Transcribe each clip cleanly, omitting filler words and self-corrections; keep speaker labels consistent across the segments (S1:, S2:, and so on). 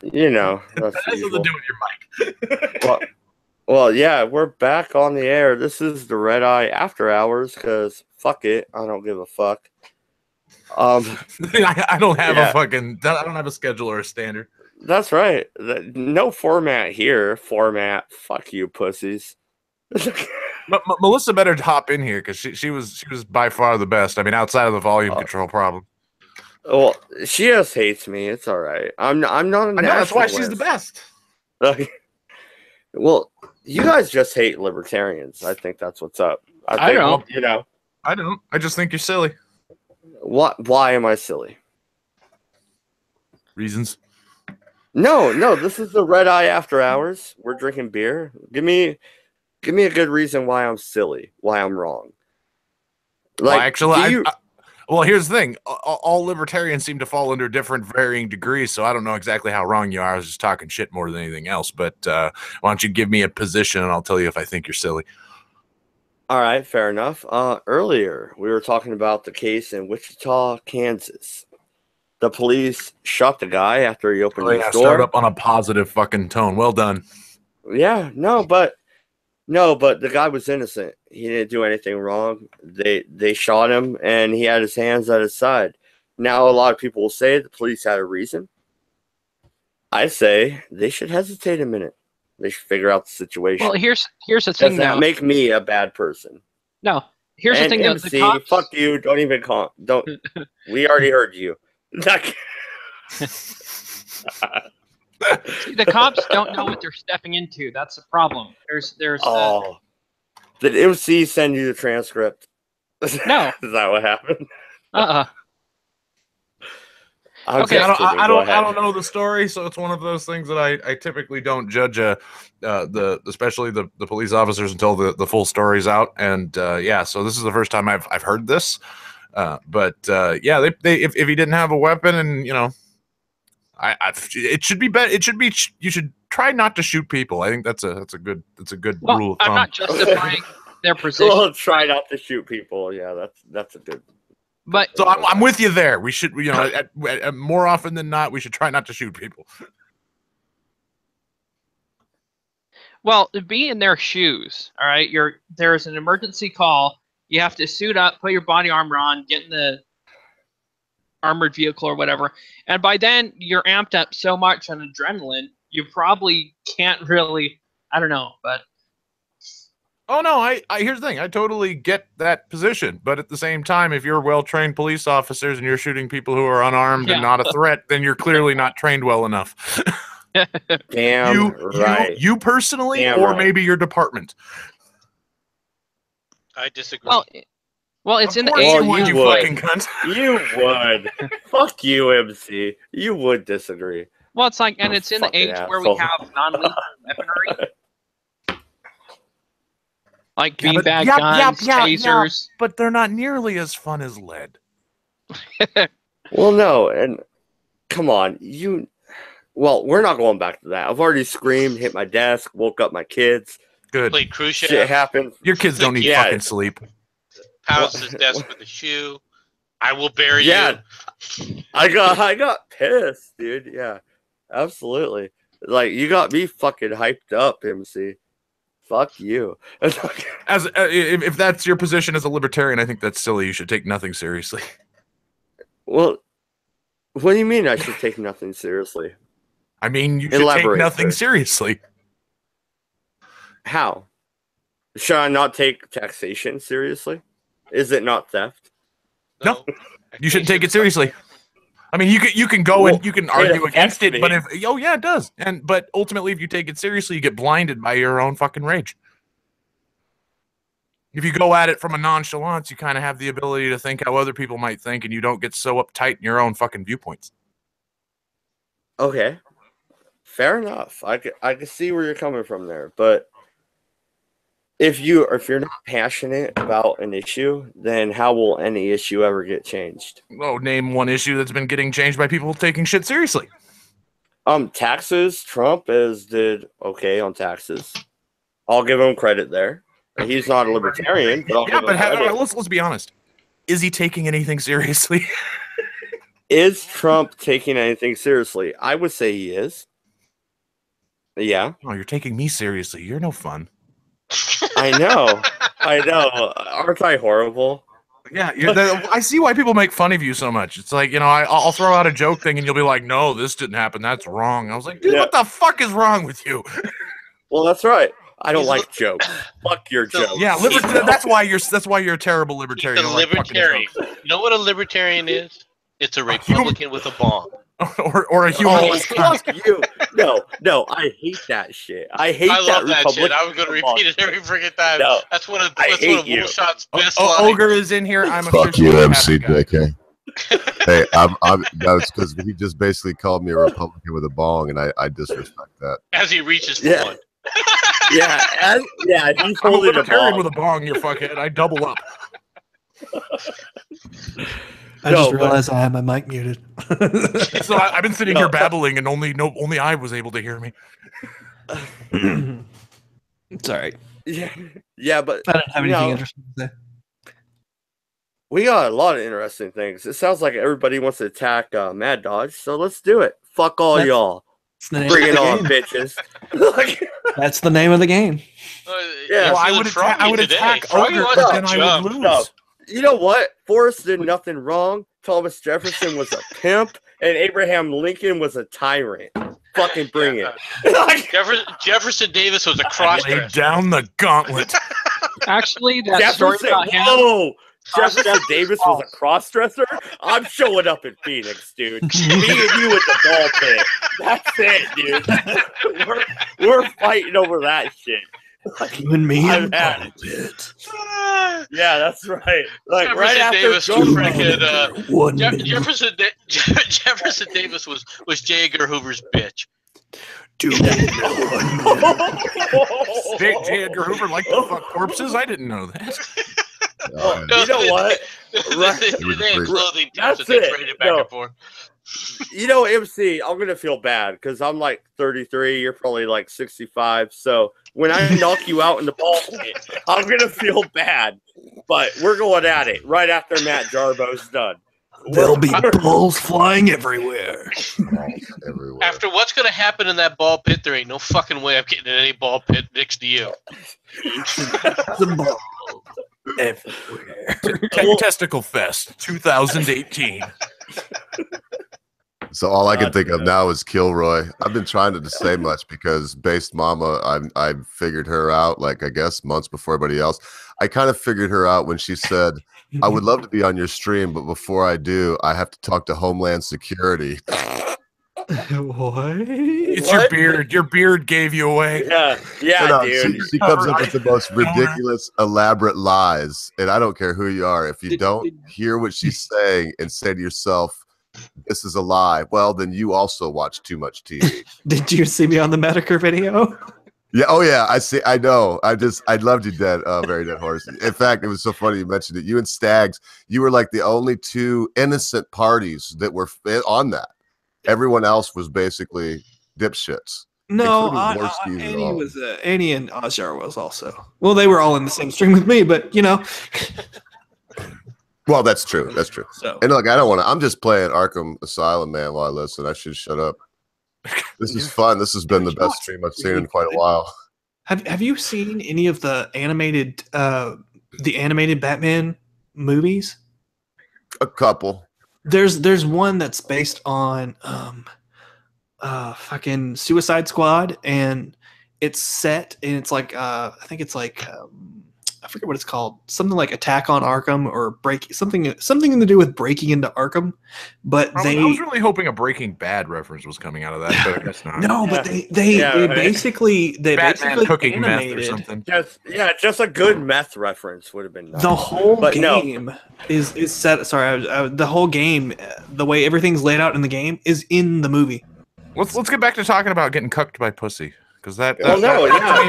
S1: You know,
S2: That
S1: that's the
S2: has nothing to
S1: usual.
S2: do with your mic.
S1: Well, well, yeah, we're back on the air. This is the Redeye After Hours because fuck it, I don't give a fuck. Um,
S2: I don't have a
S1: yeah,
S2: fucking. I don't have a schedule or a standard.
S1: that's right. No format here. Format. Fuck you, pussies.
S2: Melissa better hop in here because she was by far the best. I mean, outside of the volume
S1: Uh,
S2: control problem.
S1: well, she just hates me. It's all right. I'm not a
S2: I know that's why she's the
S1: nationalist.
S2: best.
S1: Well, you guys just hate libertarians. I think that's what's up. I
S3: I
S1: think
S3: don't.
S1: you know
S2: I don't. I just think you're silly.
S1: what? Why am I silly?
S2: Reasons.
S1: No, no. This is the Red Eye After Hours. We're drinking beer. Give me a good reason why I'm silly. Why I'm wrong.
S2: Well,
S1: Like,
S2: actually,
S1: do you?
S2: well, here's the thing. All libertarians seem to fall under different varying degrees, so I don't know exactly how wrong you are. I was just talking shit more than anything else. But why don't you give me a position, and I'll tell you if I think you're silly.
S1: All right, fair enough. Earlier we were talking about the case in Wichita, Kansas. The police shot the guy after he opened
S2: Oh
S1: his
S2: yeah, start
S1: door.
S2: up on a positive fucking tone. Well done.
S1: Yeah, no, but the guy was innocent. He didn't do anything wrong. They shot him, and he had his hands at his side. Now, a lot of people will say the police had a reason. I say they should hesitate a minute. They should figure out the situation.
S3: Well, here's the
S1: Does
S3: thing,
S1: that
S3: though.
S1: make me a bad person?
S3: No, here's the
S1: And
S3: thing, though. The
S1: MC,
S3: cops.
S1: fuck you. Don't even call. Don't. We already heard you.
S3: See, the cops don't know what they're stepping into. That's the problem. There's
S1: Oh, did MC send you the transcript?
S3: no.
S1: Is that what happened? I'm
S3: Okay,
S1: just kidding.
S2: I
S1: Go
S2: don't.
S1: ahead.
S2: I don't know the story, so it's one of those things that I typically don't judge especially the police officers until the full story's out. And yeah, so this is the first time I've heard this. But yeah, they if he didn't have a weapon, and you know, it should be better. It should be you should try not to shoot people. I think that's a good
S3: well,
S2: rule of
S3: I'm
S2: thumb.
S3: not justifying their position,
S1: Well, try not to shoot people. Yeah, that's a good.
S3: but
S2: So I'm with you there. We should, you know, more often than not, we should try not to shoot people.
S3: well, be in their shoes. All right, there's an emergency call. You have to suit up, put your body armor on, get in the armored vehicle or whatever, and by then you're amped up so much on adrenaline, you probably can't really. I don't know, but
S2: Oh no, I here's the thing. I totally get that position, but at the same time, if you're well-trained police officers and you're shooting people who are unarmed and
S3: Yeah.
S2: not a threat, then you're clearly not trained well enough.
S1: Damn right.
S2: You personally,
S1: Damn
S2: or
S1: right.
S2: maybe your department.
S4: I disagree.
S3: well, it's
S2: Of
S3: in the
S2: course
S3: age.
S1: Well,
S2: you would,
S1: you
S2: you
S1: would.
S2: fucking cunt.
S1: You would. Fuck you, MC. You would disagree.
S3: Well, it's like, and
S1: Oh,
S3: it's in the
S1: fucking
S3: age where we
S1: asshole.
S3: have non-lethal weaponry, like
S2: Yeah, but-
S3: beanbag
S2: yeah,
S3: guns,
S2: yeah,
S3: tasers.
S2: But they're not nearly as fun as lead.
S1: Well, no, and come on, you. Well, we're not going back to that. I've already screamed, hit my desk, woke up my kids.
S2: Good.
S4: Played cruise
S1: Shit
S4: ship,
S1: happened.
S2: Your kids don't need
S1: Yeah.
S2: fucking sleep.
S4: pounced his desk with a shoe. I will bury
S1: Yeah.
S4: you.
S1: I got pissed, dude. Yeah, absolutely. Like you got me fucking hyped up, MC. Fuck you.
S2: As if that's your position as a libertarian, I think that's silly. You should take nothing seriously.
S1: Well, what do you mean I should take nothing seriously?
S2: I mean, you should
S1: Elaborate,
S2: take nothing
S1: sir.
S2: seriously.
S1: How? Should I not take taxation seriously? Is it not theft?
S2: No. You shouldn't take it seriously. I mean, you can go
S1: Well,
S2: and you can
S1: it
S2: argue against
S1: affects
S2: it, but
S1: me.
S2: if yeah, it does. But ultimately, if you take it seriously, you get blinded by your own fucking rage. If you go at it from a nonchalance, you kind of have the ability to think how other people might think, and you don't get so uptight in your own fucking viewpoints.
S1: Okay, fair enough. I can see where you're coming from there, but if you're not passionate about an issue, then how will any issue ever get changed?
S2: Oh, name one issue that's been getting changed by people taking shit seriously.
S1: Taxes. Trump did okay on taxes. I'll give him credit there. He's not a libertarian, but I'll
S2: Yeah,
S1: give
S2: but
S1: him credit.
S2: let's be honest. Is he taking anything seriously?
S1: Is Trump taking anything seriously? I would say he is. Yeah,
S2: Oh, you're taking me seriously. You're no fun.
S1: I know. Aren't I horrible?
S2: Yeah, I see why people make fun of you so much. It's like, I'll throw out a joke thing and you'll be like, no, this didn't happen. That's wrong. I was like, dude,
S1: Yeah.
S2: what the fuck is wrong with you?
S1: Well, that's right. I don't like jokes. Fuck your jokes.
S2: Yeah, that's why you're a terrible libertarian.
S4: He's a libertarian. You know what a libertarian is? It's a Republican with a bomb.
S2: or a humanist.
S1: Fuck you. No, I hate that shit. I
S4: love that shit. I was going to repeat it every freaking time.
S1: No,
S4: that's one of Bullshot's best lines.
S2: Ogre is in here. I'm
S5: fuck you, MCJK. Hey, that's because he just basically called me a Republican with a bong, and I disrespect that.
S4: As he reaches for one.
S1: Yeah, he's holding a
S2: libertarian
S1: bong.
S2: with a bong, you fuckhead. I double up.
S6: I just realized I had my mic muted.
S2: So I've been sitting here babbling, and only I was able to hear me.
S6: It's all right.
S1: Yeah, but
S6: I don't have anything interesting to say.
S1: We got a lot of interesting things. It sounds like everybody wants to attack Mad Dodge, so let's do it. Fuck all y'all. Bring it on, bitches.
S6: That's the name of the game.
S1: Yeah,
S2: well, I would attack Ogre, but then I would lose.
S1: No. You know what? Forrest did nothing wrong. Thomas Jefferson was a pimp, and Abraham Lincoln was a tyrant. Fucking bring it.
S4: Jefferson Davis was a cross-dresser.
S2: Lay down the gauntlet.
S3: Actually, that story about him.
S1: Whoa! Jefferson Davis was a cross-dresser? I'm showing up in Phoenix, dude. Me and you at the ball pit. That's it, dude. We're fighting over that shit.
S6: You and me
S1: in
S6: the ball pit.
S1: Yeah, that's right. Like
S4: Jefferson
S1: right after
S4: Davis Jefferson Davis was J. Edgar Hoover's bitch.
S6: Dude.
S2: J. Edgar Hoover liked to fuck corpses? I didn't know that.
S1: You know what?
S4: They had clothing
S1: That's
S4: that they
S1: it.
S4: traded back and forth.
S1: You know, MC, I'm gonna feel bad because I'm like 33. You're probably like 65. So when I knock you out in the ball pit, I'm gonna feel bad. But we're going at it right after Matt Jarbo's done.
S6: There'll be balls flying everywhere.
S4: After what's gonna happen in that ball pit, there ain't no fucking way I'm getting in any ball pit next to you.
S6: The ball everywhere.
S2: Testicle Fest 2018.
S5: So all I can think of now is Kilroy. I've been trying to say much because Based Mama, I figured her out, like I guess months before everybody else. I kind of figured her out when she said, I would love to be on your stream, but before I do, I have to talk to Homeland Security.
S6: What?
S2: It's your beard. Your beard gave you away.
S1: Yeah, dude.
S5: She comes up with the most ridiculous, elaborate lies, and I don't care who you are. If you don't hear what she's saying and say to yourself, this is a lie, well, then you also watch too much TV.
S6: Did you see me on the Medicare video?
S5: Yeah. Oh, yeah. I see. I know. I loved you, Dead. Very Dead Horse. In fact, it was so funny you mentioned it. You and Stags, you were like the only two innocent parties that were on that. Everyone else was basically dipshits.
S6: No, Annie and Ajar was also. Well, they were all in the same stream with me, but you know.
S5: Well, that's true. That's true.
S6: So,
S5: and look, I don't want to. I'm just playing Arkham Asylum, man. While I listen, I should shut up. This is fun. This has been the best stream I've seen in quite a while.
S6: Have you seen any of the animated Batman movies?
S5: A couple.
S6: There's one that's based on fucking Suicide Squad, and it's set, and it's like I think it's like I forget what it's called, something like Attack on Arkham or something to do with breaking into Arkham. But I was
S2: really hoping a Breaking Bad reference was coming out of that, but I guess not.
S6: No, but they basically
S2: cooking
S6: animated
S2: meth or something.
S1: Just a good meth reference would have been nice.
S6: The whole game is set. Sorry, the whole game, the way everything's laid out in the game, is in the movie.
S2: Let's get back to talking about getting cucked by pussy. Because that to me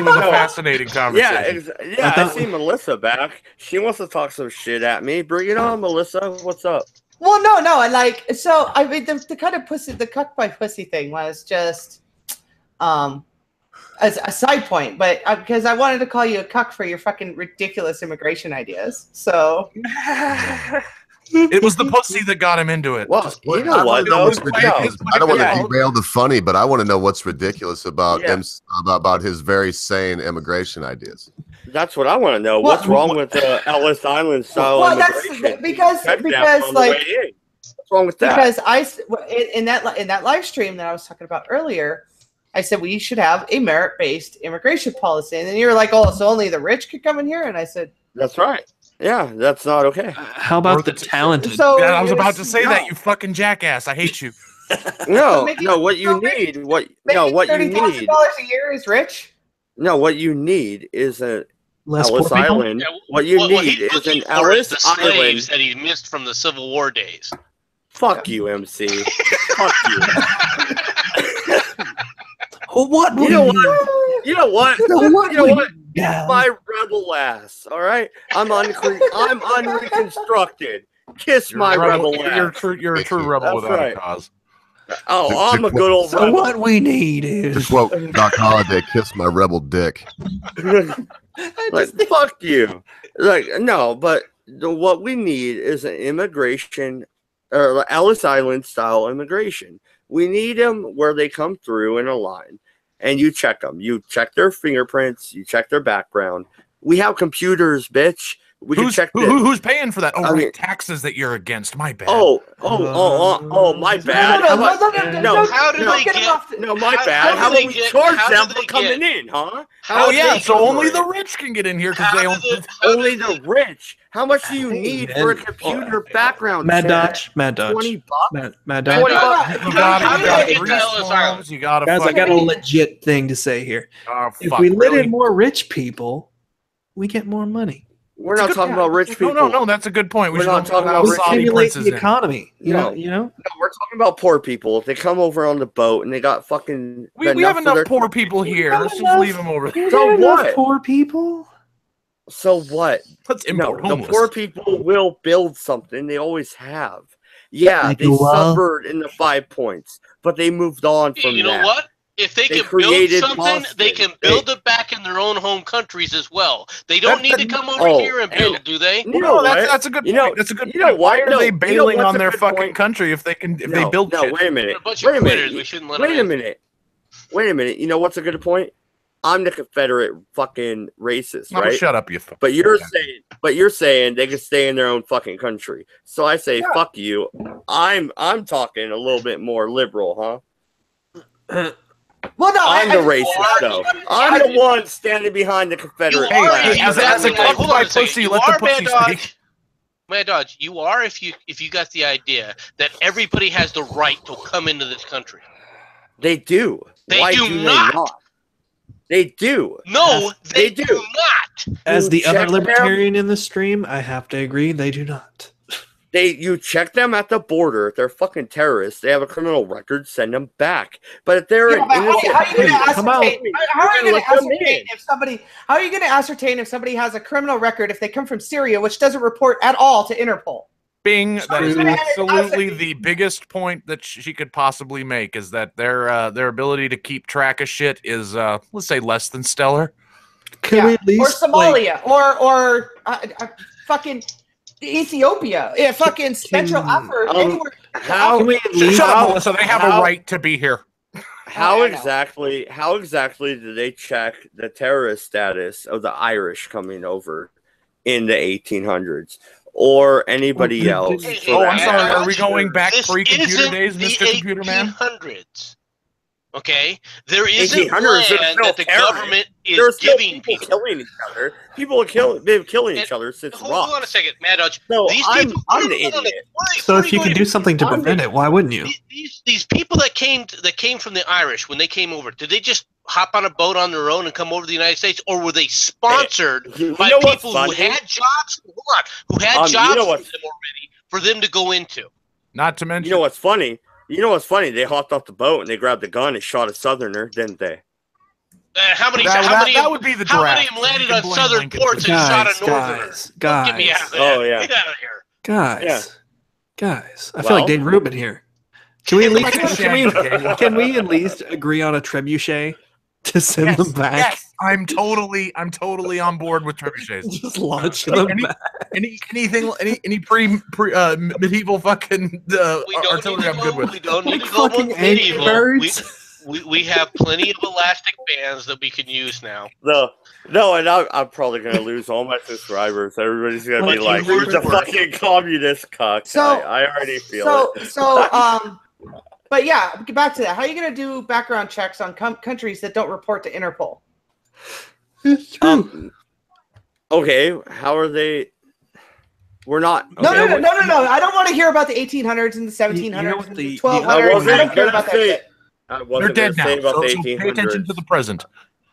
S2: was a fascinating conversation.
S1: I see Melissa back. She wants to talk some shit at me. Bring it on, Melissa. What's up?
S7: Well, no. I mean, the kind of pussy, the cuck by pussy thing was just as a side point, but because I wanted to call you a cuck for your fucking ridiculous immigration ideas. So
S2: It was the pussy that got him into it.
S1: Well, you know what, though?
S5: I don't want to derail the funny, but I want to know what's ridiculous about him, about his very sane immigration ideas.
S1: That's what I want to know. What's wrong with the Ellis Island style immigration?
S7: That's because like,
S1: what's wrong with that?
S7: Because in that live stream that I was talking about earlier, I said we should have a merit-based immigration policy, and then you were like, "Oh, so only the rich could come in here?" And I said,
S1: "That's right. Yeah, that's not okay."
S6: How about the talented?
S7: So
S2: yeah, I was about to say that, you fucking jackass. I hate you.
S1: No, what you need
S7: $30,000 a year is rich.
S1: No, what you need is a
S6: Less
S1: Ellis Island.
S4: Yeah,
S1: what you need is an Ellis
S4: the
S1: Island
S4: slaves that he missed from the Civil War days.
S1: Fuck you, MC. Fuck you.
S6: What?
S1: You know what? You know what?
S6: Yeah.
S1: My rebel ass. All right, I'm unreconstructed. Kiss my rebel ass.
S2: You're a true rebel
S1: That's
S2: without
S1: right.
S2: a cause.
S1: Oh, I'm a good old
S6: So
S1: rebel.
S6: what we need is
S5: To quote Doc Holliday, "Kiss my rebel dick."
S1: Like, fuck you. Like, no, but what we need is an immigration or Ellis Island style immigration. We need them where they come through in a line and you check them. You check their fingerprints, you check their background. We have computers, bitch. We can check this.
S2: Who's paying for that? Oh,
S1: I mean,
S2: taxes that you're against. My bad.
S1: My bad.
S7: No,
S4: how do they get?
S1: No, my bad. How about we charge them for coming in, huh?
S2: Oh yeah, so only the rich can get in here because they own.
S1: Only the rich. How much do you need for a computer background?
S6: Mad
S1: check?
S6: Dodge.
S1: $20.
S6: Mad
S1: $20.
S6: Dodge.
S2: You got
S4: get to Ellis Island?
S2: You got
S6: Guys, I got a legit thing to say here. If we let in more rich people, we get more money.
S1: We're not talking about rich people.
S2: No, that's a good point.
S1: We're not talking about
S6: We stimulate the economy. You know?
S1: No, we're talking about poor people. If they come over on the boat and they got fucking.
S2: We have enough poor people here. Let's just leave them over there.
S1: So what?
S6: Poor people.
S1: So what?
S2: Let's import homeless.
S1: The poor people will build something. They always have. Yeah,
S6: Like
S1: they suffered in the 5 points, but they moved on from that.
S4: You know what? If they can build something, they can build it back in their own home countries as well. They don't need to come over here and build, do they?
S2: No, that's a good point. That's a good point. Why are they bailing on their fucking country if they can they build shit?
S1: Wait a minute.
S4: Wait a minute. We shouldn't let them in.
S1: Wait a minute. You know what's a good point? I'm the Confederate fucking racist, right?
S2: Shut up, you.
S1: But you're saying they can stay in their own fucking country. So I say, fuck you. I'm talking a little bit more liberal, huh?
S7: Well, no,
S1: I'm the racist, though. I'm the one standing behind the Confederate flag.
S2: As a club by pussy, let the pussy speak.
S4: Mad Dodge, you are if you got the idea that everybody has the right to come into this country.
S1: They do.
S4: Why do not.
S1: They do.
S4: No, they do not.
S6: As the other libertarian in the stream, I have to agree, they do not.
S1: You check them at the border. If they're fucking terrorists, they have a criminal record, send them back. But if they're
S7: how are you going to ascertain if somebody has a criminal record if they come from Syria, which doesn't report at all to Interpol?
S2: Bing, that is absolutely the biggest point that she could possibly make, is that their ability to keep track of shit is let's say less than stellar.
S6: Can we at least,
S7: or Somalia, or fucking Ethiopia, fucking Central Africa, anywhere.
S1: How
S2: can we at least? Shut up, Melissa. They have a right to be here.
S1: How exactly do they check the terrorist status of the Irish coming over in the 1800s or anybody else?
S2: I'm sorry. Are we going back pre-computer days, Mr. Computer Man?
S4: 1800s. Okay, there isn't land that the government is giving
S1: people killing each other. People are killing each other since
S4: Hold on a second, Mad Dodge.
S1: So I'm the idiot.
S6: So if you can do something to prevent it, why wouldn't you?
S4: These people that came from the Irish when they came over, did they just hop on a boat on their own and come over to the United States, or were they sponsored by people who had jobs? Who had jobs for them already for them to go into?
S2: Not to mention,
S1: you know what's funny? They hopped off the boat and they grabbed a gun and shot a Southerner, didn't they?
S4: How many of them landed on southern ports and shot a Northerner? Get me out of there.
S1: Oh, yeah.
S4: Get out of here.
S6: Guys. I feel like Dane Rubin here. Can we at least agree on a trebuchet? to send them back.
S2: Yes, I'm totally on board with trebuchets.
S6: Just launch them back.
S2: Any medieval fucking artillery I'm good with.
S4: We don't need
S6: Like
S4: to go
S6: fucking angry
S4: medieval.
S6: birds.
S4: We have plenty of elastic bands that we can use now.
S1: No, and I'm probably gonna lose all my subscribers. Everybody's gonna be like, "Who's the fucking communist cuck?"
S7: So
S1: I already feel it.
S7: But yeah, back to that. How are you gonna do background checks on countries that don't report to Interpol?
S6: It's true.
S1: Okay, how are they? We're not.
S7: No,
S1: okay.
S7: no. I don't want to hear about the 1800s and the 1700s and the 1200s. I don't care about that shit.
S2: They're dead now. So pay attention to the present.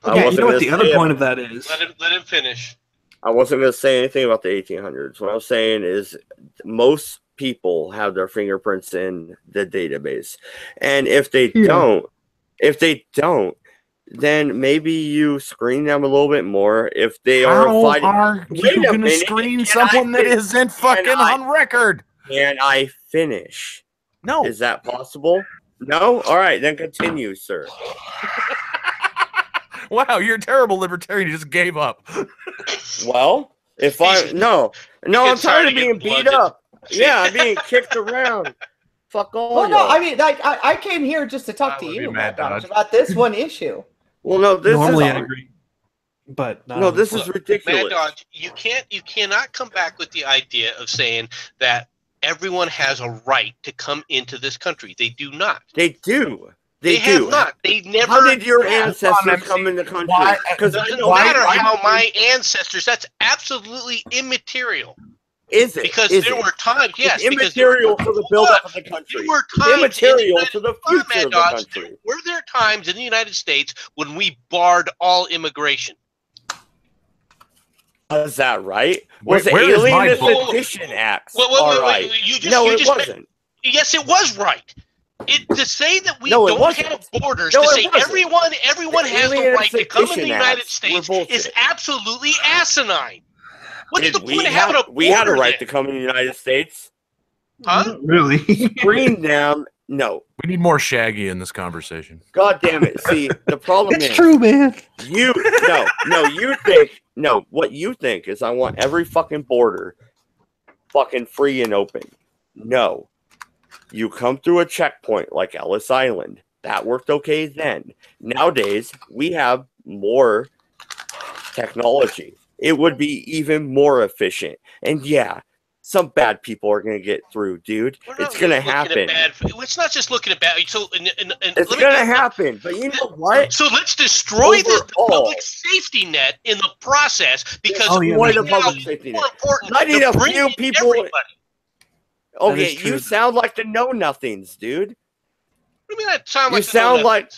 S6: Okay, you know what the other point of that is?
S4: Let him finish.
S1: I wasn't going to say anything about the 1800s. What I was saying is most people have their fingerprints in the database. And if they don't, then maybe you screen them a little bit more. If they are fighting,
S2: are you going to screen someone that isn't fucking on record?
S1: Can I finish?
S2: No.
S1: Is that possible? No? All right, then continue, sir.
S2: Wow, you're a terrible libertarian. You just gave up.
S1: Well, if I'm tired of being beat up. Yeah, I'm being kicked around. Fuck all.
S7: Well, no, I mean, like, I came here just to talk to you, Matt Dodge, about this one issue.
S1: Well, no, this
S6: normally
S1: is
S6: I agree, but
S1: no, this is ridiculous.
S4: Mad Dodge, you cannot come back with the idea of saying that everyone has a right to come into this country. They do not.
S1: They do.
S4: They have not. They never.
S1: How did your ancestors come in the country?
S4: Because it doesn't matter how my ancestors. That's absolutely immaterial.
S1: Is it?
S4: Because there were times, yes.
S1: It's immaterial to the build-up of the country.
S4: There were times
S1: immaterial to the future of the country.
S4: Were there times in the United States when we barred all immigration?
S1: Was that right? Was the
S2: Where is my
S1: Alien
S2: book?
S1: Edition Acts
S4: All
S1: right?
S4: It wasn't. Yes, it was right. To say that we don't have borders, to say everyone has the right to come in the United States is absolutely asinine. What's the point of having a border?
S1: We had a right to come in the United States.
S4: Huh?
S6: Really?
S1: Screen down. No.
S2: We need more Shaggy in this conversation.
S1: God damn it. See, the problem is.
S6: It's true, man.
S1: What you think is I want every fucking border fucking free and open. No. You come through a checkpoint like Ellis Island. That worked okay then. Nowadays, we have more technology. It would be even more efficient. And yeah, some bad people are going to get through, dude. It's going to happen.
S4: It's not just looking at bad. So,
S1: it's going to happen. But you know what?
S4: So let's destroy the public safety net in the process because
S1: the public safety net. I need a few people. Everybody. Okay, you sound like the know-nothings, dude.
S4: What do you mean I sound like
S1: you sound like...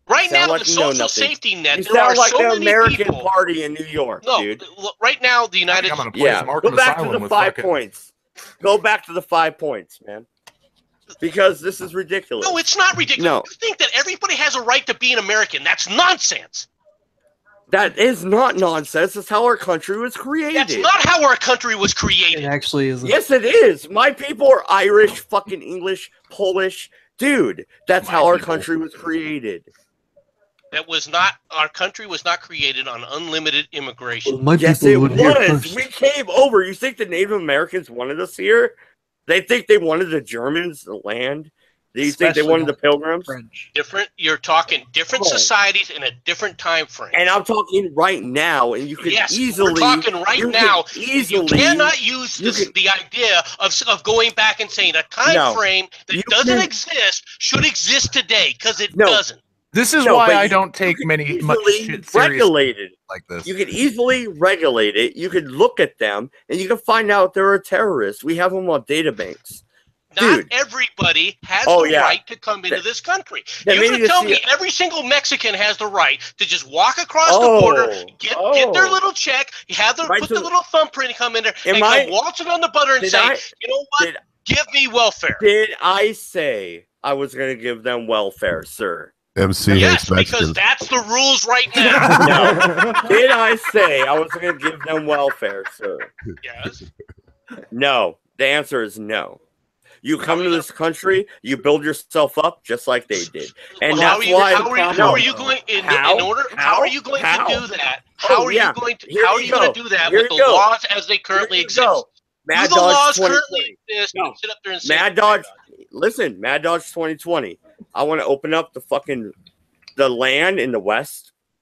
S4: Right now, the social safety net,
S1: you sound like the American Party in New York, dude.
S4: Right now, the United
S1: States. Yeah, go back to the 5 points. Go back to the 5 points, man. Because this is ridiculous.
S4: No, it's not ridiculous. No. You think that everybody has a right to be an American. That's nonsense.
S1: That is not nonsense. That's how our country was created.
S4: That's not how our country was created.
S6: It actually isn't.
S1: Yes, it is. My people are Irish, fucking English, Polish. Dude, that's how our country was created.
S4: Our country was not created on unlimited immigration.
S6: Well,
S1: yes, it was. We came over. You think the Native Americans wanted us here? They think they wanted the Germans, the land? Do you think they wanted the Pilgrims?
S6: French.
S4: You're talking different societies in a different time frame.
S1: And I'm talking right now, and you can easily...
S4: we're talking right now. You cannot use the idea of going back and saying a time frame that doesn't exist should exist today, because it doesn't.
S2: This is why I don't take much shit
S1: regulated
S2: like this.
S1: You can easily regulate it. You can look at them, and you can find out they're a terrorist. We have them on databanks.
S4: Not everybody has the right to come into this country. You're going to tell me every single Mexican has the right to just walk across the border, get their little check, put the little thumbprint, come in there, and come waltzing on the butter and say, you know what, give me welfare.
S1: Did I say I was going to give them welfare, sir?
S4: Yes, because that's the rules right now.
S1: No. Did I say I was going to give them welfare, sir?
S4: Yes.
S1: No. The answer is no. You come to this country, you build yourself up just like they did, and
S4: Well,
S1: that's why.
S4: How are you going to do that? How are you going to do that with the laws as they currently exist?
S1: Mad
S4: Do the
S1: Dodge
S4: laws
S1: 2020.
S4: currently exist?
S1: No.
S4: Sit up there and say
S1: Mad Dodge. Listen, Mad Dodge 2020. I want to open up the land in the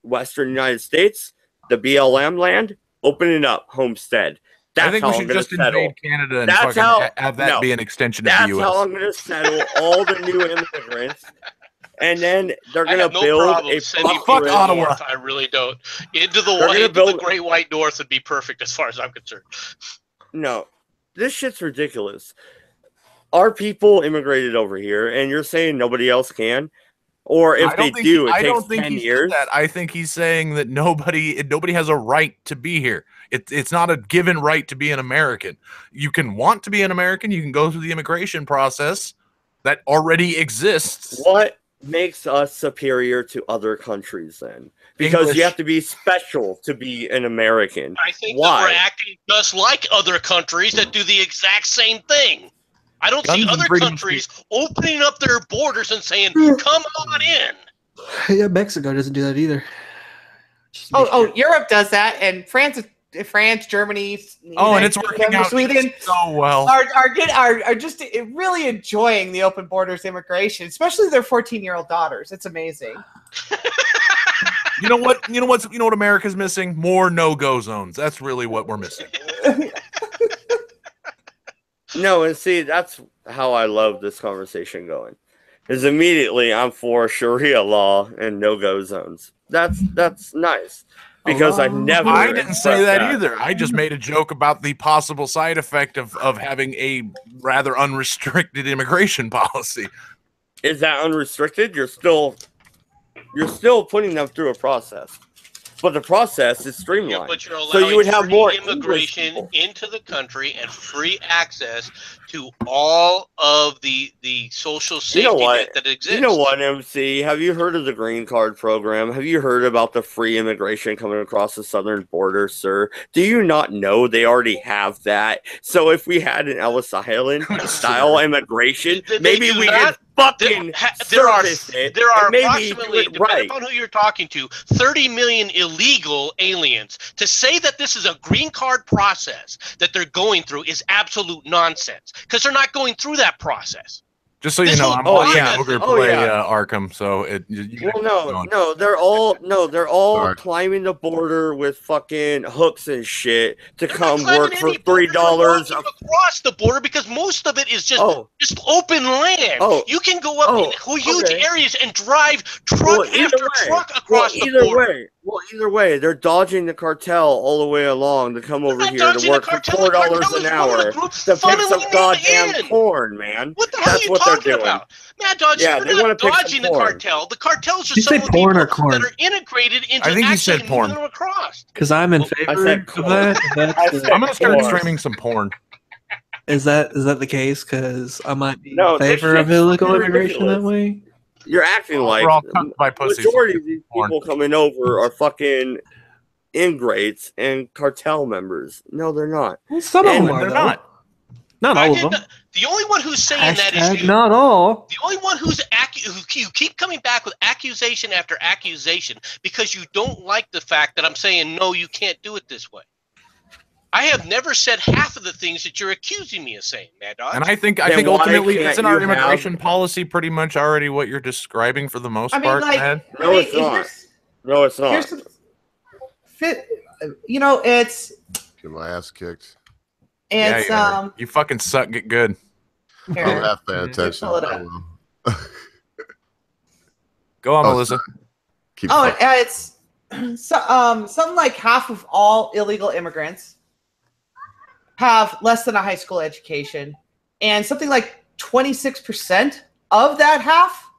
S1: western United States, the BLM land. Open it up, homestead. That's
S2: I think
S1: how
S2: we
S1: I'm
S2: should
S1: going
S2: just
S1: to settle.
S2: invade Canada and
S1: That's
S2: fucking have that be an extension of the
S1: That's
S2: U.S.
S1: how I'm going to settle all the new immigrants. And then they're
S4: I
S1: going
S4: have
S1: to
S4: no
S1: build
S4: problem
S1: a
S4: sending
S1: fuck
S4: people
S2: Ottawa.
S4: north. I really don't. Into the Great White North would be perfect as far as I'm concerned.
S1: No, this shit's ridiculous. Our people immigrated over here, and you're saying nobody else can? Or if they do, it takes 10 years.
S2: I think he's saying that nobody has a right to be here. It's not a given right to be an American. You can want to be an American. You can go through the immigration process that already exists.
S1: What makes us superior to other countries then? Because
S2: English.
S1: you have to be special to be an American.
S4: I think that we're acting just like other countries that do the exact same thing. I don't see other countries opening up their borders and saying, come on in.
S6: Yeah, Mexico doesn't do that either.
S7: Europe does that, and France, Germany.
S2: And it's working out
S7: Sweden
S2: so well.
S7: Are just really enjoying the open borders immigration, especially their 14-year-old daughters. It's amazing.
S2: You know what America's missing? More no-go zones. That's really what we're missing.
S1: No, and see, that's how I love this conversation going. Is immediately I'm for Sharia law and no-go zones. That's nice. Because I
S2: didn't say that either. I just made a joke about the possible side effect of having a rather unrestricted immigration policy.
S1: Is that unrestricted? You're still putting them through a process. But the process is streamlined.
S4: Yeah, but you're allowing
S1: so you would have more
S4: immigration into the country and free access to all of the social safety net that exists.
S1: You know what, MC? Have you heard of the green card program? Have you heard about the free immigration coming across the southern border, sir? Do you not know they already have that? So if we had an Ellis Island style immigration, maybe we could fucking service it.
S4: There are approximately, depending on who you're talking to, 30 million illegal aliens. To say that this is a green card process that they're going through is absolute nonsense, because they're not going through that process.
S2: Just so you know, I'm watching Ogre play Arkham, so
S1: they're all climbing the border with fucking hooks and shit to come work for $3
S4: across the border, because most of it is just open land. You can go up in huge areas and drive truck after truck across the border.
S1: Either way, they're dodging the cartel all the way along to come over here to work for $4 an hour to pick some goddamn corn, man.
S4: What the hell are you talking about? Mad Dodge, you're not dodging the cartel. The cartels are some of the people that are integrated into actually moving them across.
S6: Because I'm in favor of that.
S2: I'm going to start streaming some porn.
S6: Is that the case? Because I might be in favor of illegal immigration that way.
S1: You're acting like the majority of these people coming over are fucking ingrates and cartel members. No, they're not.
S6: Well, some of them are.
S2: They're not.
S6: Not all of them.
S4: The only one who's saying that is you.
S6: Not all.
S4: The only one who's you keep coming back with accusation after accusation because you don't like the fact that I'm saying no, you can't do it this way. I have never said half of the things that you're accusing me of saying, Mad Dog.
S2: And I think ultimately isn't our immigration policy pretty much already what you're describing for the most part, Mad?
S1: No, it's not. No, it's not.
S7: It's
S5: get my ass kicked.
S7: It's
S2: you fucking suck. Get good.
S5: I'm half paying attention.
S2: Go on, Melissa.
S7: It's something like half of all illegal immigrants have less than a high school education, and something like 26% of that half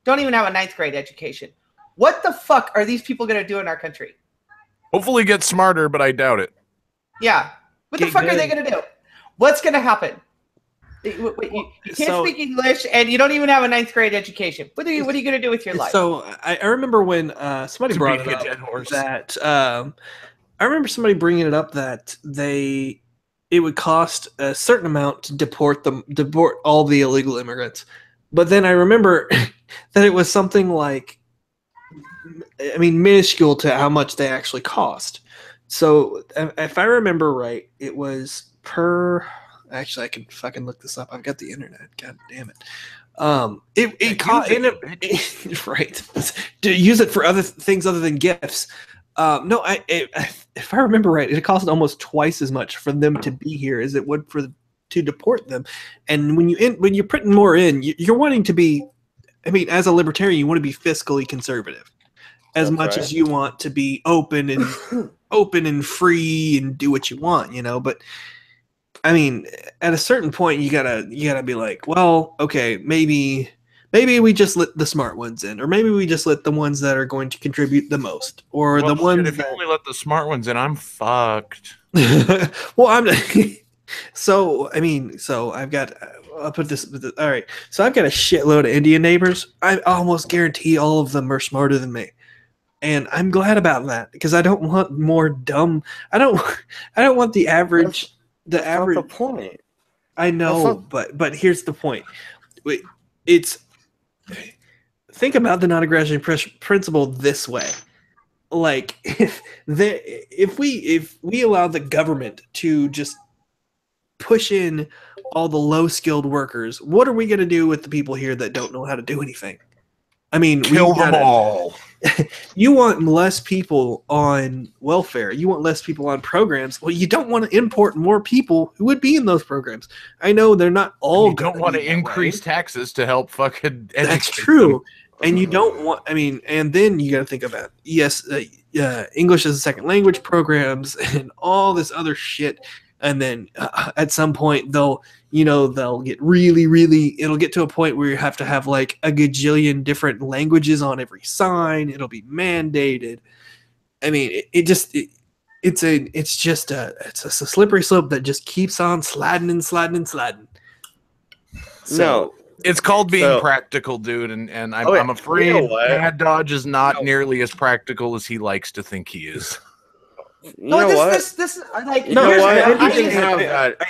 S7: don't even have a 9th grade education. What the fuck are these people going to do in our country?
S2: Hopefully get smarter, but I doubt it.
S7: Yeah. What the fuck are they going to do? What's going to happen? You can't speak English, and you don't even have a 9th grade education. What are you going to do with your life?
S6: So I remember when somebody brought it up that I remember somebody bringing it up that it would cost a certain amount to deport all the illegal immigrants. But then I remember that it was something like, I mean, minuscule to how much they actually cost. So if I remember right, it was per. Actually, I can fucking look this up. I've got the internet. God damn it. It cost right to use it for other things other than gifts. No, if I remember right, it cost almost twice as much for them to be here as it would to deport them. And when you're putting more in, you're wanting to be. I mean, as a libertarian, you want to be fiscally conservative, as much as you want to be open and free and do what you want, But I mean, at a certain point, you gotta be like, well, okay, maybe we just let the smart ones in, or maybe we just let the ones that are going to contribute the most, or the ones
S2: if you only let the smart ones in, I'm fucked.
S6: Well, I'm. So I've got. I'll put this. All right. So I've got a shitload of Indian neighbors. I almost guarantee all of them are smarter than me, and I'm glad about that because I don't want more dumb. I don't want the average.
S1: That's not the point.
S6: I know, but here's the point. Think about the non-aggression principle this way. Like if we allow the government to just push in all the low-skilled workers, what are we going to do with the people here that don't know how to do anything? I mean,
S2: kill them all.
S6: You want less people on welfare. You want less people on programs. Well, you don't want to import more people who would be in those programs. I know they're not all.
S2: You don't want to increase taxes to help fucking educate.
S6: That's true. And you don't want. I mean, and then you got to think about English as a second language programs and all this other shit. And then at some point they'll get really, it'll get to a point where you have to have like a gajillion different languages on every sign. It'll be mandated. I mean, it's a slippery slope that just keeps on sliding and sliding and sliding.
S1: So,
S2: it's called being practical, dude. And I'm afraid Mad Dodge is not nearly as practical as he likes to think he is.
S1: I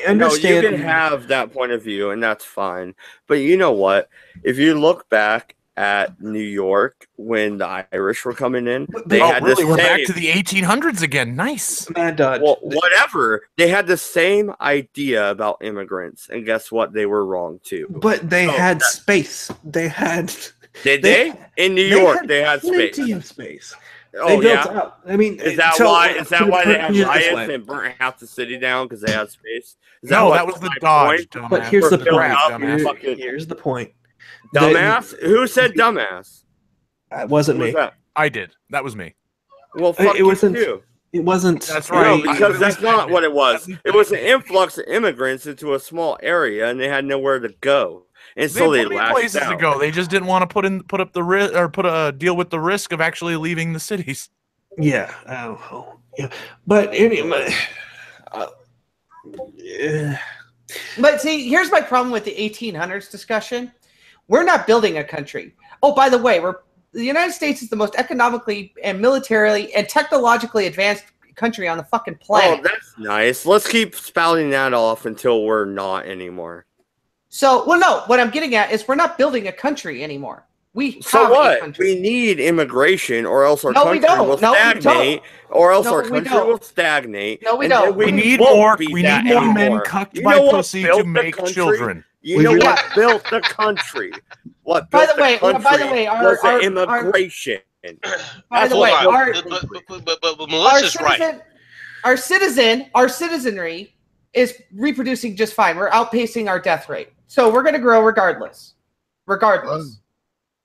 S1: understand. You can have that point of view, and that's fine. But you know what? If you look back at New York when the Irish were coming in, they had
S2: we're back to the 1800s again. Nice.
S6: Mad Dodge.
S1: Well, whatever. They had the same idea about immigrants, and guess what? They were wrong too.
S6: But they had space. They had.
S1: Did they? In New York, they had space.
S6: Plenty of space.
S1: Oh yeah.
S6: Out. I mean,
S1: is that why they had riots and burnt half the city down because they had space?
S2: That was the Dodge.
S6: But here's the point. Here's the point.
S1: Dumbass? Who said dumbass?
S6: It wasn't me.
S2: I did. That was me.
S1: Well, fuck you too.
S6: It wasn't.
S2: That's right.
S1: No, because that's not what it was. It was an influx of immigrants into a small area, and they had nowhere to go. And so they lashed
S2: places
S1: out.
S2: to go. They just didn't want to put up the risk or deal with the risk of actually leaving the cities.
S6: Yeah. Yeah. But anyway,
S7: But see, here's my problem with the 1800s discussion. We're not building a country. Oh, by the way, the United States is the most economically and militarily and technologically advanced country on the fucking planet.
S1: Oh, that's nice. Let's keep spouting that off until we're not anymore.
S7: So, well, no. What I'm getting at is we're not building a country anymore.
S1: So what? We need immigration, or else our country will stagnate. Or else our country will stagnate.
S7: No, we don't.
S2: We need more. We need more men cucked by pussy to make children.
S1: You know what built the country? What built the country? By the way, our immigration.
S7: By the way,
S4: but Melissa's right.
S7: Our citizenry is reproducing just fine. We're outpacing our death rate, so we're going to grow regardless. What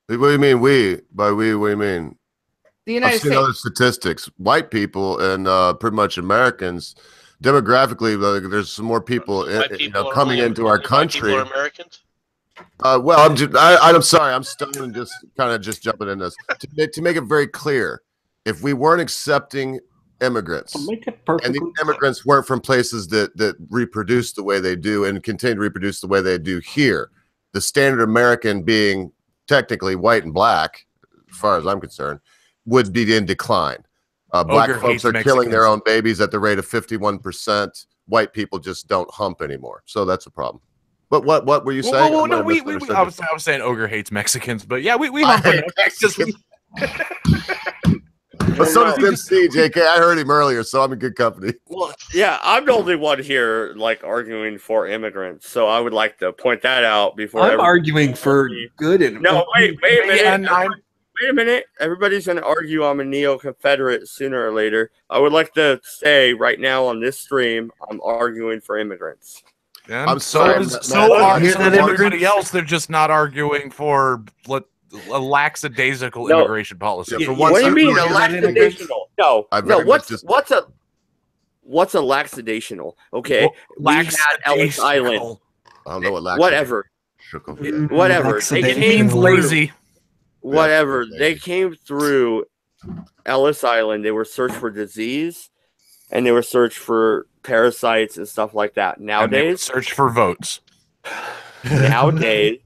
S5: do you mean we? By we, what do you mean?
S7: The United States.
S5: I've seen other statistics. White people and pretty much Americans, demographically, there's some more people, coming into our country.
S4: White people are Americans?
S5: Well, I'm sorry. I'm stoned just jumping in this. To make it very clear, if we weren't accepting immigrants, and the immigrants weren't from places that reproduce the way they do and continue to reproduce the way they do here, the standard American being technically white and black, as far as I'm concerned, would be in decline. Black folks are killing their own babies at the rate of 51%. white people just don't hump anymore. So that's a problem. But what were you saying?
S2: Well, no, I was saying Ogre hates Mexicans, but yeah, we hump enough.
S5: But so does MC, JK. I heard him earlier, so I'm in good company.
S1: Well, yeah, I'm the only one here like arguing for immigrants, so I would like to point that out before.
S6: I'm arguing for good.
S1: No, wait a minute. Wait a minute. Everybody's going to argue I'm a neo-Confederate sooner or later. I would like to say right now on this stream, I'm arguing for immigrants.
S2: And I'm so everybody else. They're just not arguing for a lackadaisical immigration policy.
S1: Yeah, what do you mean a lackadaisical? No. What's a lackadaisical? Okay, we had Ellis Island.
S5: I don't know what
S1: whatever. Whatever.
S2: It means lazy.
S1: Whatever. They came through Ellis Island. They were searched for disease, and they were searched for parasites and stuff like that. Nowadays,
S2: search for votes.
S1: Nowadays,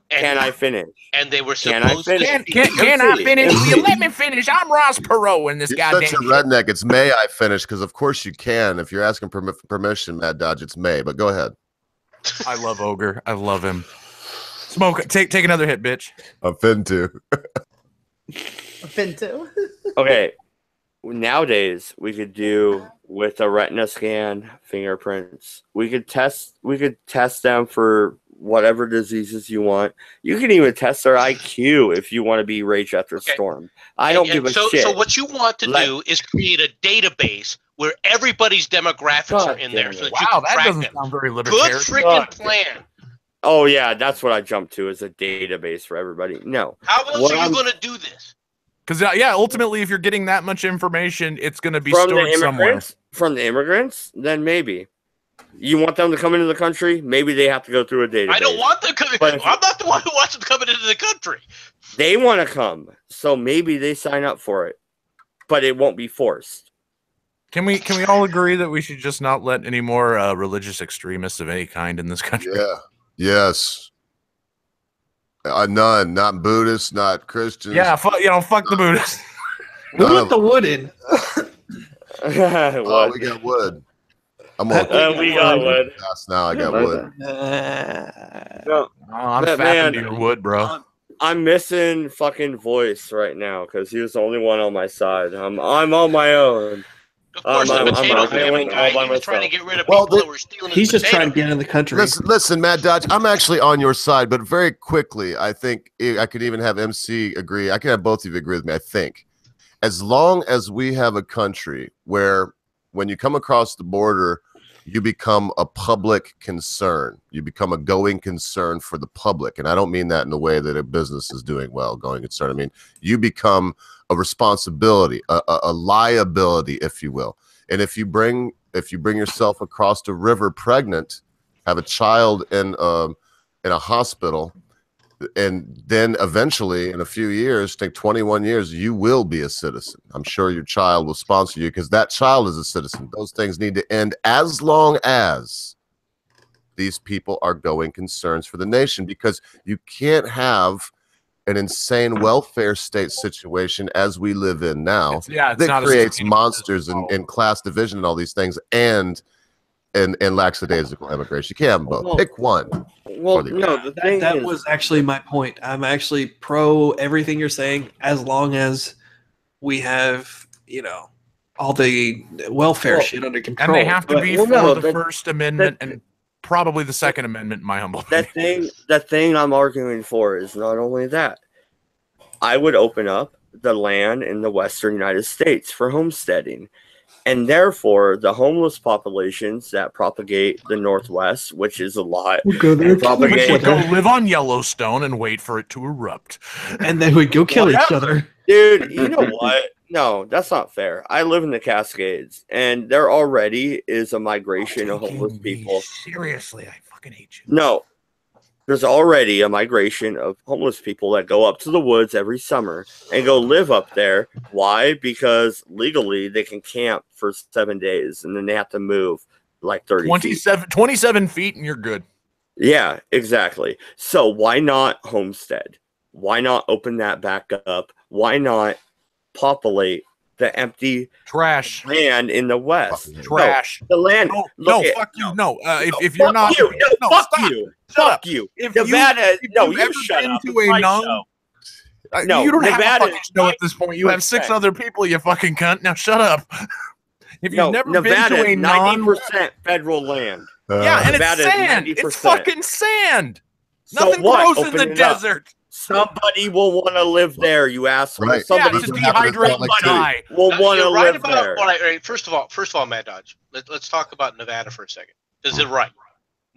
S1: can I finish?
S4: And they were
S1: supposed
S4: to.
S2: Can I finish? Will you let me finish? I'm Ross Perot in this goddamn.
S5: Such a redneck. It's may I finish? Because of course you can. If you're asking permission, Mad Dodge, it's May. But go ahead.
S2: I love Ogre. I love him. Smoke. Take another hit, bitch.
S5: I'm fin too.
S1: Okay. Nowadays, we could do with a retina scan, fingerprints. We could test them for whatever diseases you want. You can even test their IQ if you want to be Rage After Storm. I don't give a shit.
S4: So what you want to do is create a database where everybody's demographics are in there. So that
S2: doesn't sound very libertarian.
S4: Good freaking plan.
S1: Oh yeah, that's what I jumped to, is a database for everybody. No.
S4: How else are you going to do this?
S2: Because ultimately, if you're getting that much information, it's going to be stored somewhere.
S1: From the immigrants, then maybe. You want them to come into the country? Maybe they have to go through a database.
S4: I don't want them coming. I'm not the one who wants them coming into the country.
S1: They want to come, so maybe they sign up for it, but it won't be forced.
S2: Can we all agree that we should just not let any more religious extremists of any kind in this country?
S5: Yeah. Yes. None. Not Buddhists. Not Christians.
S2: Yeah. Fuck the Buddhists.
S6: We put the wood in.
S5: Oh, we got wood. I'm on.
S1: We got wood.
S5: Now I got wood.
S2: I'm fapping to your wood, bro.
S1: I'm missing fucking voice right now because he was the only one on my side. I'm on my own.
S4: Of course, the potato family guy. He was trying to get rid of people that were stealing.
S6: He's just trying to get in the country.
S5: Listen, Mad Dodge. I'm actually on your side, but very quickly, I think I could even have MC agree. I could have both of you agree with me. I think, as long as we have a country where, when you come across the border, you become a public concern. You become a going concern for the public. And I don't mean that in the way that a business is doing well, going concern. I mean, you become a responsibility, a liability, if you will. And if you bring yourself across the river pregnant, have a child in a hospital, and then eventually in a few years, take 21 years, you will be a citizen. I'm sure your child will sponsor you because that child is a citizen. Those things need to end as long as these people are going concerns for the nation, because you can't have an insane welfare state situation as we live in now that creates monsters and class division and all these things and lackadaisical immigration. You can't have both. Pick one.
S1: Well, no, the thing
S6: that was actually my point. I'm actually pro everything you're saying as long as we have, all the welfare shit under control.
S2: And they have to be for the First Amendment and probably the Second Amendment, in my humble opinion.
S1: That thing I'm arguing for is not only that. I would open up the land in the western United States for homesteading. And therefore, the homeless populations that propagate the Northwest, which is a lot,
S2: we go live on Yellowstone and wait for it to erupt.
S6: And then we go kill each other.
S1: Dude, you know what? No, that's not fair. I live in the Cascades, and there already is a migration of homeless people.
S2: Seriously, I fucking hate you.
S1: No. There's already a migration of homeless people that go up to the woods every summer and go live up there. Why? Because legally they can camp for 7 days and then they have to move like
S2: 27 feet and you're good.
S1: Yeah, exactly. So why not homestead? Why not open that back up? Why not populate the empty
S2: trash
S1: land in the West.
S2: trash.
S1: No, the land.
S2: Fuck you. No, if you're not,
S1: you. No, fuck
S2: stop.
S1: you.
S2: Shut
S1: Fuck
S2: up.
S1: you.
S2: If
S1: Nevada.
S2: If
S1: No,
S2: you've
S1: you
S2: ever
S1: shut
S2: been
S1: up.
S2: to
S1: It's
S2: a
S1: my
S2: non.
S1: show.
S2: No, you don't have
S1: Nevada
S2: a fucking show at this point. You have 6 other people, you fucking cunt. Now shut up. If you've never
S1: Nevada,
S2: been to a
S1: 90% federal land.
S2: Yeah, and
S1: Nevada
S2: it's sand.
S1: 90%.
S2: It's fucking sand.
S1: So
S2: Nothing
S1: what?
S2: grows in the desert.
S1: Somebody will want to live there, you asshole.
S5: Right.
S1: Somebody
S2: to dehydrate and die.
S1: will want to
S4: right
S1: live there.
S4: All right, first of all, Matt Dodge, let's talk about Nevada for a second. Is it right?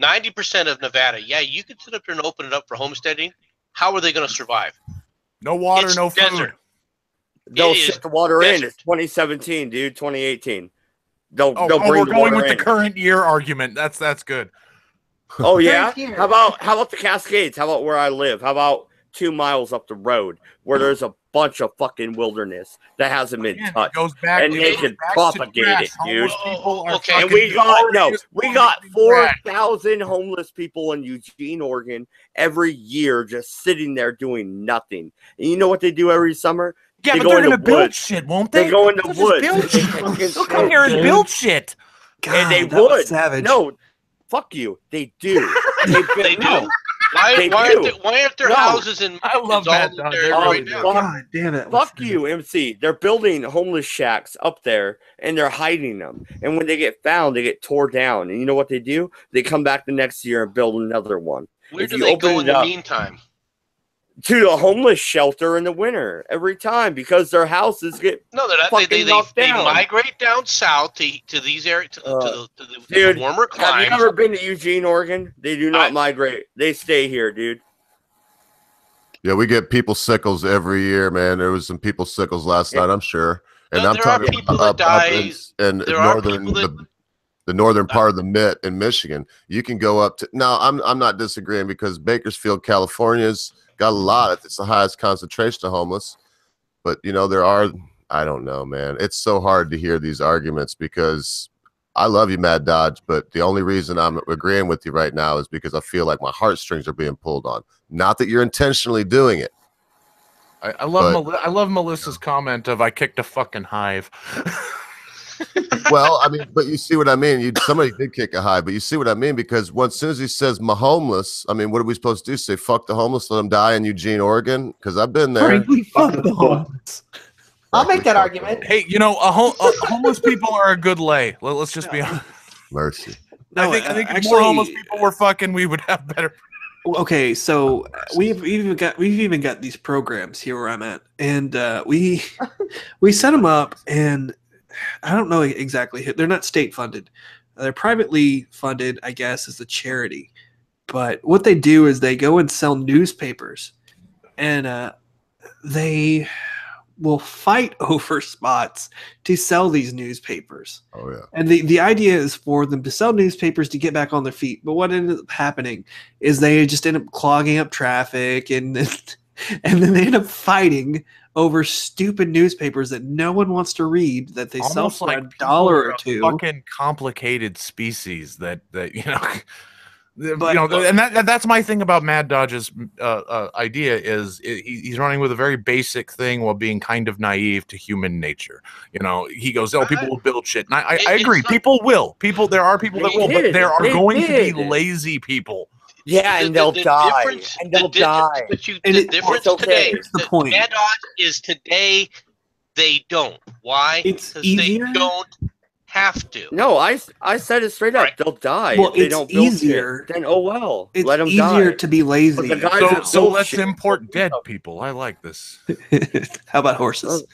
S4: 90% of Nevada, yeah, you could sit up here and open it up for homesteading. How are they going to survive?
S2: No water,
S4: It's
S2: no
S4: desert.
S2: food.
S1: They'll
S4: It
S1: ship
S4: is
S1: the water in.
S4: desert.
S1: It's 2017, dude. 2018. They'll bring
S2: we're
S1: the
S2: going
S1: water
S2: with the
S1: in.
S2: current year argument. That's good.
S1: Oh yeah.
S7: Current year.
S1: How about the Cascades? How about where I live? How about 2 miles up the road where there's a bunch of fucking wilderness that hasn't been
S2: Again,
S1: touched,
S2: it goes back,
S1: and they can propagate it, dude.
S2: Homeless people are
S4: Okay.
S1: And
S2: fucking
S1: we got
S2: trash.
S1: 4,000 homeless people in Eugene, Oregon every year just sitting there doing nothing. And you know what they do every summer?
S2: Yeah,
S1: They
S2: but
S1: go
S2: they're
S1: into
S2: gonna build
S1: woods.
S2: shit, won't they?
S1: They go into
S2: They'll just
S1: woods.
S2: build
S1: They
S2: shit.
S1: fucking
S2: They'll come here and
S6: dude.
S2: build shit.
S6: God,
S1: and they
S6: that was
S1: would.
S6: savage.
S1: No, fuck you. They do.
S4: They do.
S1: No.
S4: Why
S1: They
S4: aren't there
S1: No.
S4: houses in?
S2: I love that.
S1: really
S4: right
S1: do.
S4: now?
S6: God damn it.
S1: Fuck you, MC. They're building homeless shacks up there and they're hiding them. And when they get found, they get tore down. And you know what they do? They come back the next year and build another one.
S4: Where
S1: If
S4: do
S1: you
S4: they
S1: open
S4: go
S1: it
S4: in the
S1: up-
S4: meantime?
S1: To the homeless shelter in the winter every time because their houses get.
S4: No, they're not.
S1: Fucking knocked
S4: They
S1: down.
S4: migrate down south to these areas to the
S1: Dude,
S4: warmer
S1: Have you
S4: climes.
S1: ever been to Eugene, Oregon? They do not migrate. They stay here, dude.
S5: Yeah, we get people sickles every year, man. There was some people sickles last night, I'm sure. And
S4: No,
S5: I'm
S4: there are
S5: talking
S4: people
S5: up,
S4: that
S5: up
S4: die.
S5: in
S4: There are
S5: northern
S4: people that-
S5: the northern part of the Mitt in Michigan. You can go up to now. I'm not disagreeing because Bakersfield, California's got a lot. It's the highest concentration of homeless. But you know, there are. I don't know, man. It's so hard to hear these arguments because I love you, Mad Dodge. But the only reason I'm agreeing with you right now is because I feel like my heartstrings are being pulled on. Not that you're intentionally doing it.
S2: I love Melissa's comment of I kicked a fucking hive.
S5: Well, I mean, but you see what I mean. Somebody did kick a high, but you see what I mean because as soon as he says "my homeless," I mean, what are we supposed to do? Say "fuck the homeless," let them die in Eugene, Oregon? Because I've been there.
S6: Frankly, fuck the homeless.
S7: I'll make that argument.
S2: Hey, you know, homeless people are a good lay. Let's just be honest.
S5: Mercy.
S2: I think if more homeless people were fucking, we would have better.
S6: Okay, so we've even got these programs here where I'm at, and we set them up, and I don't know exactly. They're not state funded; they're privately funded, I guess, as a charity. But what they do is they go and sell newspapers, and they will fight over spots to sell these newspapers.
S5: Oh yeah.
S6: And the idea is for them to sell newspapers to get back on their feet. But what ended up happening is they just end up clogging up traffic and then they end up fighting over stupid newspapers that no one wants to read that they sell
S2: Almost
S6: for
S2: like
S6: $1 or
S2: people are
S6: $2.
S2: Fucking complicated species that you know.
S6: But-
S2: And that's my thing about Mad Dodge's idea is he's running with a very basic thing while being kind of naive to human nature. You know, he goes, "Oh, people will build shit," and I agree. People will. There are people that will, but there are going to be lazy people.
S1: Yeah, and they'll die. And they'll die.
S4: The difference
S1: okay.
S4: today,
S6: Here's the point.
S4: Mad Dodge is today they don't. Why?
S6: It's
S4: Because
S6: easier.
S4: they don't have to.
S1: No, I said it straight up.
S4: Right.
S1: They'll die
S6: Well,
S1: if they
S6: it's
S1: don't build
S6: easier.
S1: shit. Then oh well,
S6: It's
S1: let them
S6: easier
S1: die.
S6: to be lazy.
S1: But the guys that
S2: So
S1: build
S2: let's
S1: shit-
S2: import dead people. I like this.
S6: How about horses?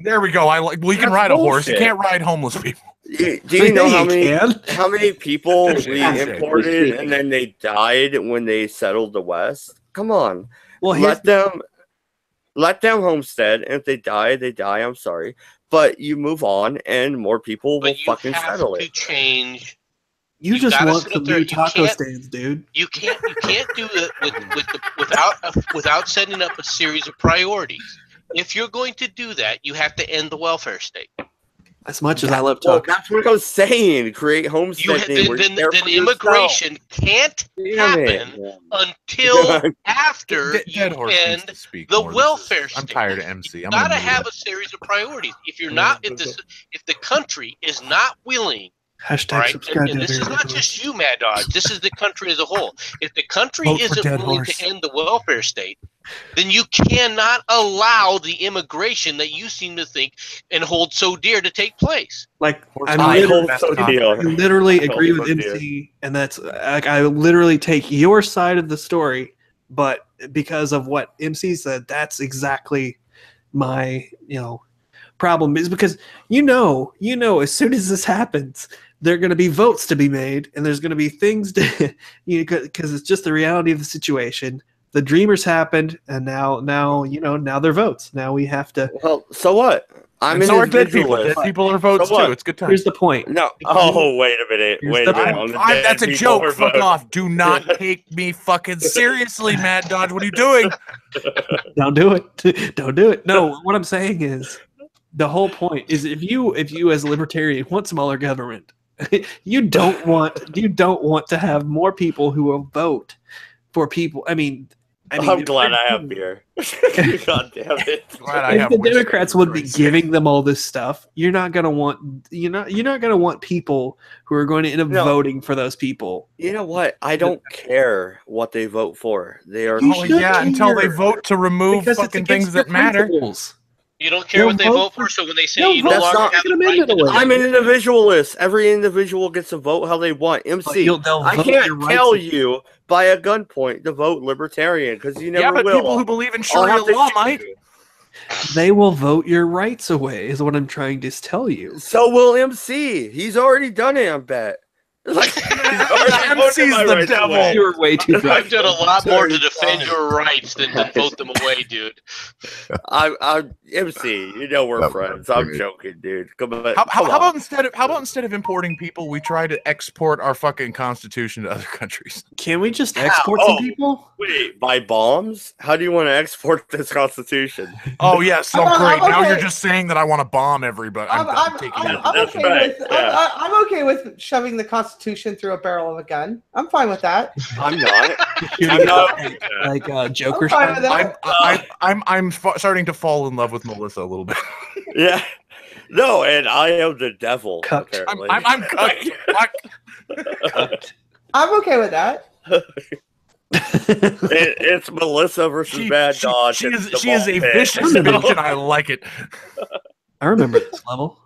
S2: There we go. Well, you can
S1: That's
S2: ride a horse. You
S1: bullshit.
S2: can't ride homeless people.
S1: Do you know how many
S6: can?
S1: how many people we
S2: Bullshit.
S1: imported and then they died when they settled the West? Come on,
S6: Well, here's
S1: let them homestead, and if they die, they die. I'm sorry, but you move on, and more people will
S4: But you
S1: fucking
S4: have
S1: settle
S4: to
S1: it.
S4: change.
S6: you
S4: you
S6: just
S4: gotta
S6: want
S4: sit
S6: some
S4: up there.
S6: new
S4: You
S6: taco
S4: can't-
S6: stands, dude.
S4: You can't do it without setting up a series of priorities. If you're going to do that, you have to end the welfare state.
S6: As much as I love
S1: Well,
S6: talking.
S1: that's what I was saying. Create homesteading.
S4: Then immigration can't happen until after
S2: Dead
S4: you
S2: horse needs
S4: end
S2: to speak
S4: the
S2: more.
S4: welfare
S2: I'm
S4: state.
S2: tired of MC.
S4: You
S2: I'm
S4: gotta
S2: gonna
S4: have a series of priorities. If you're not, if the country is not willing,
S6: Hashtag
S4: all right,
S6: subscribe
S4: and
S6: to
S4: this is
S6: Dead
S4: not
S6: Horse.
S4: just you, Mad Dodge. This is the country as a whole. If the country
S2: Vote for
S4: isn't
S2: Dead
S4: willing
S2: Horse.
S4: to end the welfare state, then you cannot allow the immigration that you seem to think and hold so dear to take place.
S6: Like
S1: I hold so dear.
S6: I literally
S1: I
S6: agree
S1: hold
S6: with
S1: so dear.
S6: MC, and that's like I literally take your side of the story, but because of what MC said, that's exactly my problem. Is because as soon as this happens, there are going to be votes to be made, and there's going to be things to because it's just the reality of the situation. The Dreamers happened, and now they're votes. Now we have to.
S1: Well, so what? I'm an
S2: so are dead people.
S1: individualist.
S2: Dead people are votes
S1: So what?
S2: too. It's good time.
S6: Here's the point.
S1: No. Oh, wait a minute.
S6: Here's
S1: Wait
S6: the
S1: a minute.
S6: point.
S1: On the dead
S2: That's a
S1: people
S2: joke.
S1: are
S2: Fuck
S1: votes.
S2: off. Do not take me fucking seriously, Mad Dodge. What are you doing?
S6: Don't do it. Don't do it. No, what I'm saying is the whole point is if you as a libertarian want smaller government, you don't want to have more people who will vote for people. I mean
S1: I'm glad I have beer. God damn it.
S2: Glad I
S6: if
S2: have
S6: the
S2: whiskey.
S6: Democrats would be giving them all this stuff, you're not gonna want people who are going to end up voting for those people.
S1: You know what? I don't care what they vote for. They are.
S6: You
S2: Oh
S6: should
S2: yeah, until they
S6: care.
S2: vote to remove
S6: Because it's
S2: fucking
S6: against
S2: things
S6: your
S2: that matter.
S6: principles.
S4: You don't care what they vote for, so when they say
S6: they'll
S4: you
S6: vote
S4: no
S1: for
S4: longer
S1: the
S4: have
S6: Second
S4: the right
S6: Amendment
S4: to
S6: away.
S1: I'm an individualist. Every individual gets to vote how they want. MC,
S6: they'll
S1: I
S6: vote your
S1: can't
S6: rights
S1: tell
S6: away.
S1: you by a gunpoint to vote libertarian because you never
S2: Yeah, but
S1: will.
S2: people who believe in
S1: I'll
S2: Sharia
S1: have to
S2: law
S1: shoot
S2: might.
S1: you.
S6: They will vote your rights away, is what I'm trying to tell you.
S1: So will MC. He's already done it, I bet. Like,
S2: MC's the devil.
S6: You're way too
S4: I've
S6: bright.
S4: done a lot more to defend your rights than to vote them away, dude.
S1: I'm MC. You know we're
S5: That was
S1: friends. I'm
S5: weird.
S1: joking, dude. Come on.
S2: How about instead of importing people, we try to export our fucking constitution to other countries?
S6: Can we just export some
S1: Oh.
S6: people?
S1: Wait, by bombs? How do you want to export this constitution?
S2: Oh yeah, so
S7: I'm
S2: great. Now
S7: okay.
S2: you're just saying that I want to bomb everybody. I'm taking that.
S1: That's
S7: okay
S1: right,
S7: with
S1: yeah.
S7: I'm okay with shoving the Constitution through a barrel of a gun. I'm fine with that.
S1: I'm not.
S6: I'm not like Joker.
S7: I'm fine with that.
S2: I'm starting to fall in love with Melissa a little bit.
S1: Yeah. No, and I am the devil.
S6: Cucked.
S1: Apparently.
S2: I'm cucked. Fuck.
S7: I'm okay with that.
S1: It's Melissa versus Bad Dodge.
S2: She is
S1: It's
S2: a
S1: the ball
S2: vicious
S1: pit.
S2: bitch, and I like it.
S6: I remember this level.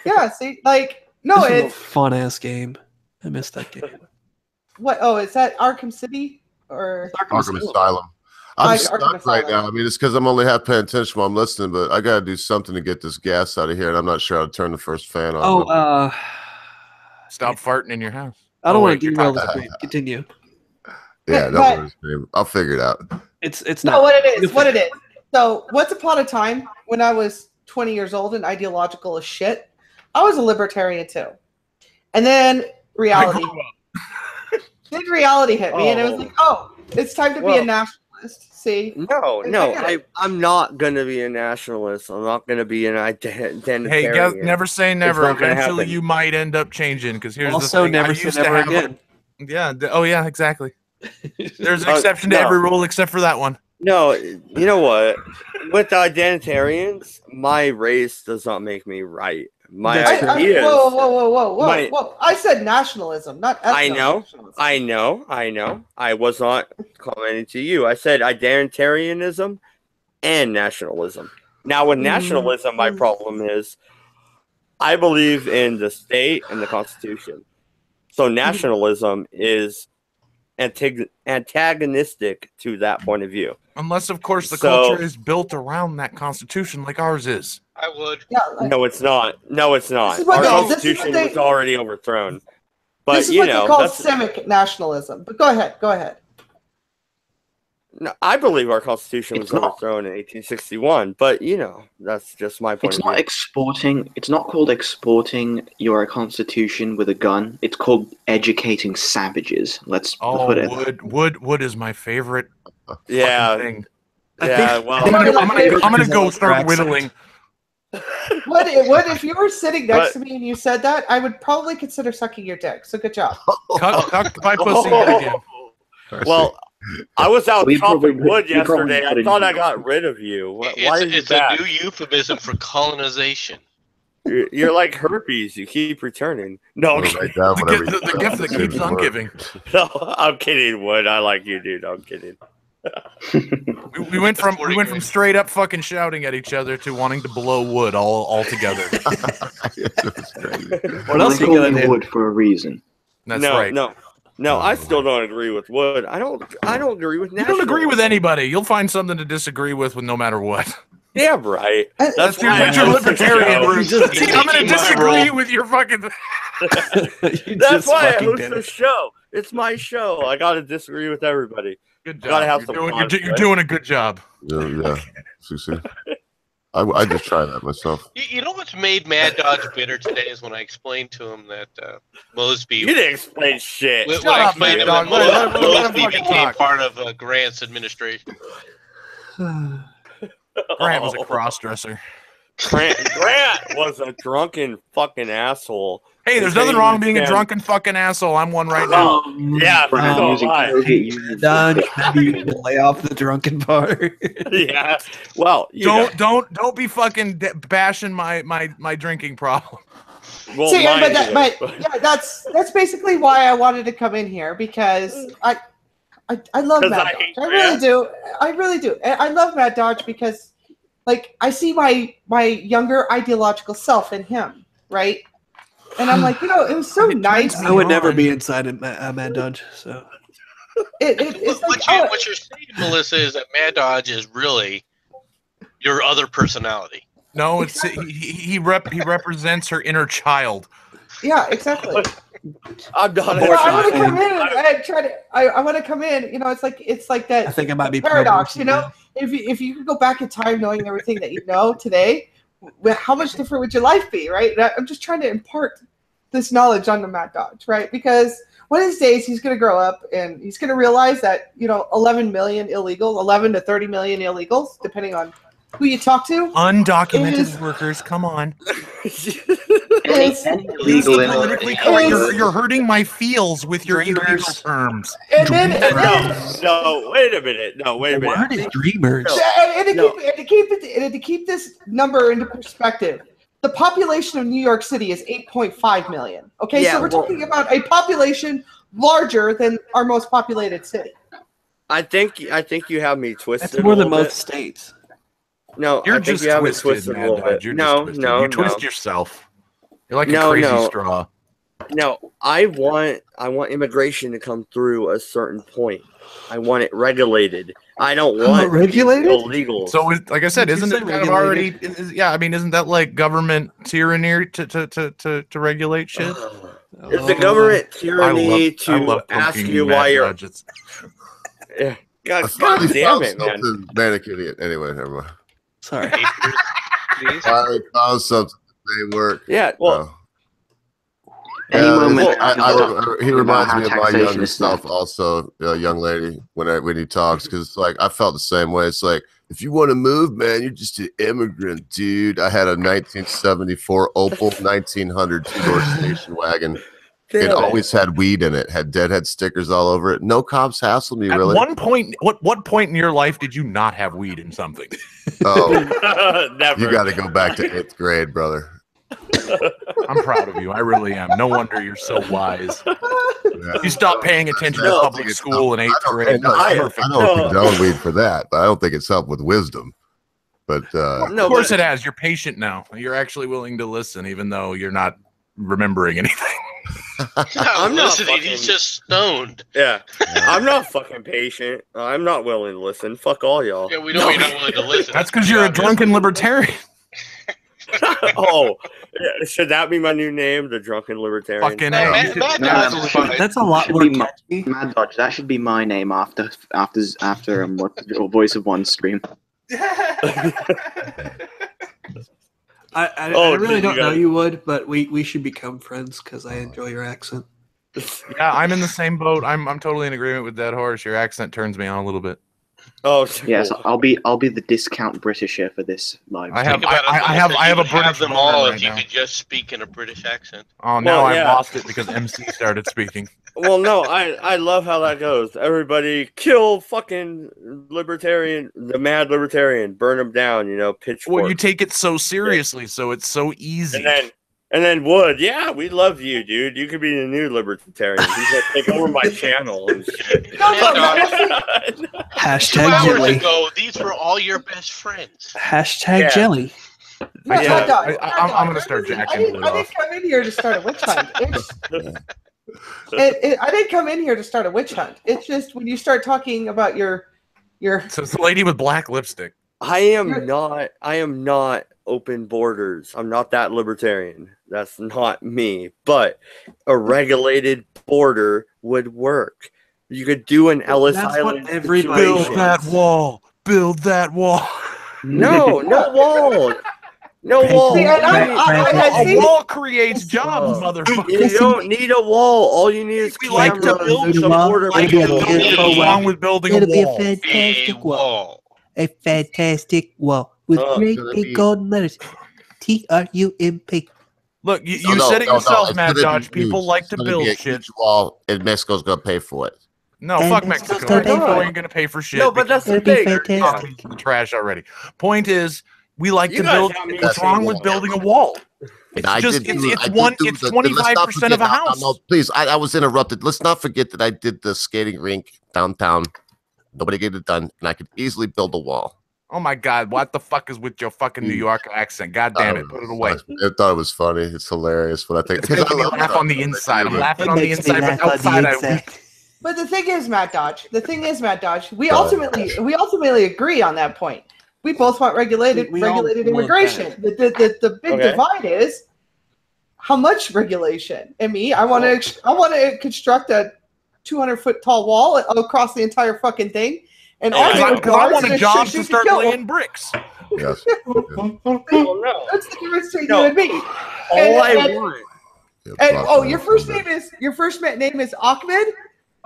S7: Yeah, see, like, no,
S6: This was a
S7: it's
S6: fun ass game. I missed that game.
S7: what? Oh, is that Arkham City or
S5: Arkham Asylum. I'm
S7: Like
S5: stuck
S7: Arkham
S5: right
S7: Asylum.
S5: now. I mean, it's because I'm only half paying attention while I'm listening, but I got to do something to get this gas out of here, and I'm not sure how to turn the first fan on.
S6: Oh,
S2: Stop farting in your house.
S6: I don't
S2: Oh,
S6: want
S2: wait,
S6: to
S2: you're
S6: derail
S2: talking
S6: this. Continue.
S5: Yeah, no
S7: but-
S5: worries, babe. I'll figure it out.
S6: It's
S7: no?
S6: not.
S7: What it is? What it is? So, once upon a time, when I was 20 years old and ideological as shit, I was a libertarian too. And then reality.
S2: I grew up.
S7: Then reality hit me, and it was like, oh, it's time to be a
S1: Well-
S7: nationalist. See,
S1: No, I'm not gonna be a nationalist. I'm not gonna be an identitarian.
S2: Hey, never say never.
S1: not gonna
S2: Eventually,
S1: happen.
S2: you might end up changing. Because here's
S6: Also,
S2: the thing.
S6: never
S2: I
S6: say
S2: used to
S6: never
S2: have
S6: again.
S2: Yeah. Oh, yeah. Exactly. There's an
S1: Oh,
S2: exception to
S1: no.
S2: every rule except for that one.
S1: No, you know what? With the identitarians, my race does not make me right. My
S6: That's true.
S1: ideas.
S7: whoa!
S1: My-
S7: I said nationalism, not
S1: I know.
S7: ethno-nationalism.
S1: I know. I was not commenting to you. I said identitarianism and nationalism. Now, with nationalism, my problem is I believe in the state and the Constitution. So nationalism is antagonistic to that point of view.
S2: Unless, of course, the
S1: So-
S2: culture is built around that constitution like ours is.
S4: I would.
S7: Yeah, like,
S1: No, it's not. No, it's not.
S7: This is what
S1: Our
S7: they- this is what
S1: Constitution
S7: they-
S1: was already overthrown. But
S7: this is
S1: you
S7: what
S1: know,
S7: they call
S1: that's,
S7: civic nationalism. But go ahead.
S1: no, I believe our Constitution was
S8: It's not.
S1: overthrown in 1861. But you know, that's just my point
S8: It's
S1: of
S8: not
S1: view.
S8: exporting. It's not called exporting your constitution with a gun. It's called educating savages. Let's
S2: Oh,
S8: put it.
S2: wood is my favorite
S1: Yeah,
S2: thing.
S1: yeah.
S6: I
S1: Well,
S6: think
S2: I'm
S6: you're
S2: gonna
S6: right.
S2: go
S6: Because
S2: start
S6: accent.
S2: whittling.
S7: What if you were sitting next to me and you said that? I would probably consider sucking your dick. So good job.
S2: Cuck my pussy yet again.
S1: Well, I was out
S8: We
S1: chopping
S8: probably-
S1: wood
S8: we probably
S1: yesterday.
S8: put
S1: I
S8: it
S1: thought
S8: in-
S1: I got rid of you. Why are you
S4: It's
S1: back?
S4: a new euphemism for colonization.
S1: You're like herpes. You keep returning. No, I'm
S5: We'll
S1: kidding.
S5: write down whatever
S2: The gift that keeps on giving.
S1: No, I'm kidding, Wood. I like you, dude. I'm kidding.
S2: We went from straight up fucking shouting at each other to wanting to blow wood all together.
S6: What else are you gonna do?
S8: Wood for a reason.
S2: That's
S1: no,
S2: right.
S1: no. I still don't agree with Wood. I don't agree with.
S2: You don't agree with anybody. You'll find something to disagree with no matter what.
S1: Yeah, right.
S2: That's your
S1: why I host the
S2: libertarian
S1: show.
S2: route. See, I'm gonna disagree with your fucking.
S1: That's why I host the show. It's my show. I gotta disagree with everybody.
S2: Good job.
S1: Gotta have
S2: you're,
S1: some
S2: doing,
S1: conflict.
S2: you're doing a good job.
S5: Yeah. See. I just try that myself.
S4: You know what's made Mad Dodge bitter today is when I explained to him that Mosby.
S1: You didn't explain shit.
S4: When
S2: Shut
S4: I
S2: up,
S4: explained to
S2: Mad
S4: him
S2: Dog.
S4: that
S2: Let him
S4: Mosby
S2: fucking
S4: became
S2: talk.
S4: part of Grant's administration.
S2: Grant was a cross-dresser.
S1: Grant was a drunken fucking asshole.
S2: Hey, there's nothing wrong being a drunken fucking asshole. I'm one right now.
S1: Yeah,
S8: Brad
S1: so
S8: using
S1: am I.
S8: cocaine.
S6: Done. Maybe you need to lay off the drunken part.
S1: Yeah. Well,
S2: Don't be fucking bashing my drinking problem.
S1: Well,
S7: See,
S1: mine
S7: but
S1: is.
S7: yeah, that's basically why I wanted to come in here because I love
S1: 'Cause
S7: Mad
S1: I
S7: Dodge.
S1: hate
S7: I really do. I really do. And I love Mad Dodge because, like, I see my younger ideological self in him, right? And I'm like, it was so nice.
S6: I would never be inside of Mad Dodge. So
S7: It's like,
S4: What you're saying, Melissa, is that Mad Dodge is really your other personality.
S2: No, it's he represents her inner child.
S7: yeah, exactly.
S1: I'm not.
S7: Well, I want to come in and try to. I want to come in. It's like that.
S6: I think I might be
S7: paradox.
S6: programmed.
S7: If you could go back in time knowing everything that you know today, how much different would your life be, right? And I'm just trying to impart this knowledge on the Mad Dodge, right? Because one of these days he's going to grow up and he's going to realize that 11 million illegals, 11 to 30 million illegals, depending on who you talk to,
S2: Undocumented workers, come on.
S7: is
S8: Illegal in
S2: Politically
S8: it.
S2: correct. You're hurting my feels with your illegal terms.
S7: and then
S1: No, wait a minute. No, wait a minute.
S6: Word is dreamers.
S7: And to keep this number into perspective, the population of New York City is 8.5 million. Okay,
S1: Yeah,
S7: so we're
S1: well-
S7: talking about a population larger than our most populated city.
S1: I think you have me twisted.
S6: That's more
S1: a
S6: than
S1: little
S6: most states.
S1: bit. No,
S2: You're
S1: I think
S2: just
S1: you have me
S2: twisted,
S1: twisted a
S2: Mad
S1: little
S2: Dodge.
S1: bit.
S2: You're
S1: No,
S2: just twisted.
S1: no,
S2: You twist
S1: no.
S2: yourself. You're like a
S1: No,
S2: crazy
S1: no.
S2: straw.
S1: No, I want immigration to come through a certain point. I want it regulated. I don't want
S6: regulated?
S1: illegals.
S2: So, like I said,
S6: Did you
S2: isn't
S6: say
S2: it kind of already?
S6: regulated?
S2: Yeah, I mean, isn't that like government tyranny to regulate shit?
S1: Is the government
S2: I
S1: tyranny
S2: love
S1: to ask
S2: poking
S1: you
S2: Mad
S1: why you're?
S2: Dodge. It's-
S1: Yeah.
S5: I
S1: God
S5: finally
S1: damn
S5: found
S1: it, man.
S5: something manic idiot. Anyway, never mind.
S6: Sorry.
S5: Finally found something that may work.
S1: Yeah. Well,
S8: Any moment.
S5: He reminds
S8: how
S5: me of my
S8: taxation
S5: younger
S8: is set.
S5: self, also, a young lady, when he talks, because like I felt the same way. It's like, if you want to move, man, you're just an immigrant, dude. I had a 1974 Opel 1900 two-door station wagon. It always had weed in it, had Deadhead stickers all over it. No cops hassled me,
S2: At
S5: really.
S2: one point, what point in your life did you not have weed in something?
S5: Oh,
S1: never.
S5: you got to go back to 8th grade, brother.
S2: I'm proud of you. I really am. No wonder you're so wise.
S5: Yeah.
S2: You stopped paying attention
S5: I
S2: to
S5: don't
S2: public
S5: think it's
S2: school in
S5: helped.
S2: 8th grade.
S5: No,
S2: That's
S5: I
S2: perfect.
S5: don't condone weed for that, but I don't think it's helped with wisdom. But
S1: No,
S2: Of course
S1: but-
S2: it has. You're patient now. You're actually willing to listen, even though you're not remembering anything.
S4: I'm
S1: not
S4: listening.
S1: fucking-
S4: He's just stoned.
S1: Yeah. I'm not fucking patient. I'm not willing to listen. Fuck all y'all.
S4: Yeah, we know you're not willing to listen.
S2: That's because you're a drunken libertarian.
S1: Oh, yeah, should that be my new name, the drunken libertarian?
S2: Fucking
S4: No,
S2: A.
S4: Mad
S8: No,
S4: Dodge
S8: no,
S4: is fine.
S6: That's a lot
S8: Should
S6: more
S8: be
S6: catchy.
S8: Mad Dodge. That should be my name after Voice of One stream.
S6: I
S1: Oh,
S6: really
S1: dude,
S6: don't
S1: you
S6: know
S1: gotta-
S6: you would, but we should become friends because I enjoy your accent.
S2: Yeah, I'm in the same boat. I'm totally in agreement with Dead Horse. Your accent turns me on a little bit.
S1: Oh,
S8: Yes, I'll be the discount Britisher for this live.
S2: I have
S4: Think about it,
S2: I have
S4: Melissa,
S2: a
S4: you would
S2: British
S4: have them
S2: boner
S4: all
S2: right
S4: if you
S2: now.
S4: could just speak in a British accent.
S2: Oh, now
S1: Well,
S2: I've
S1: yeah.
S2: lost it because MC started speaking.
S1: Well, no, I love how that goes. Everybody kill fucking libertarian, the mad libertarian, burn them down, pitchfork.
S2: Well, you take it so seriously, so it's so easy.
S1: And then Wood, yeah, we love you, dude. You could be the new libertarian. He's gonna take over my channel and shit.
S6: Hashtag
S4: 2 hours
S6: jelly.
S4: ago, these were all your best friends.
S6: Hashtag
S1: Yeah.
S6: jelly.
S7: No,
S1: Yeah.
S7: Mad Dog,
S2: I'm gonna start
S7: listen,
S2: jacking Wood
S7: I didn't
S2: off.
S7: come in here to start a witch hunt. I didn't come in here to start a witch hunt. It's just when you start talking about your
S2: So it's the lady with black lipstick.
S1: I am not open borders. I'm not that libertarian. That's not me. But a regulated border would work. You could do an Ellis
S6: That's what
S1: Island
S6: everybody
S1: situation.
S2: Build that wall. Build that wall.
S1: No wall. No wall.
S7: See,
S2: A wall creates jobs, motherfucker.
S1: You don't need a wall. All you need is
S2: We like to
S1: cameras
S2: build
S1: and some
S9: wall.
S1: border
S2: Like,
S1: patrol.
S2: what's wrong with building a
S9: It'll be a
S2: wall?
S9: fantastic
S4: A
S9: wall.
S4: wall.
S9: A fantastic wall with great
S5: gonna
S9: big
S5: be-
S9: golden letters. TRUMP.
S2: Look, you
S5: No,
S2: said it
S5: no,
S2: yourself,
S5: it's
S2: Mad
S5: gonna be
S2: Dodge.
S5: huge.
S2: People like
S5: It's
S2: to
S5: gonna be
S2: build
S5: a
S2: shit.
S5: huge wall, and Mexico's gonna pay for it.
S2: No,
S9: And
S2: fuck
S9: Mexico's
S2: Mexico.
S9: gonna pay
S2: Mexico
S9: for
S2: ain't gonna pay for shit.
S1: No, but that's the
S9: It'll be
S1: thing.
S9: fantastic.
S2: the trash already. Point is, we like
S1: You
S2: to
S1: guys
S2: build.
S1: have me
S2: What's
S1: saying
S2: wrong with
S1: wall.
S2: building a wall?
S5: And I
S2: just-
S5: did
S2: it's-
S5: do-
S2: it's
S5: I did
S2: one-
S5: do
S2: it's
S5: the-
S2: 25% of a house.
S5: No, please, I was interrupted. Let's not forget that I did the skating rink downtown. Nobody get it done, and I could easily build a wall.
S2: Oh my God, what the fuck is with your fucking New York accent? God damn it, put it away.
S5: I thought it was funny. It's hilarious, but I think
S2: It's making me laugh on the inside. I'm laughing on the inside, but outside I weep.
S7: But the thing is, Matt Dodge. We ultimately agree on that point. We both want regulated
S6: We all want
S7: immigration. The big
S1: Okay.
S7: divide is how much regulation. And me, I want to construct a 200-foot tall wall across the entire fucking thing. And
S1: Because
S7: arm
S2: Because I want a
S7: guards
S2: job
S7: shoot
S2: to
S7: you
S2: start
S7: kill.
S2: laying bricks.
S5: Yes.
S1: Well, no.
S7: That's the difference between
S1: No.
S7: you and me.
S1: All I
S7: And-
S1: want.
S7: And your first name is Ahmed.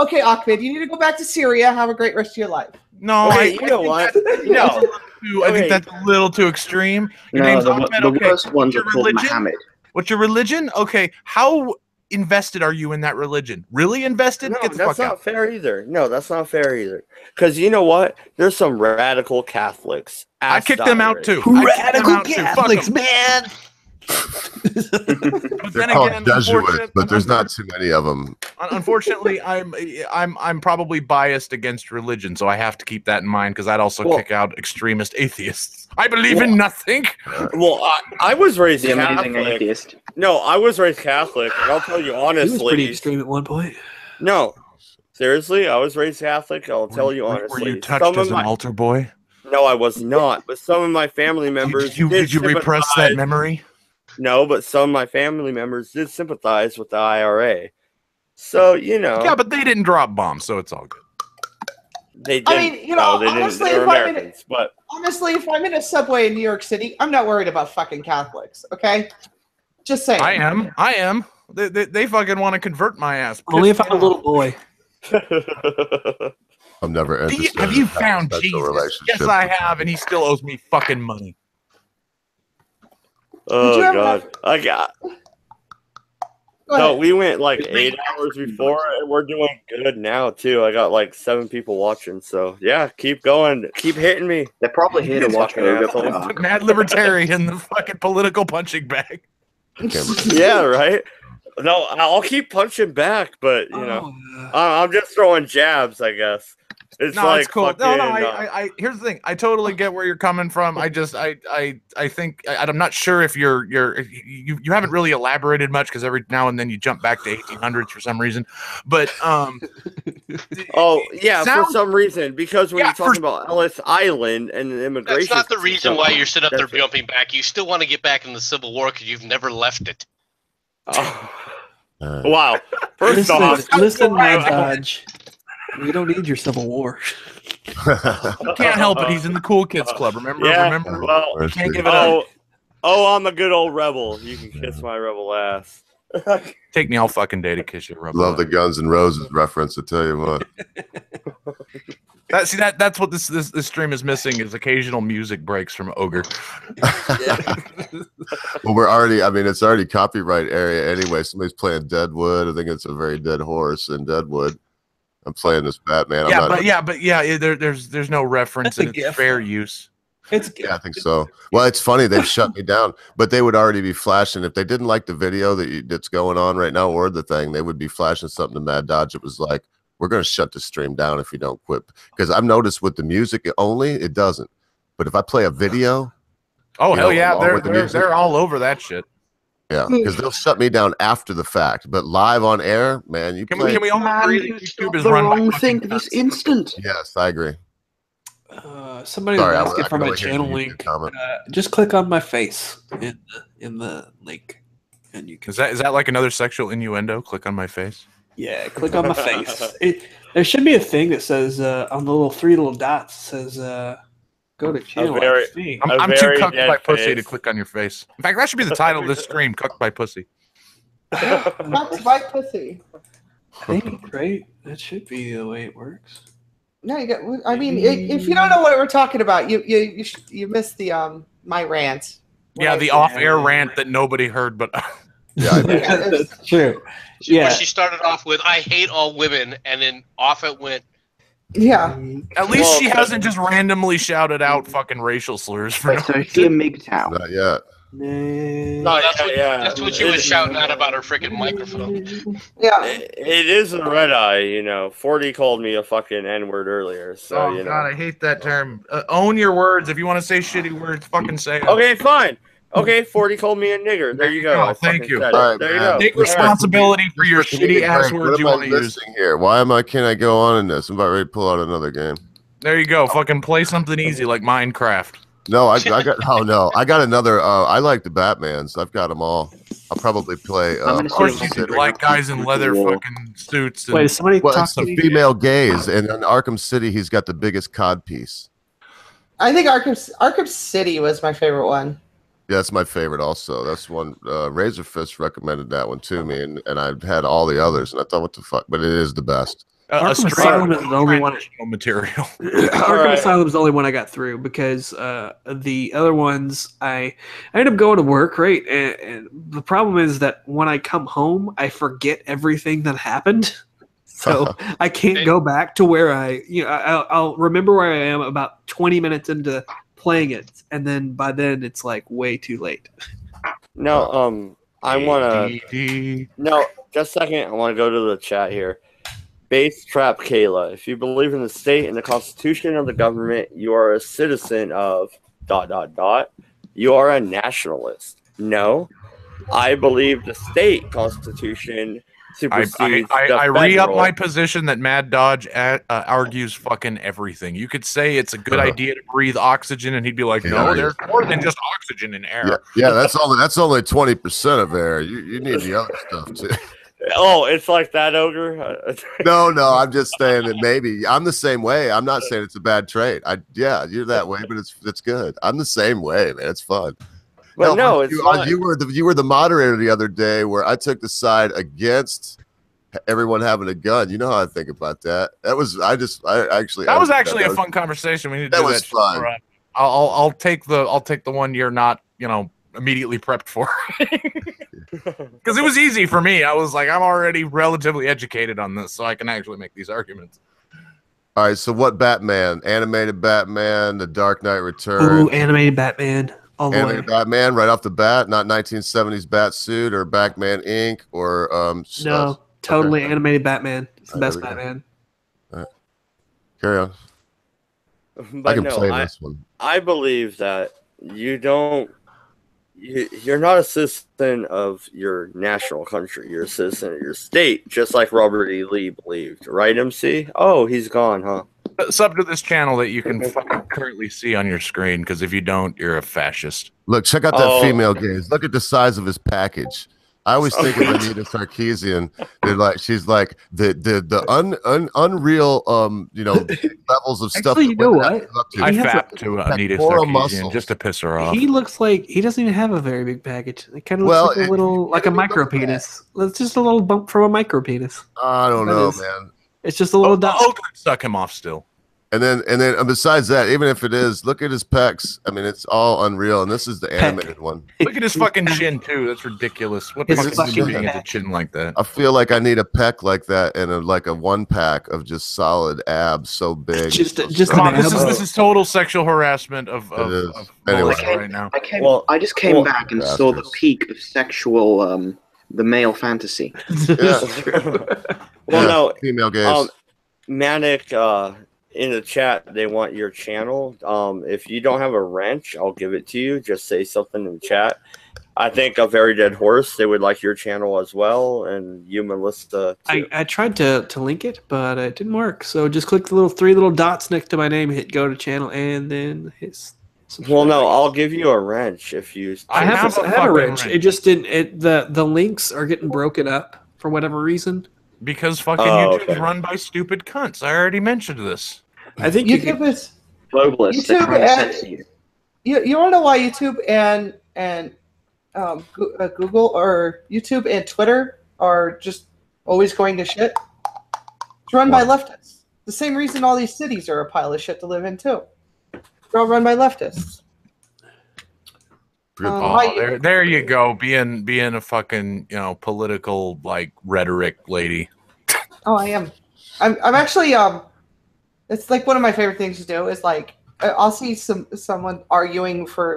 S7: Okay, Ahmed, you need to go back to Syria. Have a great rest of your life.
S2: No,
S1: Okay, you know what? No.
S2: I think
S1: Okay.
S2: that's a little too extreme. Your
S8: No,
S2: name's
S8: the,
S2: Ahmed,
S8: the
S2: okay.
S8: worst ones are
S2: Your
S8: called
S2: religion?
S8: Muhammad.
S2: What's your religion? Okay, how invested are you in that religion? Really invested?
S1: No,
S2: Get the
S1: that's
S2: fuck
S1: not
S2: out.
S1: fair either. No, that's not fair either. Because you know what? There's some radical Catholics.
S2: I kicked them out too.
S9: Radical Catholics, man.
S2: But
S5: They're
S2: then
S5: called
S2: again,
S5: Jesuits, but there's not too many of them.
S2: Unfortunately, I'm probably biased against religion, so I have to keep that in mind because I'd also
S1: Well-
S2: kick out extremist atheists. I believe in nothing.
S1: Well, I was raised
S8: The amazing
S1: Catholic.
S8: atheist.
S1: No, I was raised Catholic, and I'll tell you
S6: He was pretty
S1: honestly.
S6: extreme at one point.
S1: No, seriously, I was raised Catholic. I'll tell you
S2: Were
S1: honestly.
S2: you touched
S1: Some of
S2: as an
S1: my-
S2: altar boy?
S1: No, I was not. But some of my family members
S2: Did you repress that
S1: sympathize-
S2: memory?
S1: No, but some of my family members did sympathize with the IRA. So
S2: Yeah, but they didn't drop bombs, so it's all good.
S1: they didn't.
S7: I mean,
S1: no, they didn't.
S7: honestly,
S1: They were
S7: if I'm in
S1: Americans, but
S7: honestly, if I'm in a subway in New York City, I'm not worried about fucking Catholics. Okay, just saying.
S2: I am. They fucking want to convert my ass.
S6: Only if
S2: Piss
S6: I'm a
S2: me
S6: little
S2: off.
S6: boy.
S5: I'm never interested.
S2: Have you
S5: in that
S2: found
S5: special
S2: Jesus?
S5: relationship.
S2: Yes, I have, and he still owes me fucking money.
S1: Oh
S7: you ever
S1: God,
S7: have-
S1: I got.
S7: Go
S1: No,
S7: ahead.
S1: we went like 8 hours before, and we're doing good now too. I got like 7 people watching, so yeah, keep going, keep hitting me.
S8: They're probably here to watch
S1: Fucking
S8: Ogre
S1: assholes.
S8: Park.
S2: Mad libertarian, the fucking political punching bag.
S1: Yeah, right. No, I'll keep punching back, but you know, I'm just throwing jabs, I guess. It's
S2: No,
S1: like
S2: it's cool.
S1: fucking,
S2: No, I here's the thing. I totally get where you're coming from. I just, I think I'm not sure if you haven't really elaborated much because every now and then you jump back to 1800s for some reason. But
S1: Oh yeah,
S2: sounds-
S1: for some reason, because when
S2: Yeah,
S1: you're talking about Ellis Island and the immigration,
S4: That's not the reason why you're sitting up there
S1: That's it.
S4: jumping back. You still want to get back in the Civil War because you've never left it.
S1: Oh. Wow. First
S6: Listen,
S1: off,
S6: listen, Mad Dodge. We don't need your Civil War.
S2: can't help it. He's in the cool kids club. Remember?
S1: Yeah.
S2: Remember?
S1: Well,
S2: Can't give it up.
S1: oh, I'm a good old rebel. You can kiss my rebel ass.
S2: Take me all fucking day to kiss you.
S5: Love the Guns N' Roses reference. I tell you what.
S2: That's what this stream is missing is occasional music breaks from Ogre.
S5: Well, we're already. I mean, it's already copyright area anyway. Somebody's playing Deadwood. I think it's a very dead horse in Deadwood. I'm playing this Batman.
S2: There's no reference and it's fair use.
S5: Yeah, I think so. Well, it's funny they've shut me down, but they would already be flashing if they didn't like the video that's going on right now or the thing. They would be flashing something to Mad Dodge. It was like, we're going to shut the stream down if you don't quit. Because I've noticed with the music only, it doesn't. But if I play a video,
S2: hell yeah, they're all over that shit.
S5: Yeah, because they'll shut me down after the fact. But live on air, man,
S2: can we all agree that YouTube is run
S8: wrong thing this instant?
S5: Yes, I agree.
S6: Somebody was asking for my channel link. Just click on my face in the link, and you can.
S2: Is that like another sexual innuendo? Click on my face.
S6: Yeah, click on my face. There should be a thing that says on the little 3 little dots says go to channel.
S2: I'm too cucked by pussy to click on your face. In fact, that should be the title of this stream: "Cucked by Pussy."
S7: Cucked by pussy.
S6: I think right. That should be the way it works.
S7: No, you got. I mean, if you don't know what we're talking about, you missed the my rant.
S2: Yeah, the off-air rant that nobody heard, but
S5: yeah,
S6: that's true.
S4: Where she started off with "I hate all women," and then off it went.
S7: Yeah.
S2: At least she hasn't just randomly shouted out fucking racial slurs for no
S8: reason. MGTOW.
S5: Not yet.
S4: No, that's what she was shouting out about her freaking microphone.
S7: Yeah,
S1: it is a Redeye, you know. 40 called me a fucking N-word earlier, so you know.
S2: God, I hate that term. Own your words. If you want to say shitty words, fucking say it.
S1: Okay, fine. Okay, 40 called me a nigger. There you go.
S2: Thank you.
S5: All right,
S1: there you go.
S2: Take responsibility for your shitty ass words you want to use.
S5: Here, can't I go on in this? I'm about ready to pull out another game.
S2: There you go. Fucking play something easy like Minecraft.
S5: No, I got. Oh no, I got another. I like the Batmans. I've got them all. I'll probably play.
S2: Of course, you like guys in leather fucking suits.
S6: Wait, somebody
S5: it's the female gaze, and in Arkham City, he's got the biggest cod piece.
S7: I think Arkham City was my favorite one.
S5: Yeah, that's my favorite. Also, that's one. Razor Fist recommended that one to me, and I've had all the others, and I thought, what the fuck? But it is the best.
S6: Arkham Asylum is the only one.
S2: Material.
S6: Arkham Asylum is the only one I got through because the other ones I ended up going to work, right? And the problem is that when I come home, I forget everything that happened, so I can't go back to where I'll remember where I am about 20 minutes into playing it, and then by then it's like way too late.
S1: No, I want to. No, just a second. I want to go to the chat here. Base Trap Kayla. If you believe in the state and the Constitution of the government, you are a citizen of ... You are a nationalist. No, I believe the state constitution supersedes
S2: I re-up my position that Mad Dodge argues fucking everything. You could say it's a good idea to breathe oxygen, and he'd be like, "No, there's more than just oxygen in air."
S5: Yeah, that's only 20% of air. You need the other stuff too.
S1: Oh, it's like that, Ogre?
S5: No, I'm just saying that maybe I'm the same way. I'm not saying it's a bad trait. You're that way, but it's good. I'm the same way, man. It's fun.
S1: But no, it's fun.
S5: You were the moderator the other day where I took the side against everyone having a gun. You know how I think about that. That was actually
S2: a fun conversation. We need to
S5: that
S2: do
S5: was
S2: that
S5: fun.
S2: I'll take the one you're not immediately prepped for. Because it was easy for me. I was like, I'm already relatively educated on this, so I can actually make these arguments.
S5: All right, so what Batman? Animated Batman, The Dark Knight Returns.
S6: Ooh, animated Batman.
S5: Animated Batman right off the bat, not 1970s bat suit or Batman Inc. or
S6: no, totally animated Batman. It's the best Batman.
S5: All right. Carry on.
S1: But
S5: I can play this one.
S1: I believe that you're not a citizen of your national country. You're a citizen of your state, just like Robert E. Lee believed. Right, MC? Oh, he's gone, huh?
S2: Sub to this channel that you can fucking currently see on your screen, because if you don't, you're a fascist.
S5: Look, check out that female gaze. Look at the size of his package. I always think of Anita Sarkeesian. She's like the unreal levels of stuff.
S6: Actually, you know what?
S2: I fapped to Anita Sarkeesian just to piss her off.
S6: He looks like he doesn't even have a very big package. It kind of looks like a micro penis. It's just a little bump from a micro penis.
S5: I don't know, man.
S6: It's just a little dot.
S2: I'll suck him off still.
S5: And then besides that, even if it is, look at his pecs. I mean, it's all unreal. And this is the animated one.
S2: Look at his fucking chin too. That's ridiculous. What fucking human being has a chin like that?
S5: I feel like I need a pec like that and a 1-pack of just solid abs so big.
S6: Just
S2: come on, this is total sexual harassment of
S5: anyway.
S2: right now.
S8: I just came back and saw the peak of sexual the male fantasy.
S5: Yeah.
S1: No,
S5: female gaze.
S1: Manic in the chat, they want your channel. If you don't have a wrench, I'll give it to you. Just say something in the chat. I think A Very Dead Horse, they would like your channel as well, and you, Melissa, too.
S6: I tried to link it, but it didn't work. So just click the 3 little dots next to my name, hit go to channel, and then hit subscribe.
S1: Well, no, I'll give you a wrench if you...
S6: I have a wrench. It just didn't... The links are getting broken up for whatever reason.
S2: Because fucking YouTube's run by stupid cunts. I already mentioned this.
S6: I think
S7: YouTube is
S8: globalists.
S7: YouTube you want to know why YouTube and Google or YouTube and Twitter are just always going to shit? It's run by leftists. The same reason all these cities are a pile of shit to live in too. They're all run by leftists.
S2: There you go, being a fucking political rhetoric lady.
S7: Oh, I am. I'm actually it's like one of my favorite things to do is I'll see someone arguing for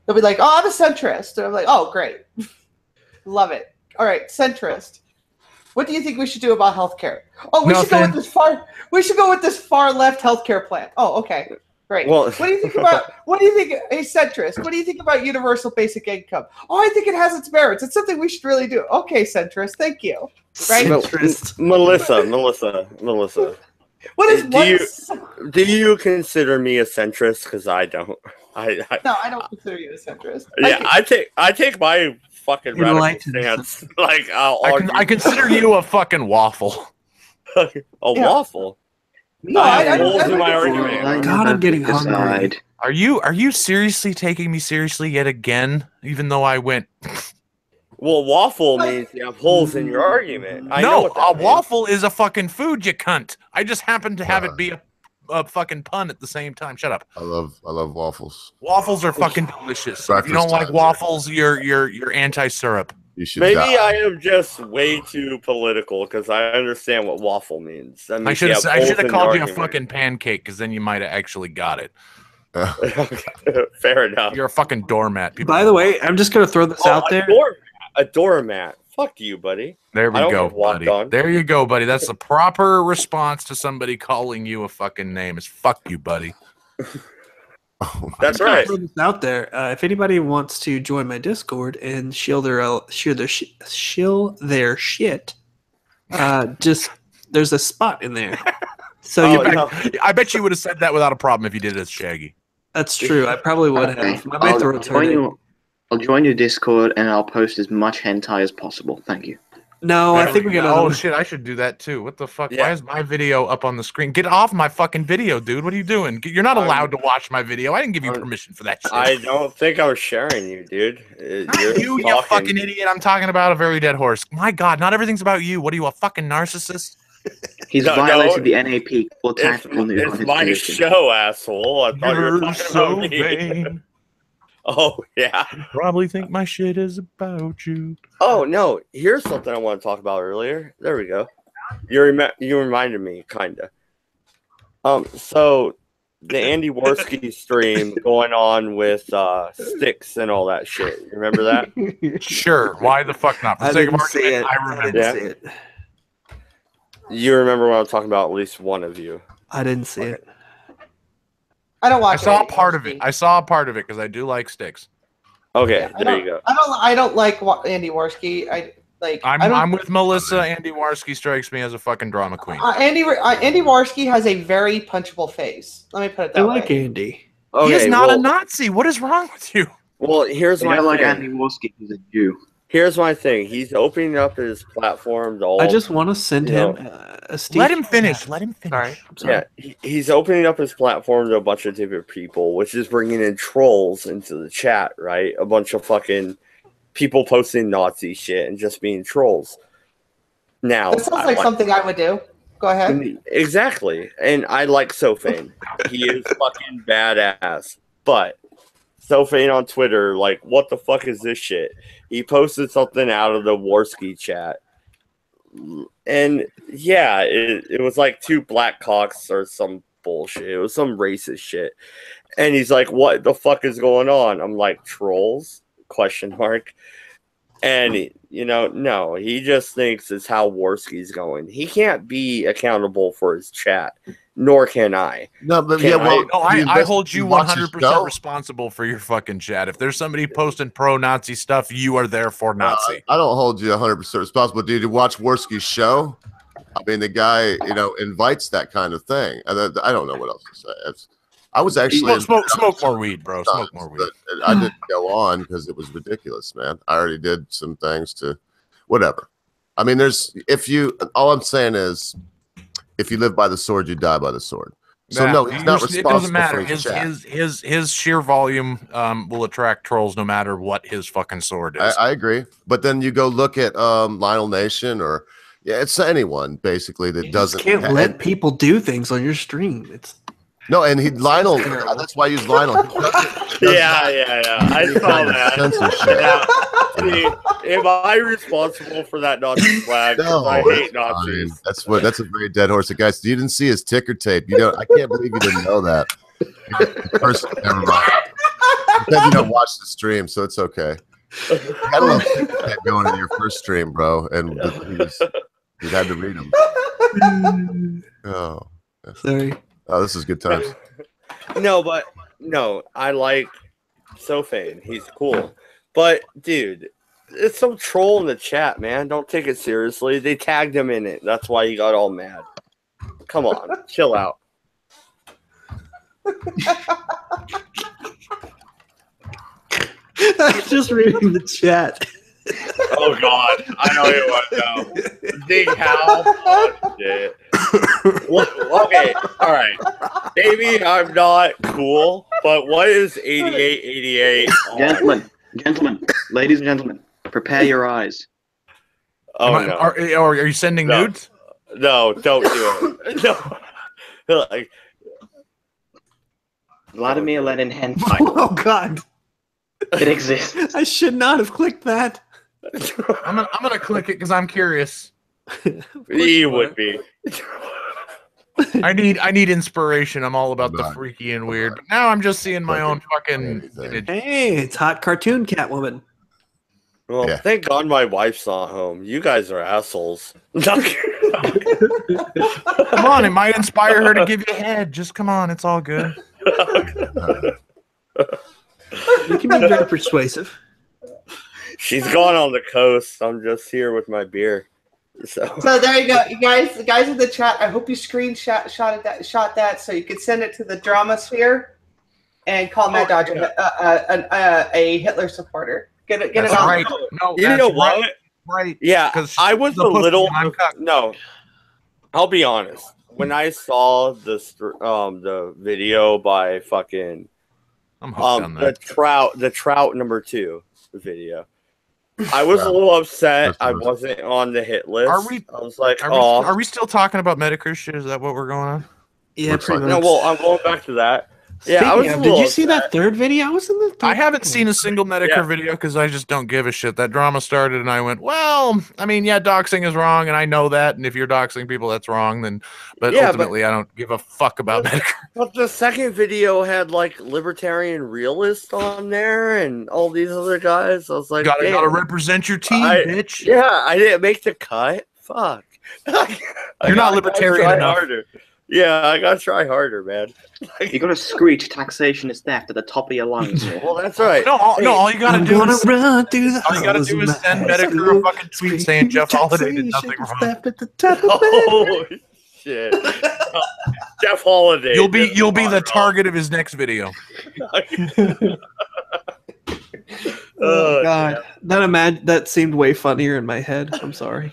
S7: they'll be like, oh, I'm a centrist, and I'm like, oh, great, love it. All right, centrist. What do you think we should do about healthcare? Oh, we should go with this far. We should go with this far left healthcare plan. Oh, okay. Great. Well, what do you think about? What do you think, a centrist? What do you think about universal basic income? Oh, I think it has its merits. It's something we should really do. Okay, centrist. Thank you. Right,
S1: Melissa.
S7: What is
S1: do you consider me a centrist? Because I don't.
S7: No, I don't consider you a centrist.
S1: Yeah, I take my fucking radical stance.
S2: I consider you a fucking waffle.
S1: Waffle.
S7: No,
S6: God, I'm getting hungry.
S2: Are you seriously taking me seriously yet again? Even though I went.
S1: Well, waffle means you have holes in your argument.
S2: Waffle is a fucking food, you cunt. I just happen to have it be a fucking pun at the same time. Shut up.
S5: I love waffles.
S2: Waffles are fucking delicious. If you don't like waffles, you're anti-syrup.
S1: Maybe I am just way too political because I understand what waffle means. I
S2: should have called you a fucking pancake because then you might have actually got it.
S1: Fair enough.
S2: You're a fucking doormat.
S6: By the way, I'm just gonna throw this out there.
S1: A doormat. Fuck you, buddy.
S2: There we go, buddy. There you go, buddy. That's the proper response to somebody calling you a fucking name. Is fuck you, buddy.
S1: That's right.
S6: Throw this out there. If anybody wants to join my Discord and shill their shit, just there's a spot in there. So
S2: I bet you would have said that without a problem if you did it as Shaggy.
S6: That's true. I probably would have.
S8: I'll join your Discord and I'll post as much hentai as possible. Thank you.
S6: No, I think we got.
S2: Oh shit! I should do that too. What the fuck? Yeah. Why is my video up on the screen? Get off my fucking video, dude! What are you doing? You're not allowed to watch my video. I didn't give you permission for that shit.
S1: I don't think I was sharing you, dude.
S2: You fucking idiot! I'm talking about A Very Dead Horse. My God, not everything's about you. What are you, a fucking narcissist?
S8: He's violated the NAP.
S1: It's my show, asshole. I thought you were talking about me. Vain. Oh, yeah.
S2: You probably think my shit is about you.
S1: Oh, no. Here's something I want to talk about earlier. There we go. You reminded me, kind of. So, the Andy Warski stream going on with sticks and all that shit. You remember that?
S2: Sure. Why the fuck not? For the sake of argument, I remember
S6: it.
S1: You remember what I'm talking about, at least one of you.
S6: I didn't see it.
S7: I don't watch.
S2: I saw a part of it. I saw a part of it because I do like sticks.
S1: Okay, there you go.
S7: I don't like Andy Warski.
S2: I'm with Melissa. Andy Warski strikes me as a fucking drama queen.
S7: Andy Warski has a very punchable face. Let me put it that way.
S6: I like Andy.
S2: Okay, he is not a Nazi. What is wrong with you?
S1: Well, here's my
S8: like Andy Warski. He's a Jew.
S1: Here's my thing. He's opening up his platform to all.
S6: I just want to send him a Steve.
S2: Let him finish. Let him finish.
S6: Sorry.
S1: Yeah, he's opening up his platform to a bunch of different people, which is bringing in trolls into the chat, right? A bunch of fucking people posting Nazi shit and just being trolls. Now,
S7: That sounds like something I would do. Go ahead.
S1: Exactly. And I like Sofane. He is fucking badass. But Sofane on Twitter, like, what the fuck is this shit? He posted something out of the Warski chat. And yeah, it was like 2 black cocks or some bullshit. It was some racist shit. And he's like, what the fuck is going on? I'm like, trolls? Question mark. And no, he just thinks it's how Warski's going. He can't be accountable for his chat, nor can I.
S5: No, but
S2: I hold you 100% responsible for your fucking chat. If there's somebody posting pro-Nazi stuff, you are therefore Nazi.
S5: I don't hold you 100% responsible, dude. You watch Warski's show. I mean, the guy, invites that kind of thing. I don't know what else to say. I was actually
S2: smoke more weed, bro. Smoke more weed.
S5: I didn't go on because it was ridiculous, man. I already did some things to whatever. I mean, all I'm saying is, if you live by the sword, you die by the sword. So no, he's not responsible. It doesn't matter.
S2: His sheer volume will attract trolls no matter what his fucking sword is.
S5: I agree. But then you go look at Lionel Nation or it's anyone basically that doesn't.
S6: You can't let people do things on your stream.
S5: No, and Lionel. That's why I use Lionel.
S1: Yeah. I saw that. Yeah. Am I responsible for that Nazi flag?
S5: No,
S1: I hate Nazis.
S5: That's a very dead horse. Guys, you didn't see his ticker tape. I can't believe you didn't know that. First, never mind. Because you don't watch the stream, so it's okay. You had a little ticker tape going in your first stream, bro, and you had to read them. Oh,
S6: sorry.
S5: Oh, this is good times.
S1: No, I like Sofane. He's cool. But, dude, it's some troll in the chat, man. Don't take it seriously. They tagged him in it. That's why he got all mad. Come on. Chill out.
S6: I'm just reading the chat.
S1: Oh, God. I know you want to know. Big Hal. Oh, shit. Okay, all right. Maybe I'm not cool, but what is 8888?
S8: Gentlemen, ladies and gentlemen, prepare your eyes.
S1: Oh, no.
S2: Are you sending nudes?
S1: No, don't do it. No. Like,
S8: Vladimir Lenin hentai.
S6: Oh, God.
S8: It exists.
S6: I should not have clicked that.
S2: I'm gonna click it because I'm curious.
S1: He would be.
S2: I need inspiration. I'm all about the freaky and weird. But now I'm just seeing my own fucking image.
S6: Hey, it's hot cartoon Catwoman.
S1: Well, thank God my wife's not home. You guys are assholes.
S2: Come on, it might inspire her to give you a head. Just come on, it's all good.
S6: You can be very persuasive.
S7: She's gone on the coast. I'm just here with my beer. So there you go, you guys. The guys in the chat. I hope you shot that so you could send it to the Drama Sphere and call Mad Dodge a Hitler supporter. Get it on.
S2: Right. No,
S1: you know what?
S2: Right.
S1: Yeah, I was a little. No, I'll be honest. When I saw this, the video by fucking,
S2: I'm hooked on that.
S1: the trout number 2 video. I was a little upset. I wasn't on the hit list. I was like, oh.
S2: Are we still talking about Medicare shit? Is that what we're going on?
S6: Yeah, pretty much.
S1: No, well, I'm going back to that.
S6: Yeah, did you see that third video? I was in the third.
S2: I haven't seen a single Medicare video because I just don't give a shit. That drama started, and I went, well, I mean, yeah, doxing is wrong, and I know that. And if you're doxing people, that's wrong. Then, but ultimately, I don't give a fuck about Medicare.
S1: But the second video had like libertarian realist on there, and all these other guys. I was like,
S2: gotta represent your team, bitch.
S1: Yeah, I didn't make the cut. Fuck.
S2: You're not libertarian enough.
S1: Harder. Yeah, I gotta try harder, man.
S8: You gotta screech "taxation is theft" at the top of your lungs.
S1: Well, that's right.
S2: No, all you gotta do is
S6: run through the
S2: all you gotta do is send Medicare a fucking tweet saying Jeff Holiday did nothing wrong.
S6: At the top of
S1: oh shit, Jeff Holiday.
S2: You'll be the target of his next video.
S6: Oh God, that seemed way funnier in my head. I'm sorry.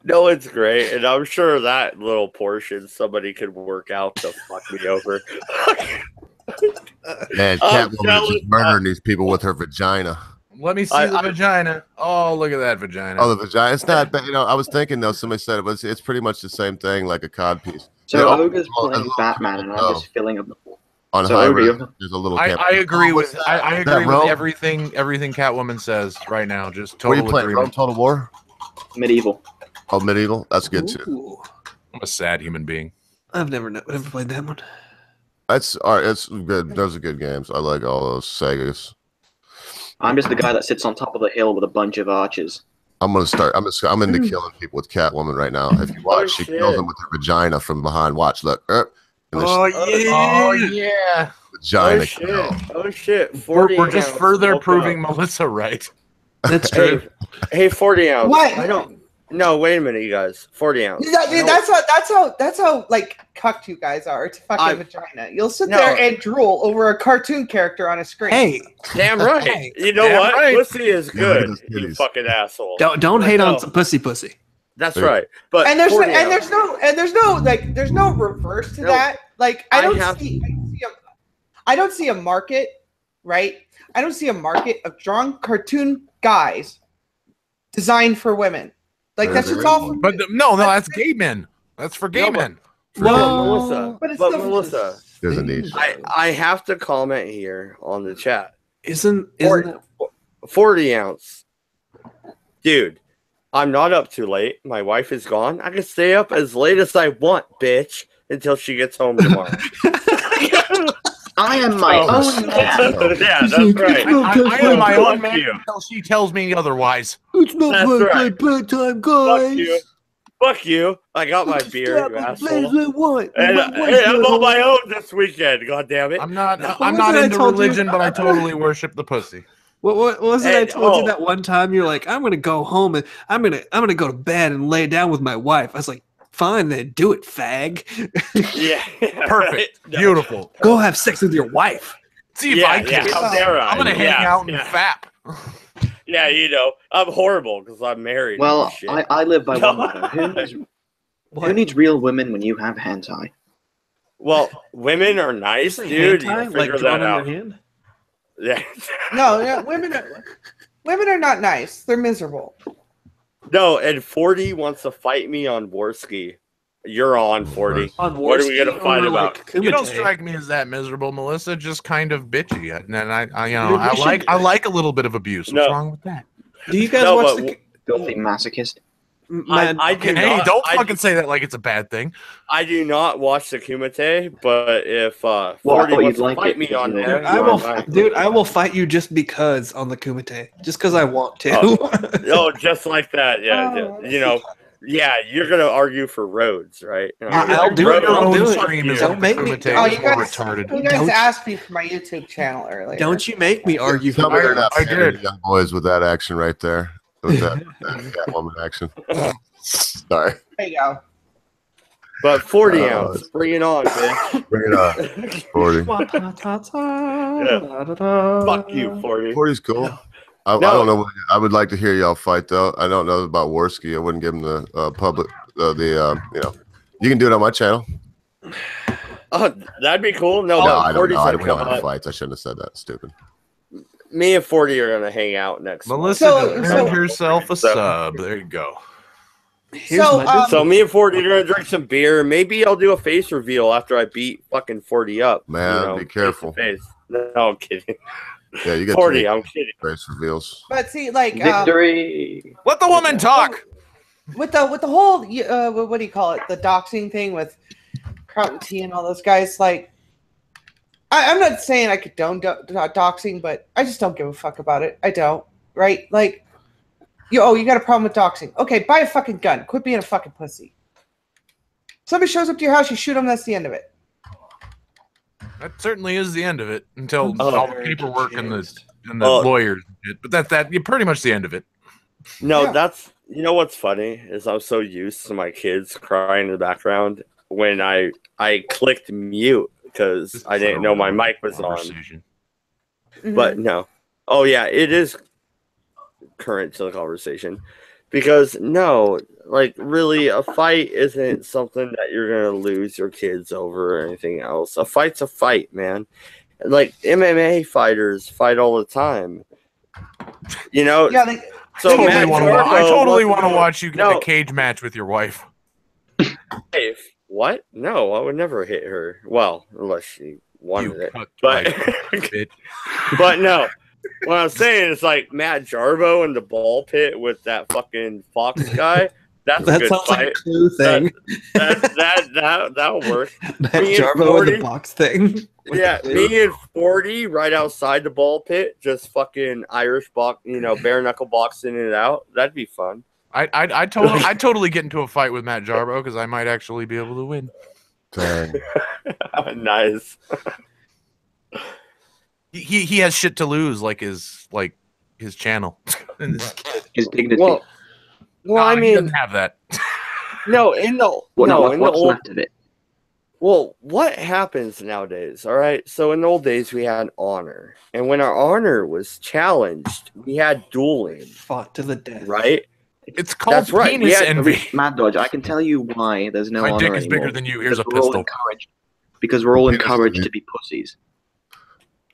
S1: No, it's great, and I'm sure that little portion somebody could work out to fuck me over.
S5: Man, Catwoman is just murdering these people with her vagina.
S2: Let me see the vagina. Oh, look at that vagina.
S5: Oh, the vagina. It's not bad. You know, I was thinking though. Somebody said it was. It's pretty much the same thing, like a cod piece.
S8: So Ogre's playing Batman, and I'm just filling up.
S5: On
S8: So
S5: high
S8: Ogre,
S5: res, there's a little.
S2: I agree with. I agree with
S5: Rome?
S2: everything Catwoman says right now. Just
S5: Were you
S2: total
S5: playing
S2: agreement.
S5: Rome Total War?
S8: Medieval.
S5: Oh, medieval. That's good too.
S6: Ooh.
S2: I'm a sad human being.
S6: I've never played that one.
S5: That's all right. It's good. Those are good games. I like all those Segas.
S8: I'm just the guy that sits on top of a hill with a bunch of archers.
S5: I'm gonna start. I'm into killing people with Catwoman right now. If you watch, she kills them with her vagina from behind. Watch, look.
S2: Oh yeah.
S5: Vagina kill.
S1: Oh shit!
S2: We're just further proving Melissa right.
S6: That's true.
S1: Hey, 40 ounce.
S7: What?
S1: I don't. No, wait a minute, you guys. 40 ounce.
S7: That's how like cucked you guys are to fucking vagina. You'll sit there and drool over a cartoon character on a screen.
S6: Hey,
S1: damn right.
S6: Hey,
S1: you know
S2: damn
S1: what?
S2: right.
S1: Pussy is good. You fucking asshole.
S6: don't hate on pussy.
S1: That's right. But
S7: and there's
S1: 40 ounce.
S7: there's no reverse to that. Like I don't see a market, right? I don't see a market of drawn cartoon guys designed for women. Like that's just all.
S2: But no, that's gay men. That's for gay men.
S1: Melissa.
S7: But it's
S1: Melissa.
S5: There's a niche.
S1: I have to comment here on the chat.
S6: Isn't
S1: 40 ounce, dude? I'm not up too late. My wife is gone. I can stay up as late as I want, bitch, until she gets home tomorrow.
S8: I am my own man.
S1: Yeah, that's right.
S2: I am my own man until she tells me otherwise.
S9: It's not my bedtime, guys.
S1: Fuck you. Fuck you. I got my beer, you asshole. And
S9: Hey,
S1: I'm on my own this weekend, God damn it.
S2: I'm not into religion, but I totally worship the pussy.
S6: What was it I told you that one time? You're like, I'm gonna go home and I'm gonna go to bed and lay down with my wife. I was like, fine then, do it, fag.
S1: Yeah.
S2: Perfect.
S1: Right.
S2: Beautiful.
S6: Go have sex with your wife.
S2: See if I can.
S1: How dare I?
S2: I'm gonna hang out and fap.
S1: Yeah, you know, I'm horrible because I'm married.
S8: Well, I live by one motto. Who needs real women when you have hentai?
S1: Well, women are nice, dude. You
S6: Hentai?
S1: figure
S6: Like
S1: that
S6: drawn on
S1: out.
S6: your hand?
S1: Yeah.
S7: No, women are not nice. They're miserable.
S1: No, and 40 wants to fight me on Warski. You're on 40.
S6: On
S1: What are we
S6: Warski
S1: gonna fight
S6: or,
S1: about?
S6: like,
S2: You don't
S6: Kumite?
S2: strike me as that miserable, Melissa. Just kind of bitchy, and I like a little bit of abuse. What's wrong with that?
S6: Do you guys
S1: No,
S6: watch
S1: but
S6: the?
S8: Filthy masochist.
S1: I do
S2: Hey,
S1: not,
S2: don't fucking say that like it's a bad thing.
S1: I do not watch the Kumite, but if 40
S8: thought
S1: wants
S8: you'd
S1: to
S8: like
S1: fight
S8: it
S1: me
S8: because
S1: on
S8: you know
S1: there,
S6: I will fight you just because on the Kumite, just because I want to.
S1: Oh, just like that, yeah.
S7: Oh,
S1: You know, yeah, you're gonna argue for roads, right?
S6: I'll do it. I'll do it.
S2: Stream is
S6: Don't make me.
S7: Oh, you guys,
S2: retarded.
S7: you guys
S6: Don't-
S7: asked me for my YouTube channel earlier.
S6: Don't you make me argue
S5: Tell
S6: for
S5: me they're not
S2: I
S5: pandering
S2: did.
S5: young boys with that action right there. With that Catwoman action. Sorry.
S7: There you go.
S1: But 40 ounce, bring it on, bitch.
S5: Bring it on. 40.
S1: Fuck you, 40.
S5: 40's cool. I don't know. I would like to hear y'all fight though. I don't know about Warski. I wouldn't give him the public. You can do it on my channel.
S1: Oh, that'd be cool. No,
S5: No,
S1: but
S5: I don't
S1: 40's
S5: know. I
S1: gonna
S5: don't
S1: come
S5: have
S1: up.
S5: fights. I shouldn't have said that. Stupid.
S1: Me and 40 are gonna hang out next month.
S2: Melissa just earned herself a sub. There you go.
S1: So me and 40 are gonna drink some beer. Maybe I'll do a face reveal after I beat fucking 40 up.
S5: Man, be careful.
S1: Face. No, I'm kidding.
S5: Yeah, you get
S1: 40. I'm kidding.
S5: face reveals.
S7: But see, like
S8: Victory.
S2: Let the woman talk.
S7: with the whole what do you call it? The doxing thing with Carlton T and all those guys. Like, I'm not saying I condone doxing, but I just don't give a fuck about it. I don't. Right? Like, you got a problem with doxing? Okay, buy a fucking gun. Quit being a fucking pussy. Somebody shows up to your house, you shoot them. That's the end of it.
S2: That certainly is the end of it until
S1: Oh.
S2: all the paperwork and the lawyers. But that's pretty much the end of it.
S1: No,
S7: Yeah.
S1: that's what's funny is I'm so used to my kids crying in the background when I clicked mute because I didn't know my mic was on.
S2: Conversation.
S7: Mhm.
S1: But no. Oh yeah, it is. current to the conversation. Because no, like really, a fight isn't something that you're gonna lose your kids over or anything else. A fight's a fight, man. Like MMA fighters fight all the time. You know.
S7: Yeah,
S1: So
S2: I totally want to
S1: Jarbo
S2: watch you get a cage match with your wife.
S1: Hey, what? No, I would never hit her. Well, unless she wanted it. But but no. What I'm saying is like Matt Jarbo in the ball pit with that fucking Fox guy. That's a good
S6: sounds
S1: fight.
S6: like a Clue thing.
S1: That'll work.
S6: Matt Jarbo with the box thing.
S1: Yeah, me and 40 right outside the ball pit, just fucking Irish box, bare knuckle boxing it out. That'd be fun.
S2: I'd totally get into a fight with Matt Jarbo because I might actually be able to win.
S1: Nice.
S2: He has shit to lose, like his channel,
S8: his dignity.
S1: Well, I mean,
S2: he doesn't have that.
S1: No, in the
S8: what's
S1: old,
S8: left of it?
S1: Well, what happens nowadays? All right, so in the old days we had honor, and when our honor was challenged, we had dueling,
S6: fought to the death.
S1: Right?
S2: It's called penis envy.
S8: Mad Dodge, I can tell you why there's no honor
S2: dick is
S8: anymore.
S2: bigger than you. Here's a
S8: We're all
S2: pistol.
S8: because we're all encouraged to be pussies.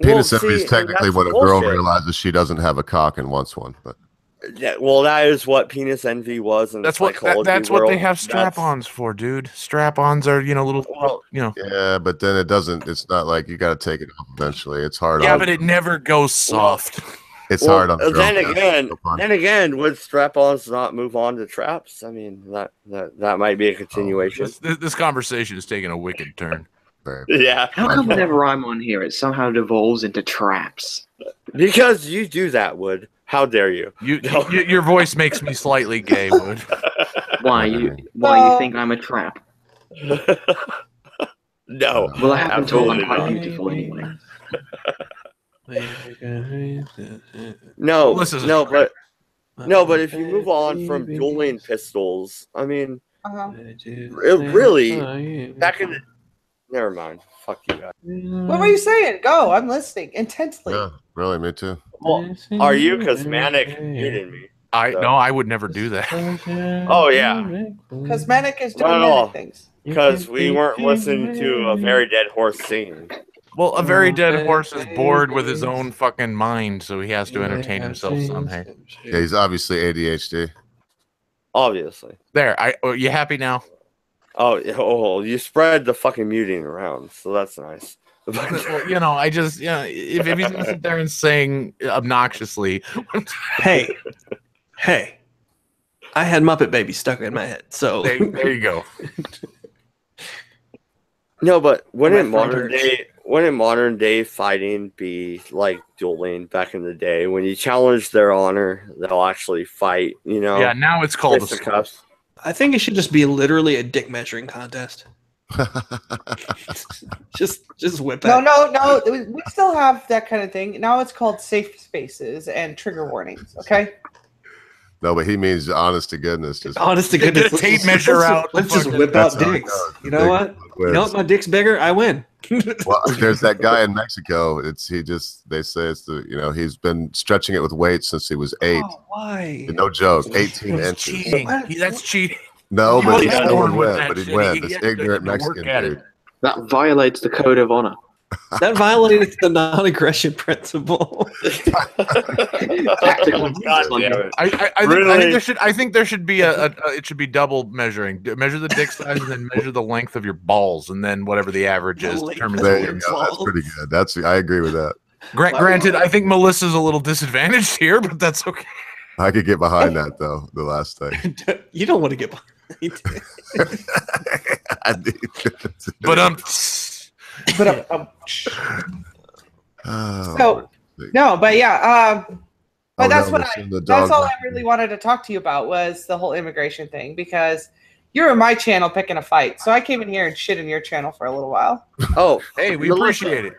S5: Penis envy is technically when a girl realizes she doesn't have a cock and wants one, but
S1: yeah, well, that is what penis envy was. In
S2: that's
S1: the
S2: what they have strap-ons for, dude. Strap-ons are little,
S5: Yeah, but then it doesn't. It's not like you got to take it off eventually. It's hard.
S2: Yeah, but it never goes soft.
S5: It's hard on the
S1: girl. Then again, would strap-ons not move on to traps? I mean, that might be a continuation.
S2: This conversation is taking a wicked turn.
S1: Yeah.
S8: How come whenever I'm on here, it somehow devolves into traps?
S1: Because you do that, Wood. How dare you?
S2: Your voice makes me slightly gay, Wood.
S8: Why you think I'm a trap?
S1: No.
S8: Well, I haven't told I'm quite beautiful anyway.
S1: No, but if you move on from dueling pistols, I mean, really, back in the... Never mind. Fuck you guys.
S7: What were you saying? Go. I'm listening intensely.
S5: Yeah, really, me too.
S1: Well, are you? Because Manic hated me.
S2: No, I would never do that.
S1: Oh yeah.
S7: Because Manic is doing many things.
S1: Because we weren't listening to a very dead horse singing.
S2: Well, a very dead horse is bored with his own fucking mind, so he has to entertain himself somehow.
S5: Yeah, he's obviously ADHD.
S1: Obviously.
S2: There. Are you happy now?
S1: Oh, you spread the fucking muting around, so that's nice.
S2: Well, I just, if he's gonna sit there and sing obnoxiously.
S6: Hey, I had Muppet Baby stuck in my head, so
S2: there you go.
S1: No, but wouldn't modern day fighting be like dueling back in the day? When you challenge their honor, they'll actually fight.
S2: Yeah, now it's called
S1: fisticuffs.
S6: I think it should just be literally a dick measuring contest. just whip it.
S7: No. We still have that kind of thing. Now it's called safe spaces and trigger warnings. Okay.
S5: No, but he means honest to goodness. Just
S6: honest to goodness.
S2: Get a tape measure out.
S6: Let's just whip out dicks. You know what? You know what? My dick's bigger. I win.
S5: Well, there's that guy in Mexico. They say it's he's been stretching it with weights since he was 8.
S6: Oh, why?
S5: No joke. 18 inches.
S2: Cheating. That's cheating.
S5: No, but he still would win. But he'd win. This ignorant Mexican dude.
S8: That violates the code of honor.
S6: That violates the non-aggression principle.
S2: I think there should be it should be double measuring. Measure the dick size and then measure the length of your balls, and then whatever the average is determines.
S5: There you go. That's pretty good. I agree with that.
S2: Granted, I think Melissa's a little disadvantaged here, but that's okay.
S5: I could get behind that though. The last thing.
S6: You don't want to get behind.
S5: I need
S7: but that's all I really wanted to talk to you about was the whole immigration thing, because you're in my channel picking a fight, so I came in here and shit in your channel for a little while.
S1: Oh,
S2: hey, we appreciate it.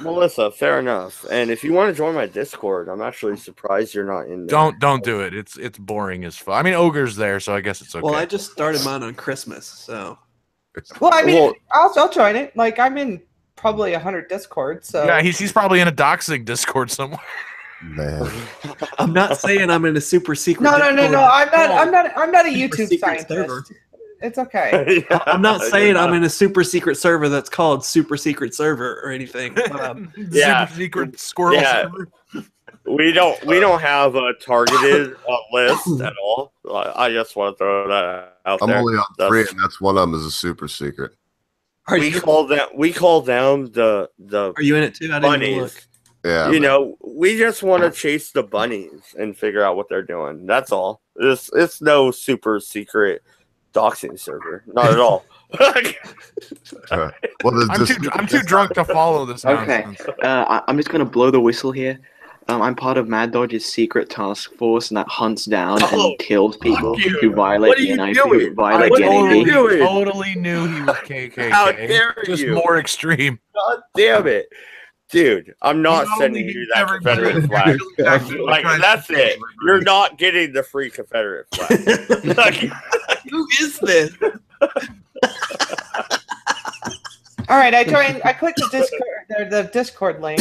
S1: Melissa, fair enough. And if you want to join my Discord, I'm actually surprised you're not in there.
S2: Don't do it. It's boring as fuck. I mean, Ogre's there, so I guess it's okay.
S6: Well, I just started mine on Christmas, so.
S7: Well, I mean, I'll join it. Like, I'm in probably 100 Discord, so.
S2: Yeah, he's probably in a doxing Discord somewhere.
S5: Man,
S6: I'm not saying I'm in a super secret.
S7: No. I'm not a
S6: Super
S7: YouTube
S6: secret
S7: scientist.
S6: server.
S7: It's okay.
S6: I'm not saying I'm in a super secret server that's called super secret server or anything. But,
S2: Super secret squirrel
S1: Yeah.
S2: server.
S1: We don't have a targeted list at all. I just want to throw that out
S5: I'm
S1: there.
S5: only on 3, and that's one of them is a super secret.
S1: We call them the
S6: Are you in it too? I didn't even
S1: bunnies.
S6: look.
S5: Yeah,
S1: You know, we just want to chase the bunnies and figure out what they're doing. That's all. It's no super secret doxing server. Not at all.
S5: Well,
S2: I'm too drunk to follow this
S8: Okay,
S2: nonsense.
S8: I'm just gonna blow the whistle here. I'm part of Mad Dodge's secret task force, and that hunts down and kills people
S1: you.
S8: who violate
S1: What are
S8: the
S1: you
S8: NIP,
S1: doing?
S8: who violate
S1: What
S8: the
S1: are you
S8: NAP.
S1: doing?
S2: Totally knew he was KKK.
S1: How dare
S2: Just
S1: you.
S2: more extreme.
S1: God damn it. Dude, I'm not
S2: Not
S1: sending
S2: only
S1: you
S2: did
S1: that
S2: everybody
S1: Confederate flag.
S2: actually
S1: Like, that's it. You're not getting the free Confederate flag. Like,
S6: Who is this?
S7: All right, I clicked the Discord link.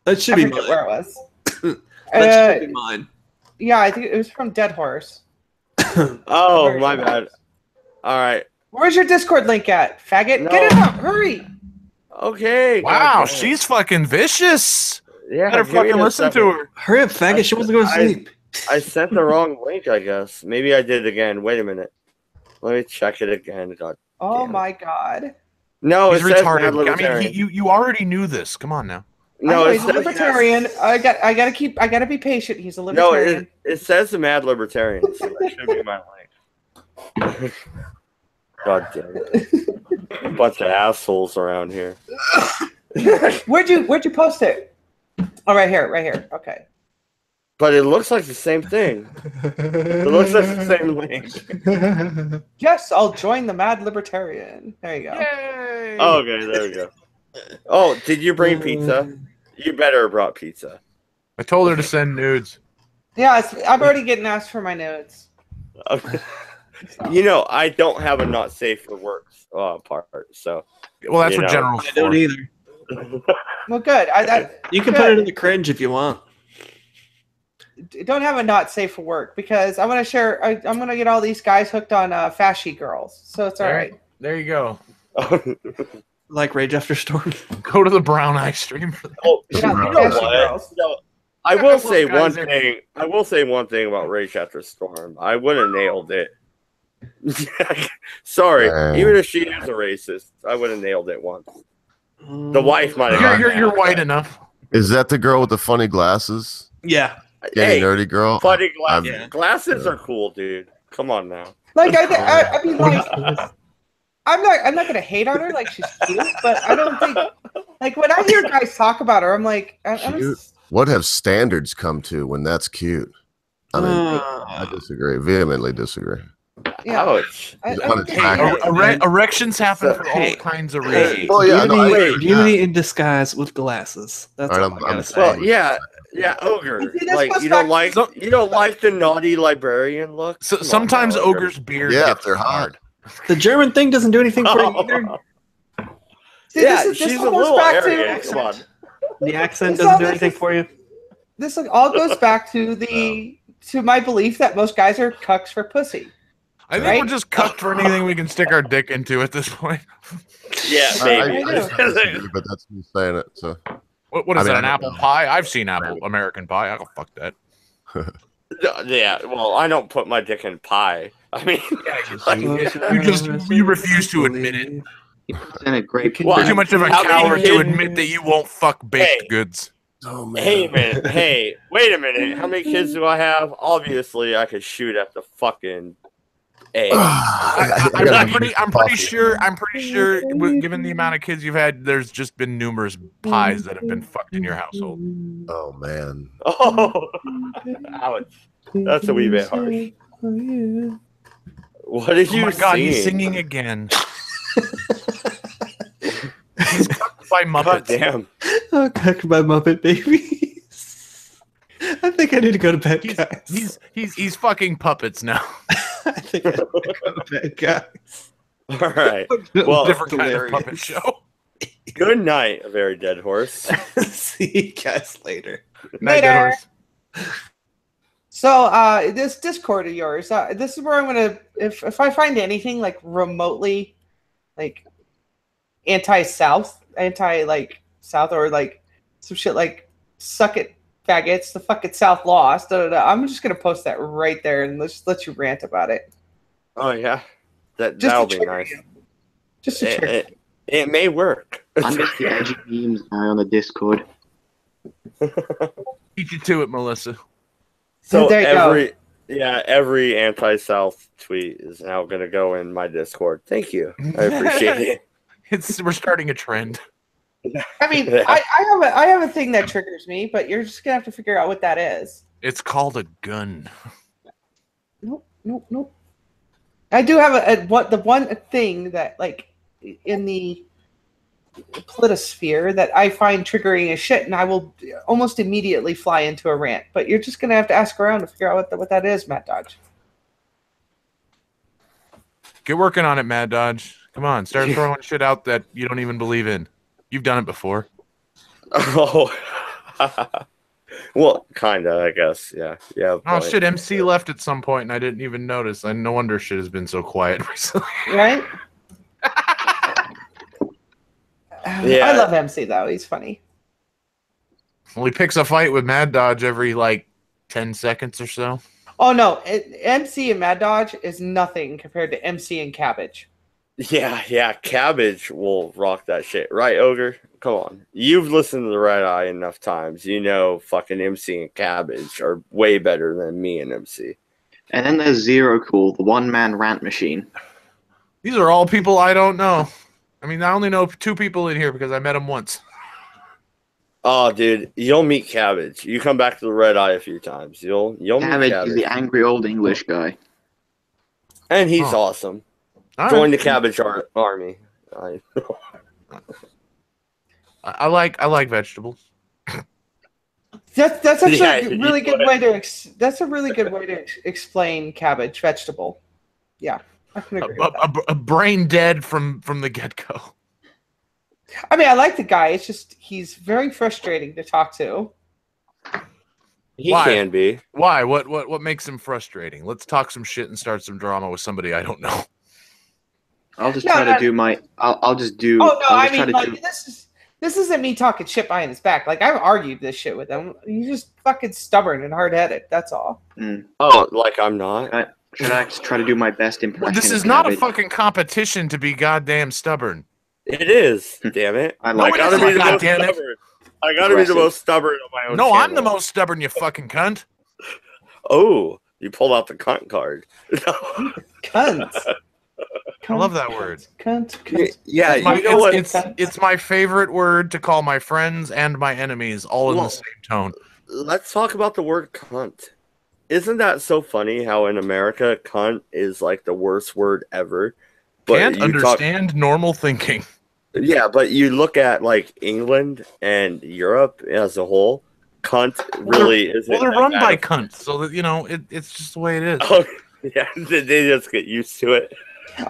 S6: That should
S7: I
S6: be
S7: forget
S6: mine.
S7: where it was.
S6: That should be mine.
S7: Yeah, I think it was from Dead Horse.
S1: oh, my bad. All right.
S7: Where's your Discord link at, faggot?
S1: No.
S7: Get it up, hurry!
S1: Okay.
S2: Wow,
S1: God damn it.
S2: she's fucking vicious.
S1: Yeah,
S2: Better
S1: give me
S2: fucking
S1: a
S2: listen
S1: second.
S2: to her.
S6: Hurry up, faggot. She wants to go to sleep.
S1: I sent the wrong link, I guess. Maybe I did again. Wait a minute. Let me check it again. God.
S7: Oh
S1: Damn it.
S7: my god.
S1: No,
S2: He's
S1: it says Mad
S2: retarded. I mean,
S1: Libertarian.
S2: you already knew this. Come on now.
S1: No,
S7: I know,
S1: it
S7: he's a
S1: says
S7: libertarian. I gotta be patient. He's a
S1: No,
S7: libertarian.
S1: it says the Mad Libertarian. So that should be my link. God damn it. A bunch of assholes around here.
S7: Where'd you post it? Oh, right here. Okay.
S1: But it looks like the same thing. It looks like the same link.
S7: Yes, I'll join the Mad Libertarian. There you go.
S2: Yay!
S1: Okay, there we go. Oh, did you bring pizza? You better have brought pizza.
S2: I told her to send nudes.
S7: Yeah, I'm already getting asked for my notes.
S1: You know, I don't have a not safe for work part, so.
S2: Well, that's
S1: You
S2: what
S1: know.
S2: general's
S6: I don't
S2: for.
S6: either.
S7: Well, good.
S6: You can put it in the cringe if you want.
S7: Don't have a not safe for work because I want to share. I'm going to get all these guys hooked on fashy girls, so it's all right.
S2: There you go.
S6: Like Rage After Storm.
S2: Go to the brown eye stream for that.
S1: Oh,
S7: Yeah,
S1: you know
S7: fashy
S1: what?
S7: girls.
S1: No, I
S2: Yeah,
S1: will
S2: those
S1: say
S2: guys
S1: one
S2: are-
S1: thing. I will say one thing about Rage After Storm. I would have nailed it. Sorry, even if she is a racist, I would have nailed it once. The wife might have.
S2: You're white enough.
S5: Is that the girl with the funny glasses?
S6: Yeah.
S5: Getting
S1: Hey,
S5: nerdy girl?
S1: funny glasses.
S6: Yeah.
S1: Glasses are cool, dude. Come on now.
S7: Like I mean, like I'm not going to hate on her. Like she's cute, but I don't think like when I hear guys talk about her, I'm like,
S5: Cute? What have standards come to when that's cute? I mean, I disagree. Vehemently disagree.
S7: yeah.
S1: Ouch.
S7: I
S5: Just wanna
S7: don't
S5: tack
S7: think-
S5: it.
S2: Erections happen for all
S6: Hey.
S2: kinds of
S6: Hey,
S2: reasons.
S5: Well, yeah, no, I
S6: beauty,
S5: agree with
S6: beauty
S5: that.
S6: in disguise with glasses. That's
S5: All right,
S6: all I
S5: I'm
S6: gotta say.
S5: saying.
S1: Well, yeah, ogre.
S7: See, this
S1: Like
S7: goes
S1: you don't
S7: back-
S1: like you don't like the naughty librarian look.
S2: So,
S1: Come on
S2: sometimes
S1: now,
S2: ogre's beard.
S5: Yeah,
S2: gets
S5: if they're hot.
S6: The German thing doesn't do anything for you either.
S7: See,
S1: Yeah,
S7: this
S1: she's a
S7: all goes
S1: little
S7: back
S1: arrogant.
S7: to
S1: Come on.
S6: The accent
S7: It's
S6: doesn't
S7: all-
S6: do
S7: this
S6: anything
S7: is-
S6: for you.
S7: this all goes back to my belief that most guys are cucks for pussy.
S2: I think
S7: Right?
S2: we're just cucked for anything we can stick our dick into at this point.
S1: Yeah,
S5: I
S1: maybe.
S5: disagree, but that's me saying it. So
S2: What is
S5: I mean,
S2: that?
S5: I
S2: An
S5: don't
S2: apple
S5: know.
S2: pie? I've seen American pie. I go fuck that.
S1: Yeah, well, I don't put my dick in pie. I mean,
S2: You refuse to admit it.
S8: He puts in a great.
S1: Well,
S2: You're too much of a
S1: how many
S2: coward to
S1: kids-
S2: admit that you won't fuck baked
S1: Hey.
S2: goods.
S5: oh man.
S1: hey man, hey, wait a minute. How many kids do I have? Obviously, I could shoot at the fucking egg.
S2: I'm pretty sure. Given the amount of kids you've had, there's just been numerous pies that have been fucked in your household.
S5: Oh man.
S1: Oh, ouch. That's a wee bit harsh. What are
S2: Oh
S1: you
S2: my god,
S1: singing?
S2: he's singing again. He's cucked by
S1: God
S2: Muppets.
S1: damn.
S6: Oh, cooked by Muppet Babies. I think I need to go to bed, guys.
S2: He's fucking puppets now.
S6: I think I need to go to bed, guys.
S1: All right. Well,
S2: Different kind of
S6: hilarious.
S2: puppet show.
S1: Good night, a very dead horse.
S6: See you guys later.
S2: Night, dead horse.
S7: So, this Discord of yours, this is where I'm gonna, if I find anything like remotely, like anti-South, or like some shit like suck it faggots, the fucking South lost. I'm just gonna post that right there and let's let you rant about it.
S1: Oh yeah, that'll be nice.
S7: Just to trigger.
S1: It may work.
S8: I'm just the edgy memes guy on the Discord.
S2: Beat you to it, Melissa.
S1: So
S7: There you go.
S1: every anti-South tweet is now going to go in my Discord. Thank you. I appreciate it.
S2: We're starting a trend.
S7: I mean, I have a thing that triggers me, but you're just gonna have to figure out what that is.
S2: It's called a gun.
S7: Nope. I do have the one thing that, like, in the politosphere that I find triggering as shit, and I will almost immediately fly into a rant. But you're just gonna have to ask around to figure out what that is, Matt Dodge.
S2: Get working on it, Mad Dodge. Come on, start throwing shit out that you don't even believe in. You've done it before.
S1: Oh, well, kinda, I guess. Yeah.
S2: Oh shit, MC left at some point, and I didn't even notice. And no wonder shit has been so quiet recently.
S7: Right?
S1: Yeah.
S7: I love MC though. He's funny.
S2: Well, he picks a fight with Mad Dodge every like 10 seconds or so.
S7: Oh no, MC and Mad Dodge is nothing compared to MC and Cabbage.
S1: Yeah, Cabbage will rock that shit. Right, Ogre? Come on. You've listened to the Redeye enough times. You know fucking MC and Cabbage are way better than me and MC.
S8: And then there's Zero Cool, the one-man rant machine.
S2: These are all people I don't know. I mean, I only know 2 people in here because I met them once.
S1: Oh, dude, you'll meet Cabbage. You come back to the Redeye a few times. You'll meet Cabbage.
S8: Is the angry old English guy.
S1: And he's awesome. Join the Cabbage army.
S2: I like vegetables.
S7: That's actually a really good way to explain cabbage vegetable. Yeah, I can agree with that.
S2: A brain dead from the get-go.
S7: I mean, I like the guy. It's just he's very frustrating to talk to.
S1: He can be.
S2: Why? What makes him frustrating? Let's talk some shit and start some drama with somebody I don't know.
S8: I'll just try to do my. I'll just do.
S7: Oh no! I mean, like, this isn't me talking shit behind his back. Like, I've argued this shit with him. He's just fucking stubborn and hard-headed. That's all.
S8: Mm.
S1: Oh, like I'm not.
S8: Should I try to do my best impression?
S2: Well, this is not a fucking competition to be goddamn stubborn.
S1: It is. Damn it!
S8: I gotta
S1: be the most stubborn. I gotta be the most stubborn on my own.
S2: No,
S1: channel.
S2: I'm the most stubborn. You fucking cunt.
S1: Oh, you pulled out the cunt card.
S7: Cunt.
S2: I love that word.
S7: Cunt.
S1: Yeah,
S2: it's my favorite word to call my friends and my enemies all in the same tone.
S1: Let's talk about the word cunt. Isn't that so funny how in America cunt is like the worst word ever? But
S2: Can't understand normal thinking.
S1: Yeah, but you look at like England and Europe as a whole, cunt really isn't.
S2: Well, they're run by cunts, so that it's just the way it is.
S1: Oh, yeah, they just get used to it.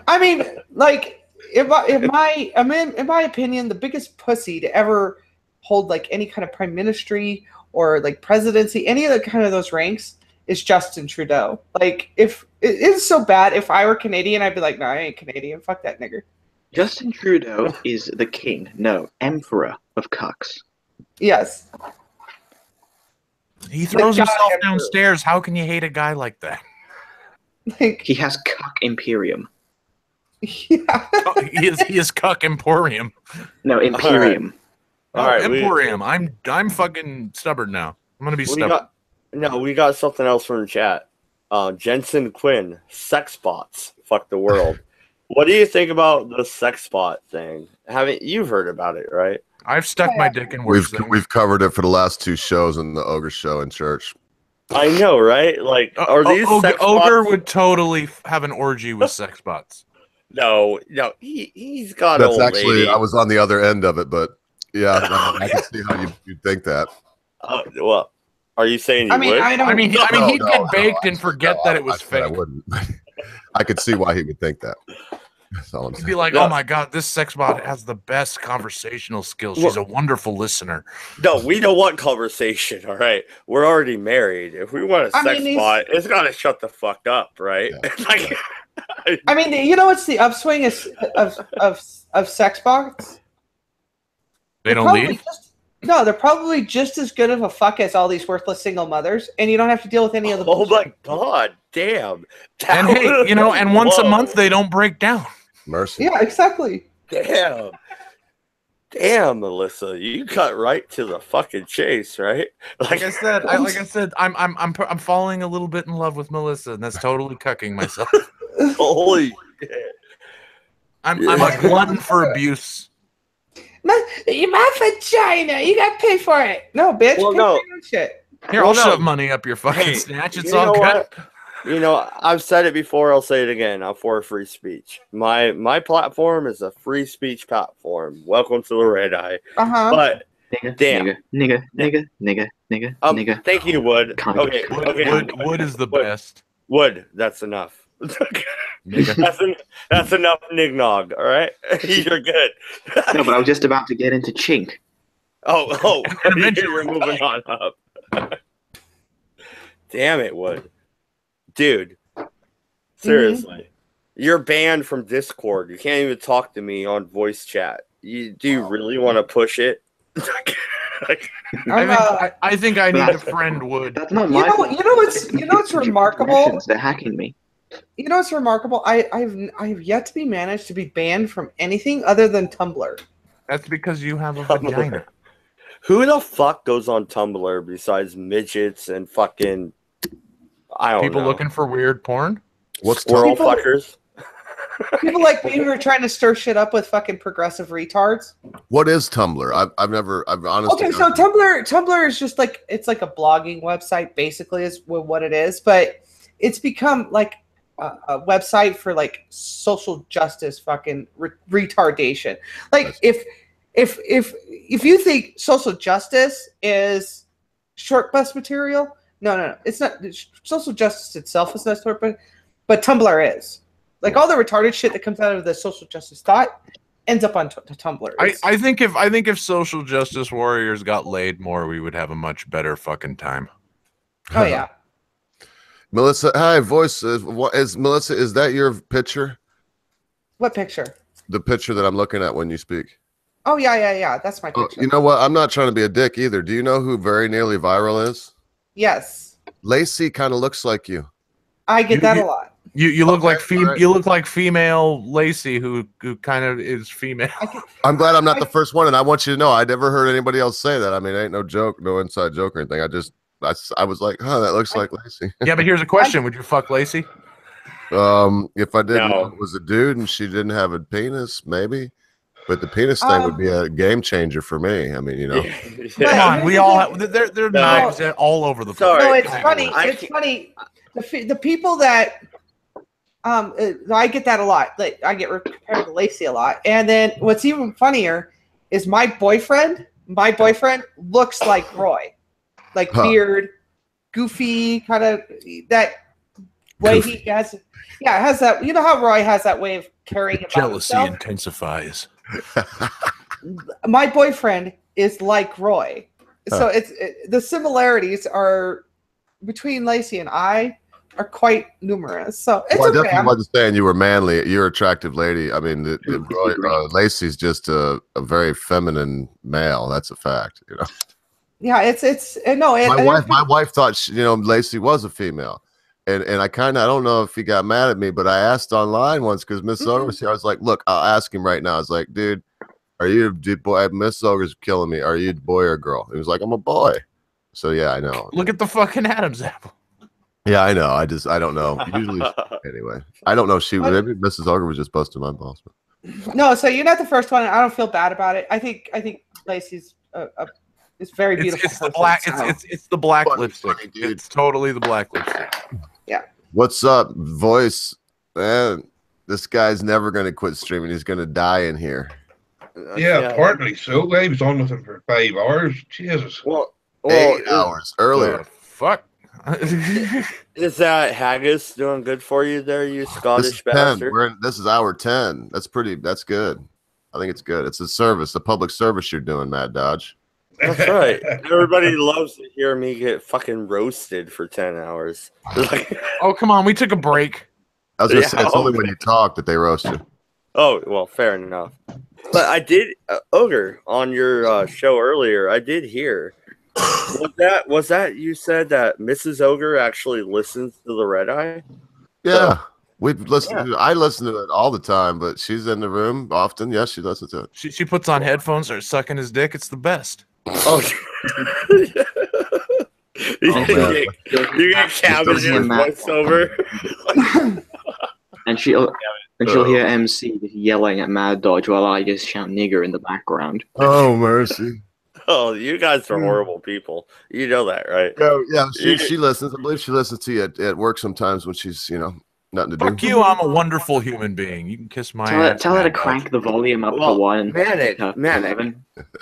S7: I mean, like, in my opinion, the biggest pussy to ever hold like any kind of prime ministry or like presidency, any of the kind of those ranks, is Justin Trudeau. Like, if it is so bad, if I were Canadian, I'd be like, no, I ain't Canadian. Fuck that nigger.
S8: Justin Trudeau is the king, no, emperor of cucks.
S7: Yes.
S2: He throws himself downstairs. How can you hate a guy like that?
S7: Like,
S8: he has cuck imperium.
S7: Yeah.
S2: He is cuck emporium.
S8: No, imperium.
S1: All right,
S2: emporium. I'm fucking stubborn now. I'm gonna be stubborn.
S1: We got something else from the chat. Jensen Quinn, sex bots, fuck the world. What do you think about the sex bot thing? You've heard about it, right?
S2: I've stuck my dick in worse things.
S5: We've covered it for the last 2 shows in the Ogre show in church.
S1: I know, right? Like, are these sex bots?
S2: Ogre would totally have an orgy with sex bots.
S1: No, he's got.
S5: That's actually, I was on the other end of it, but yeah, I can see how you'd think that.
S1: Well, are you saying you would?
S2: I mean, he'd get baked and forget that it was fake.
S5: I wouldn't. I could see why he would think that. That's all I'm
S2: You'd
S5: saying.
S2: be like,
S1: No.
S2: oh my god, this sex bot has the best conversational skills. She's a wonderful listener.
S1: No, we don't want conversation, all right? We're already married. If we want a
S7: I
S1: sex
S7: mean,
S1: bot, it's got to shut the fuck up, right?
S5: Yeah.
S1: Like,
S7: I mean, you know what's the upswing of sex bots?
S2: They don't
S7: Probably
S2: leave.
S7: No, they're probably just as good of a fuck as all these worthless single mothers, and you don't have to deal with any of the
S1: oh
S7: bullshit.
S1: my god, damn.
S2: And hey, you know, and once a
S1: Whoa.
S2: month they don't break down.
S5: Mercy.
S7: Yeah, exactly.
S1: Damn. Damn, Melissa, you cut right to the fucking chase, right?
S2: Like I said, I'm falling a little bit in love with Melissa, and that's totally cucking myself.
S1: Holy shit.
S2: I'm a glutton for abuse.
S7: My vagina, you gotta pay for it. No, bitch,
S1: Well,
S7: pay
S1: no.
S7: for your own shit.
S2: Here,
S1: Well,
S2: I'll
S1: no.
S2: shove money up your fucking
S1: Hey,
S2: snatch. It's
S1: you
S2: all
S1: know
S2: good.
S1: what? You know, I've said it before, I'll say it again. I'm for free speech. My platform is a free speech platform. Welcome to the Redeye. But
S8: Nigga,
S1: damn.
S8: nigga.
S1: Thank you, Wood.
S8: Cunt.
S1: Okay.
S2: Wood is the
S1: Wood.
S2: best.
S1: Wood, that's enough. that's enough nignog, all right? You're good.
S8: No, but I was just about to get into chink.
S1: Oh,
S2: And eventually
S1: we're moving on up. Damn it, Wood. Dude, seriously. You're banned from Discord. You can't even talk to me on voice chat. Do you really want to push it?
S2: I think I need a friend, Wood.
S8: That's not my fault.
S7: You know what's remarkable?
S8: They're hacking me.
S7: You know what's remarkable? I've yet to be managed to be banned from anything other than Tumblr.
S2: That's because you have a vagina.
S1: Who the fuck goes on Tumblr besides midgets and fucking
S2: People
S1: know.
S2: looking for weird porn?
S5: What's
S1: Squirrel
S7: People-
S1: fuckers?
S7: People like me who are trying to stir shit up with fucking progressive retards.
S5: What is Tumblr? I've honestly.
S7: Okay, so Tumblr is just like it's like a blogging website, basically is what it is, but it's become like a website for like social justice fucking retardation. Like if you think social justice is short bus material, no, it's not. Social justice itself is not short bus, but Tumblr is. Like all the retarded shit that comes out of the social justice thought ends up on Tumblr.
S2: I think if social justice warriors got laid more, we would have a much better fucking time.
S7: Oh yeah.
S5: Melissa, hi, voice. Melissa? Is that your picture?
S7: What picture?
S5: The picture that I'm looking at when you speak.
S7: Oh yeah. That's my picture.
S5: You know what? I'm not trying to be a dick either. Do you know who Very Nearly Viral is?
S7: Yes.
S5: Lacey kind of looks like you.
S7: I get that a lot.
S2: You look like
S5: right.
S2: You look like female Lacey, who kind of is female.
S5: I'm glad I'm not the first one, and I want you to know I never heard anybody else say that. I mean, it ain't no joke, no inside joke or anything. I was like, huh, that looks like Lacey.
S2: Yeah, but here's a question: would you fuck Lacey?
S5: If I didn't know
S1: No.
S5: it was a dude and she didn't have a penis, maybe. But the penis thing would be a game changer for me. I mean, you know.
S2: Come on, we all have. They're knives all over the place.
S1: Sorry.
S7: No, it's funny. It's funny. The people that I get that a lot. Like I get compared to Lacey a lot. And then what's even funnier is my boyfriend looks like Roy. Like beard, goofy, kind of that way
S5: Goofy.
S7: he has. Yeah, has that. You know how Roy has that way of carrying about
S2: Jealousy
S7: himself?
S2: intensifies.
S7: My boyfriend is like Roy. So the similarities are between Lacey and I are quite numerous. So it's
S5: Well, I
S7: okay.
S5: definitely wasn't saying you were manly. You're an attractive lady. I mean, Lacey's just a very feminine male. That's a fact. You know.
S7: Yeah, it's no.
S5: My wife thought Lacey was a female, and I don't know if he got mad at me, but I asked online once because Miss Ogre was here. I was like, look, I'll ask him right now. I was like, dude, are you a boy? Miss Ogre's killing me. Are you a boy or a girl? He was like, I'm a boy. So yeah, I know.
S2: Look at the fucking Adam's apple.
S5: Yeah, I know. I don't know. Usually, anyway, I don't know. Maybe Mrs. Ogre was just busting my balls.
S7: No, so you're not the first one. I don't feel bad about it. I think Lacey's it's very beautiful.
S2: It's the black. It's the black lipstick.
S5: Funny, dude.
S2: It's totally the black lipstick.
S7: Yeah.
S5: What's up, voice? Man, this guy's never gonna quit streaming. He's gonna die in here.
S10: Yeah, apparently so. I was on with him for 5 hours. Jesus.
S1: Well,
S5: 8 hours earlier.
S2: Fuck.
S1: Is that haggis doing good for you there, you Scottish bastard?
S5: This is hour 10. That's good. I think it's good. It's a service, a public service you're doing, Mad Dodge.
S1: That's right. Everybody loves to hear me get fucking roasted for 10 hours.
S2: Oh, come on. We took a break.
S5: I was going to say, it's only when you talk that they roast you.
S1: Oh, well, fair enough. But I did, Ogre, on your show earlier, I did hear. Was that you said that Mrs. Ogre actually listens to the Redeye?
S5: Yeah. We listen to I listen to it all the time, but she's in the room often. Yes, she listens to it.
S2: She puts on headphones, starts sucking his dick. It's the best.
S1: Oh, you get Cabbage's voiceover.
S8: And she'll hear MC yelling at Mad Dodge while I just shout nigger in the background.
S5: Oh, mercy.
S1: Oh, you guys are horrible people. You know that, right?
S5: Yeah, she listens. I believe she listens to you at work sometimes when she's, nothing to do.
S2: Fuck you, I'm a wonderful human being. You can kiss my ass.
S8: Tell her to crank the volume up to 1.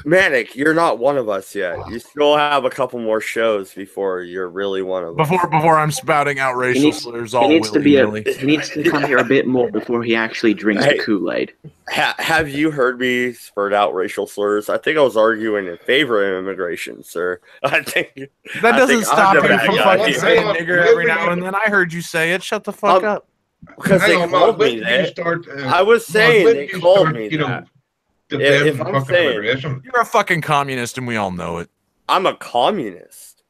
S1: Manic, you're not one of us yet. You still have a couple more shows before you're really one of us.
S2: Before I'm spouting out racial slurs all willy-nilly.
S8: He needs to come here a bit more before he actually drinks the Kool-Aid.
S1: Have you heard me spurt out racial slurs? I think I was arguing in favor of immigration, sir.
S2: That doesn't stop you from fucking saying nigger every now and then. I heard you say it. Shut the fuck up.
S1: Because they called me that. I was saying they called me that. If I'm saying
S2: you're a fucking communist and we all know it.
S1: I'm a communist.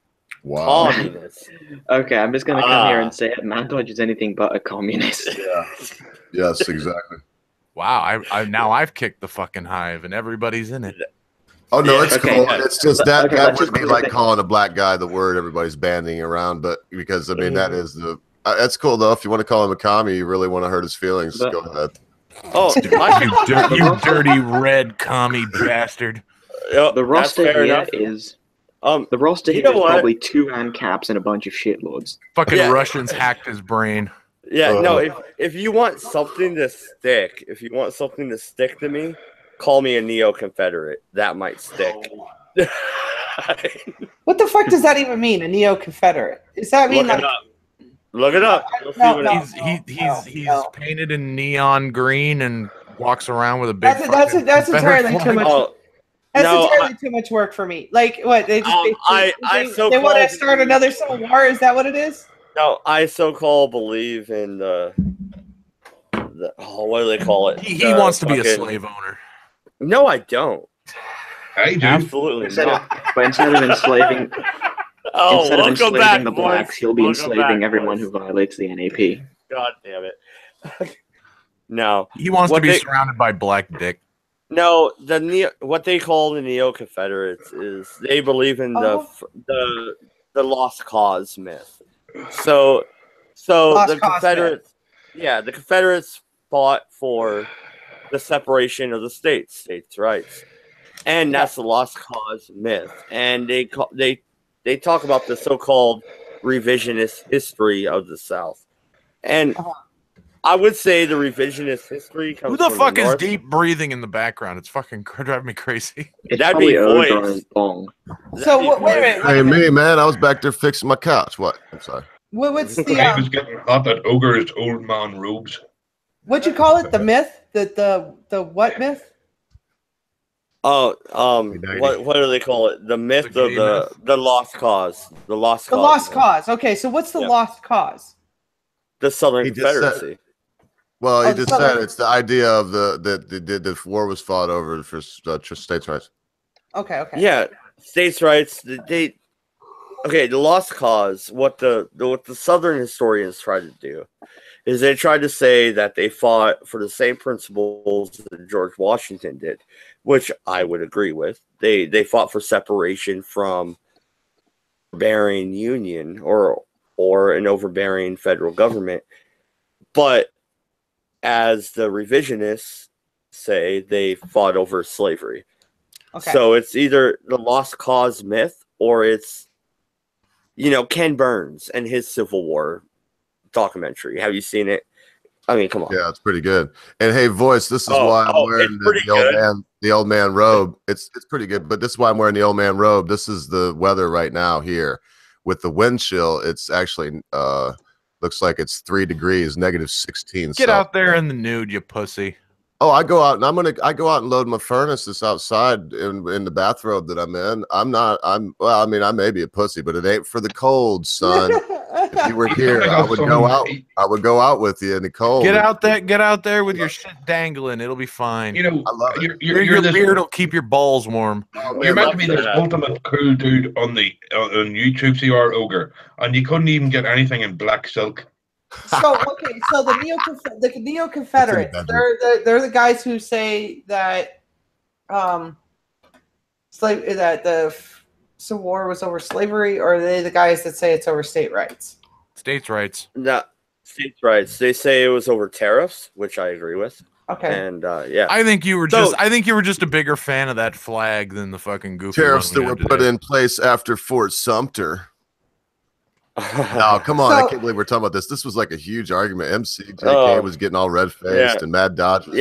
S5: Wow.
S1: Communist.
S8: Okay, I'm just gonna come here and say it. Mad Dodge is anything but a communist.
S5: Yeah. Yes, exactly.
S2: Wow, I've kicked the fucking hive and everybody's in it.
S5: Oh no, it's cool. It's just that would be like calling a black guy the word everybody's bandying around, but because that is the that's cool though. If you want to call him a commie, you really want to hurt his feelings, go ahead.
S1: Oh,
S2: you dirty red commie bastard!
S8: The roster here is the roster here is probably 2 ANCAPs and a bunch of shitlords.
S2: Fucking Russians hacked his brain.
S1: Yeah, no. If you want something to stick, to me, call me a neo-Confederate. That might stick.
S7: What the fuck does that even mean? A neo-Confederate? Does that mean
S1: Look it up.
S2: He's painted in neon green and walks around with a big.
S7: That's entirely too much. That's entirely too much work for me. Like what? They just they want to start another civil war. Is that what it is?
S1: No, I so-called believe in the what do they call it?
S2: He wants to be a slave owner.
S1: No, I don't.
S10: I do.
S1: Absolutely not.
S8: But instead of enslaving. Instead of enslaving the blacks, he'll be enslaving everyone who violates the NAP.
S1: God damn it. No.
S2: He wants to be surrounded by black dick.
S1: No, what they call the neo-Confederates is they believe in the lost cause myth. So the Confederates the Confederates fought for the separation of the states' rights. And that's the lost cause myth. And they talk about the so-called revisionist history of the South. And I would say the revisionist history comes from
S2: Who the fuck is
S1: North.
S2: deep breathing in the background? It's fucking driving me crazy.
S1: That'd be voice.
S7: So wait a minute.
S5: Hey, me, man, I was back there fixing my couch. What? I'm sorry.
S7: What's the
S10: I was getting hot that Ogre is old man robes.
S7: What'd you call it? The myth? The what myth?
S1: Oh, what do they call it? The myth of the lost cause. The lost cause.
S7: The lost cause. Okay, so what's the lost cause?
S1: The Southern Confederacy.
S5: Well, he just said it's the idea of the war was fought over for states' rights.
S7: Okay.
S1: Yeah, states' rights. The lost cause. What the Southern historians try to do is they tried to say that they fought for the same principles that George Washington did, which I would agree with. They fought for separation from overbearing union or an overbearing federal government. But as the revisionists say, they fought over slavery. Okay. So it's either the lost cause myth or it's, Ken Burns and his Civil War documentary. Have you seen it? I mean, come on.
S5: Yeah, it's pretty good. And hey, voice, this is why I'm wearing the old man robe. It's pretty good, but this is why I'm wearing the old man robe. This is the weather right now here, with the wind chill, it's actually looks like it's 3 degrees, -16.
S2: Get out there in the nude, you pussy.
S5: Oh, I go out and I go out and load my furnace that's outside in the bathrobe that I'm in. Well, I mean, I may be a pussy, but it ain't for the cold, son. If you were here, I would go out. I would go out with you in the cold.
S2: Get out there with your shit dangling. It'll be fine.
S10: You know,
S5: I love it.
S2: Your beard will keep your balls warm.
S10: You're meant to be this ultimate cool dude on YouTube, so you are Ogre, and you couldn't even get anything in black silk.
S7: So the Neo Confederates, they're the guys who say that that the Civil War was over slavery, or are they the guys that say it's over state rights?
S2: States' rights.
S1: No, states' rights. They say it was over tariffs, which I agree with.
S7: Okay.
S1: And yeah,
S2: I think you were just a bigger fan of that flag than the fucking goofy
S5: tariffs that were put in place after Fort Sumter. No, come on! I can't believe we're talking about this. This was like a huge argument. MCJK was getting all red faced, and Mad Dodge was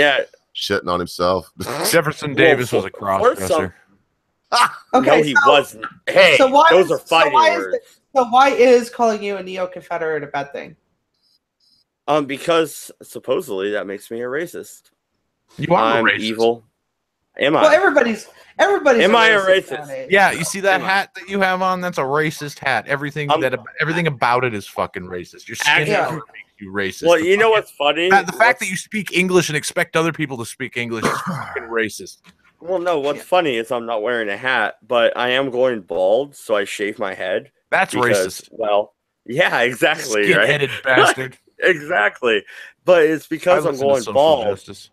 S5: shitting on himself.
S2: Jefferson Davis was a cross-dresser.
S7: Okay,
S1: no, he wasn't. Hey, so those are fighting words.
S7: So why is calling you a neo-Confederate a bad thing?
S1: Because supposedly that makes me a racist.
S2: You are
S1: I'm
S2: racist.
S1: Evil. Am I?
S7: Well, everybody's.
S1: Am I a racist?
S2: Yeah, you see that hat that you have on? That's a racist hat. Everything about it is fucking racist. Your skin makes you racist.
S1: Well, you know what's funny?
S2: The fact that you speak English and expect other people to speak English is fucking racist.
S1: Well, no, what's funny is I'm not wearing a hat, but I am going bald, so I shave my head.
S2: That's racist.
S1: Well, yeah, exactly.
S2: Skin-headed bastard.
S1: Exactly. But it's because I'm going bald.
S2: Justice.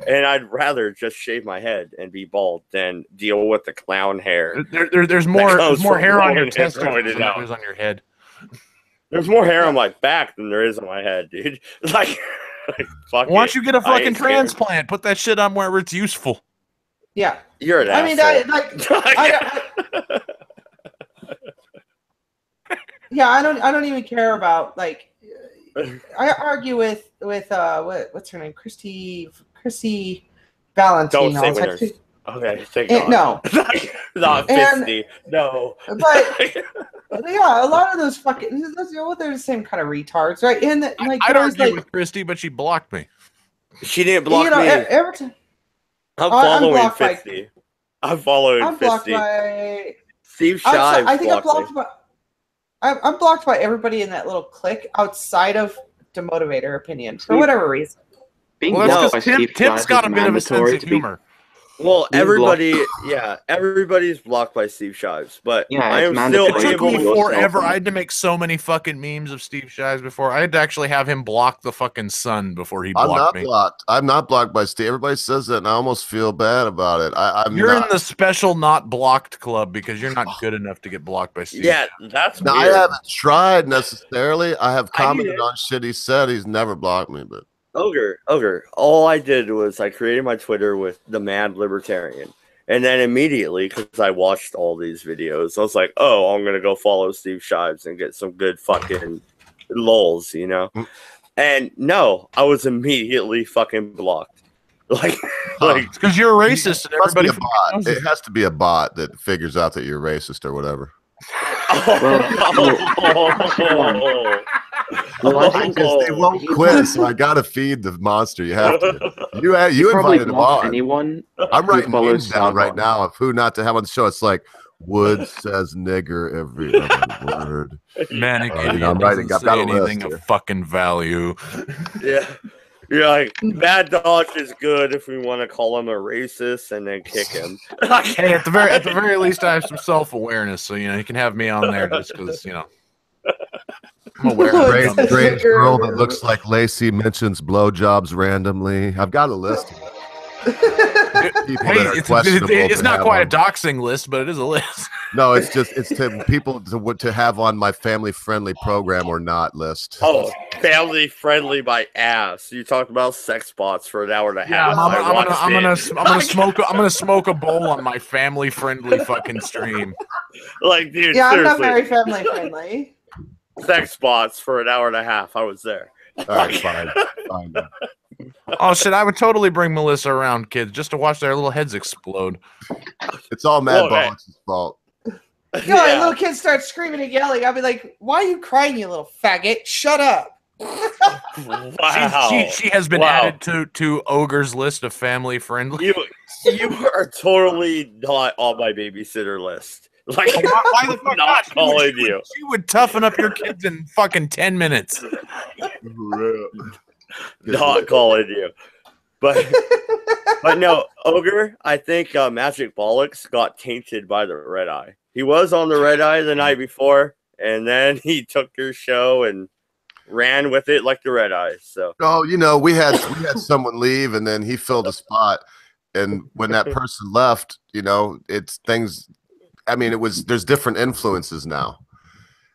S1: And I'd rather just shave my head and be bald than deal with the clown hair.
S2: There's more hair on your testicles than there is on your head.
S1: There's more hair on my back than there is on my head, dude. Like fuck.
S2: Why don't you get a fucking transplant? Put that shit on where it's useful.
S7: Yeah,
S1: you're an asshole.
S7: I don't even care about like. I argue with what's her name, Christy Valentino.
S1: Don't say winners. Okay, thank God.
S7: No,
S1: not 50. No,
S7: but yeah, a lot of those fucking they're the same kind of retards, right? And like
S2: I'd argue with Christy, but she blocked me.
S1: She didn't block me.
S7: Every time
S1: I'm following 50. I'm following 50.
S7: Blocked by
S1: Steve Shives.
S7: I think I'm blocked by. I'm blocked by everybody in that little clique outside of Demotivator opinion for whatever reason.
S8: Being blocked by Steve
S2: Tim's got a bit of a sense of humor.
S1: Well, everybody's blocked by Steve Shives, but I am still
S2: able. It took me
S1: to
S2: forever. I had to make so many fucking memes of Steve Shives before. I had to actually have him block the fucking sun before he blocked me.
S5: I'm not blocked by Steve. Everybody says that, and I almost feel bad about it.
S2: You're in the special not blocked club because you're not good enough to get blocked by Steve.
S1: Yeah, that's weird.
S5: I haven't tried necessarily. I have commented on shit he said. He's never blocked me, but.
S1: Ogre. All I did was I created my Twitter with the Mad Libertarian. And then immediately, because I watched all these videos, I was like, oh, I'm going to go follow Steve Shives and get some good fucking lulz, you know? And no, I was immediately fucking blocked. Like,
S2: because you're a racist and everybody
S5: knows it has to be a bot that figures out that you're racist or whatever. They won't quit, so I gotta feed the monster. You have to. You invited him on.
S8: Anyone?
S5: I'm writing names down right now of who not to have on the show. It's like Wood says nigger every other word.
S2: Manic idiot
S5: I'm writing. I've got
S2: anything of fucking value.
S1: Yeah. You're like, Mad Dodge is good if we want to call him a racist and then kick him.
S2: Hey, at the very least, I have some self-awareness, so you can have me on there just because I'm aware.
S5: Great girl that looks like Lacey mentions blowjobs randomly. I've got a list.
S2: It's not quite a doxing list, but it is a list.
S5: No, it's to people to have on my family-friendly program or not list.
S1: Oh, family-friendly by ass. You talked about sex bots for an hour and a half.
S2: I'm gonna smoke a bowl on my family-friendly fucking stream.
S1: Like, dude,
S7: yeah,
S1: seriously.
S7: I'm not very family-friendly.
S1: Sex bots for an hour and a half. I was there.
S5: All right, fine.
S2: Oh shit! I would totally bring Melissa around, kids, just to watch their little heads explode.
S5: It's all Mad Bollock's fault.
S7: You know, and little kids start screaming and yelling. I'll be like, "Why are you crying, you little faggot? Shut up!"
S1: Wow.
S2: She has been added to Ogre's list of family friendly.
S1: You are totally not on my babysitter list. Like,
S2: why the fuck
S1: not calling you?
S2: She would toughen up your kids in fucking 10 minutes.
S1: Not calling you. But no, Ogre, I think Magic Bollocks got tainted by the Redeye. He was on the Redeye the night before, and then he took your show and ran with it like the Redeye. So
S5: we had someone leave, and then he filled a spot. And when that person left, it's things. I mean, there's different influences now.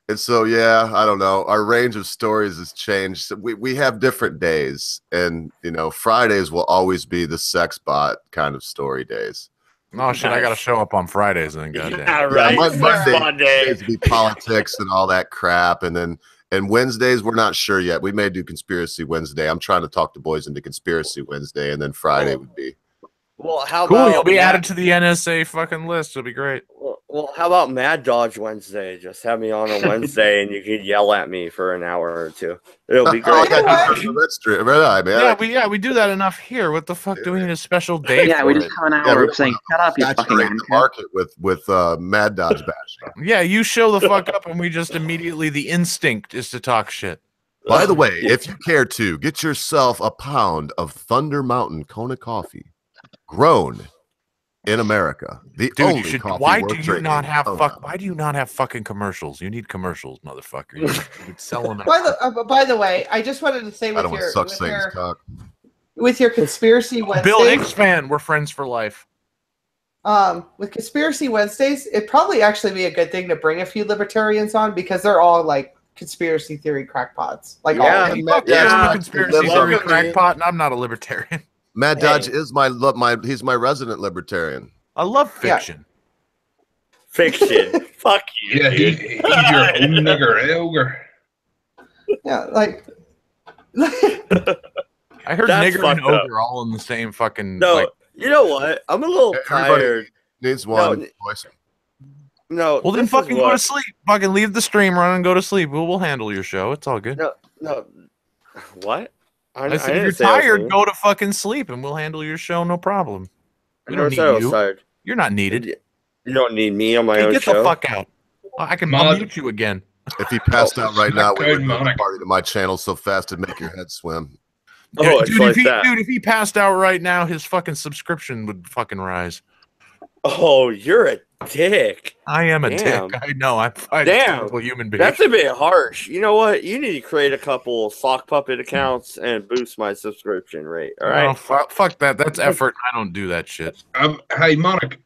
S5: And so, I don't know. Our range of stories has changed. So we have different days, and Fridays will always be the sex bot kind of story days.
S2: Oh shit! I gotta show up on Fridays then. Goddamn.
S1: Yeah, right.
S5: Mondays be politics and all that crap, and Wednesdays we're not sure yet. We may do Conspiracy Wednesday. I'm trying to talk the boys into Conspiracy Wednesday, and then Friday would be.
S1: Well, how
S2: cool?
S1: about
S2: You'll be added to the NSA fucking list. It'll be great.
S1: Well, how about Mad Dodge Wednesday? Just have me on Wednesday, and you can yell at me for an hour or two. It'll be great.
S2: We do that enough here. What the fuck do we need a special day?
S8: Yeah, we just have an hour of saying, "Shut up, you fucking
S5: the market with Mad Dodge bash."
S2: Yeah, you show the fuck up, and we just immediately the instinct is to talk shit.
S5: By the way, if you care to, get yourself a pound of Thunder Mountain Kona coffee. Grown in America, only coffee
S2: why
S5: worth
S2: do you
S5: drinking.
S2: not have Why do you not have fucking commercials? You need commercials, motherfucker. You would sell them.
S7: By the way, I just wanted to say with your Conspiracy Wednesdays,
S2: Bill Hicks fan, we're friends for life.
S7: With Conspiracy Wednesdays, it'd probably actually be a good thing to bring a few libertarians on because they're all like conspiracy theory crackpots. Like
S2: conspiracy theory crackpot, and I'm not a libertarian.
S5: Mad Dodge is he's my resident libertarian.
S2: I love fiction.
S1: Fiction. Fuck you.
S10: Yeah, he's your own nigger, Ogre.
S7: Yeah, like
S2: I heard nigger and ogre all in the same fucking.
S1: No, you know what? I'm a little tired.
S5: Needs one voice.
S1: No.
S2: Well, then fucking go to sleep. Fucking leave the stream run and go to sleep. We'll handle your show. It's all good.
S1: No. What?
S2: I said, if you're tired, go to fucking sleep, and we'll handle your show, no problem. We don't need you.
S1: Tired.
S2: You're not needed.
S1: You don't need me on my own
S2: get
S1: show.
S2: Get the fuck out. I'll mute you again.
S5: If he passed out right now, we would party to my channel so fast it'd make your head swim.
S2: Dude, if he passed out right now, his fucking subscription would fucking rise.
S1: Oh, you're a dick.
S2: I am a dick. I know. I'm a terrible human being.
S1: That's a bit harsh. You know what? You need to create a couple sock puppet accounts and boost my subscription rate. All right.
S2: Oh, fuck that. That's effort. I don't do that shit.
S10: Hey, Monica,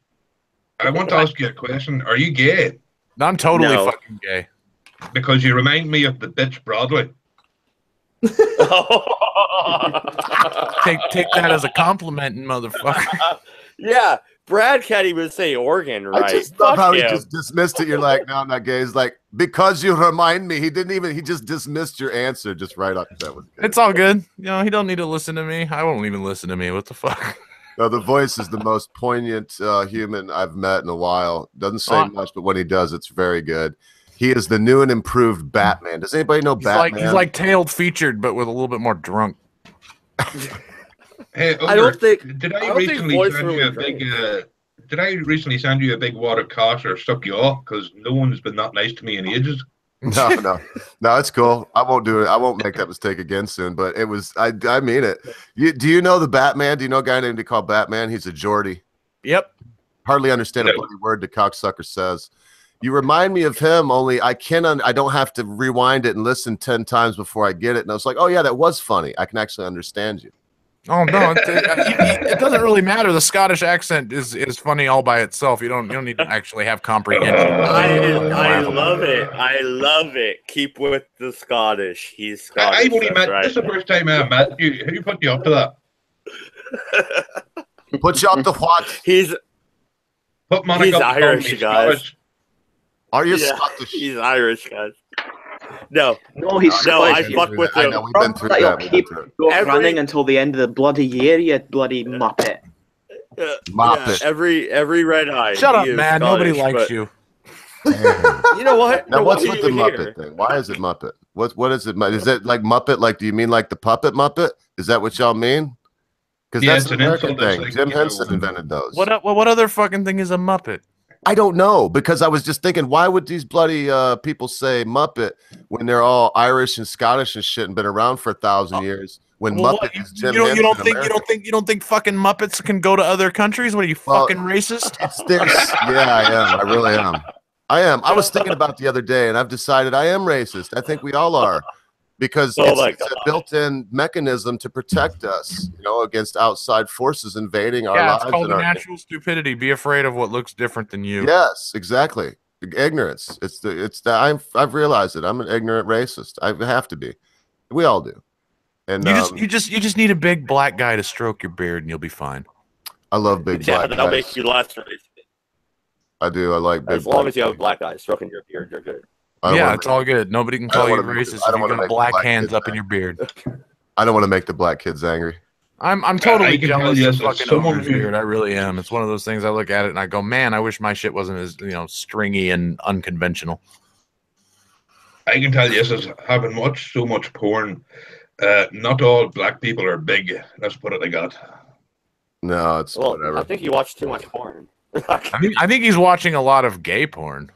S10: I want to ask you a question. Are you gay?
S2: I'm totally fucking gay.
S10: Because you remind me of the bitch Broadway.
S2: Take that as a compliment, motherfucker.
S1: Yeah. Brad can't even say organ right.
S5: I just love how he just dismissed it. You're like, no, I'm not gay. He's like, because you remind me. He just dismissed your answer just right off. That was good.
S2: It's all good. He don't need to listen to me. I won't even listen to me. What the fuck?
S5: No, the voice is the most poignant human I've met in a while. Doesn't say much, but when he does, it's very good. He is the new and improved Batman. Does anybody know Batman?
S2: He's like Tailed Featured, but with a little bit more drunk.
S10: Hey, Ogre,
S1: I don't think.
S10: Did I recently send you a big wad of cash or suck you off? Because no one's been that nice to me in ages.
S5: No, it's cool. I won't do it. I won't make that mistake again soon. But it was. I mean it. Do you know the Batman? Do you know a guy named called Batman? He's a Geordie.
S2: Yep.
S5: Hardly understand a bloody word the cocksucker says. You remind me of him. Only I don't have to rewind it and listen 10 times before I get it. And I was like, oh yeah, that was funny. I can actually understand you.
S2: Oh no, it doesn't really matter. The Scottish accent is funny all by itself. You don't need to actually have comprehension.
S1: I love it. I love it. Keep with the Scottish. He's Scottish.
S10: I've only met. This is the first time I met you. Who put you up to that?
S5: Put you up to what?
S1: He's Irish, guys.
S5: Are you Scottish?
S1: He's Irish, guys. No,
S8: he's
S1: I fuck with him.
S5: We've been through that.
S8: Keep running until the end of the bloody year, you bloody muppet.
S5: Muppet.
S1: Yeah, every Redeye.
S2: Shut up, man. Nobody likes you.
S1: You know what?
S5: Now,
S1: No,
S5: what's
S1: what
S5: with the
S1: do you
S5: Muppet
S1: hear?
S5: thing? Why is it Muppet? What is it? Is it like Muppet? Like, do you mean like the puppet Muppet? Is that what y'all mean? Because
S10: Yeah,
S5: that's
S10: it's
S5: an
S10: an
S5: American
S10: insult. It's
S5: thing.
S10: like,
S5: Jim
S10: you know,
S5: Henson invented those.
S2: What other fucking thing is a Muppet?
S5: I don't know, because I was just thinking, why would these bloody people say Muppet when they're all Irish and Scottish and shit and been around for 1,000 years? When
S2: Well,
S5: Muppet
S2: what?
S5: is Jim
S2: You
S5: Henson.
S2: you don't think fucking Muppets can go to other countries? What are you,
S5: Well,
S2: fucking racist?
S5: It's there's yeah, I am. I really am. I am. I was thinking about the other day, and I've decided I am racist. I think we all are, because it's a built-in mechanism to protect us, against outside forces invading our lives.
S2: It's called
S5: and
S2: the
S5: our
S2: natural stupidity. Be afraid of what looks different than you.
S5: Yes, exactly. Ignorance. I've realized it. I'm an ignorant racist. I have to be. We all do. And
S2: you just need a big black guy to stroke your beard, and you'll be fine.
S5: I love big black
S1: that'll
S5: guys.
S1: make you less racist.
S5: I do. I like big.
S1: As long as you have a black guy stroking your beard, you're good.
S2: Yeah, it's all good. Nobody can call you racist if you got black hands up in your beard.
S5: I don't want to make the black kids angry.
S2: I'm totally
S10: can
S2: jealous
S10: tell
S2: of
S10: you, as
S2: fucking
S10: someone
S2: Ogre's
S10: who-
S2: beard. I really am. It's one of those things I look at it and I go, man, I wish my shit wasn't as stringy and unconventional.
S10: I can tell you this, as having watched so much porn, not all black people are big. Let's put it like that.
S5: No, it's whatever.
S1: I think you watch too much porn.
S2: I think he's watching a lot of gay porn.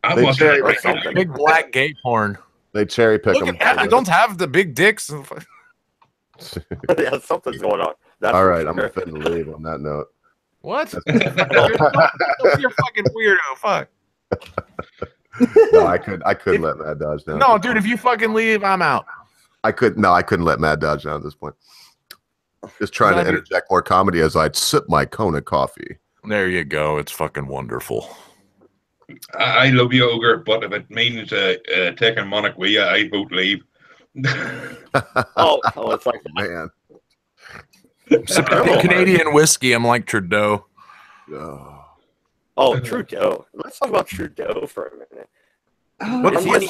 S10: I'm watching it right now.
S2: Big black gay porn.
S5: They cherry pick
S2: Look
S5: them.
S2: at that. They don't have the big dicks.
S1: Yeah, something's going on. That's
S5: all
S1: for
S5: right,
S1: sure.
S5: I'm offended to leave on that note.
S2: What? You're a fucking weirdo. Fuck.
S5: No, I couldn't let Mad Dodge down.
S2: No, dude, if you fucking leave, I'm out.
S5: I couldn't let Mad Dodge down at this point. Just trying to interject more comedy as I'd sip my Kona coffee.
S2: There you go. It's fucking wonderful.
S10: I love you, Ogre, but if it means taking Monarch with you, I vote leave.
S1: Oh, it's like
S5: Man.
S2: Sipping Canadian whiskey, I'm like Trudeau.
S1: Oh, Trudeau. Let's talk about Trudeau for a minute.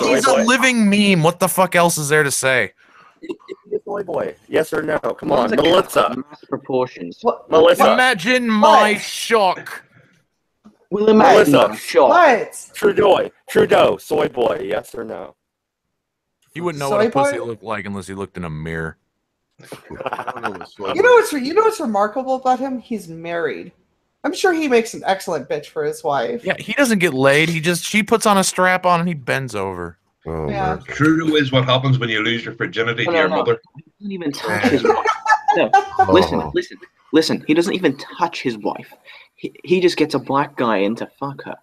S2: He's a living meme. What the fuck else is there to say?
S1: He's a boy. Yes or no? Come on, Melissa.
S8: Mass proportions.
S1: Melissa.
S2: Imagine my shock.
S8: Well, imagine
S1: Melissa.
S8: my shock.
S7: What?
S1: Trudeau, soy boy. Yes or no?
S2: You wouldn't know
S7: Soy
S2: what a pussy
S7: boy?
S2: looked like unless he looked in a mirror.
S7: You know what's remarkable about him? He's married. I'm sure he makes an excellent bitch for his wife.
S2: Yeah, he doesn't get laid. She puts on a strap on and he bends over.
S5: Oh,
S7: Yeah.
S5: man.
S10: Trudeau is what happens when you lose your virginity to your mother.
S8: He doesn't even touch his wife. No, listen. He doesn't even touch his wife. He just gets a black guy in to fuck her.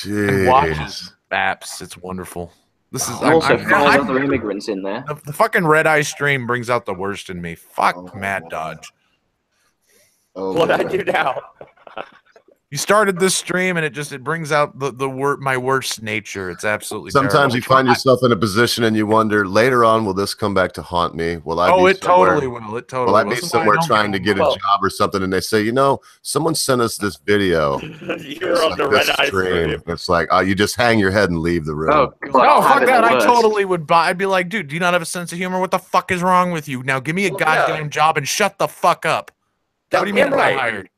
S2: And watches Baps. It's wonderful. This is
S8: Also, five other immigrants in there.
S2: The fucking Redeye stream brings out the worst in me. Fuck Mad Dodge.
S1: What I do now?
S2: You started this stream and it brings out my worst nature. It's absolutely
S5: Sometimes
S2: terrible.
S5: you find yourself in a position and you wonder, later on, will this come back to haunt me? Will I
S2: Oh,
S5: be
S2: it
S5: somewhere,
S2: totally will. It totally
S5: will I
S2: will.
S5: be
S2: That's why
S5: somewhere
S2: I don't
S5: trying to get a
S1: Well-
S5: job or something, and they say, someone sent us this video.
S1: You're on the
S5: This
S1: Redeye stream.
S5: It's like, you just hang your head and leave the room.
S8: Oh, God,
S2: No,
S8: I'll have
S2: fuck
S8: it
S2: that. I
S8: worse.
S2: totally would buy. I'd be like, dude, do you not have a sense of humor? What the fuck is wrong with you? Now give me a goddamn job and shut the fuck up. What do you mean
S1: Damn
S2: I'm
S1: right.
S2: hired?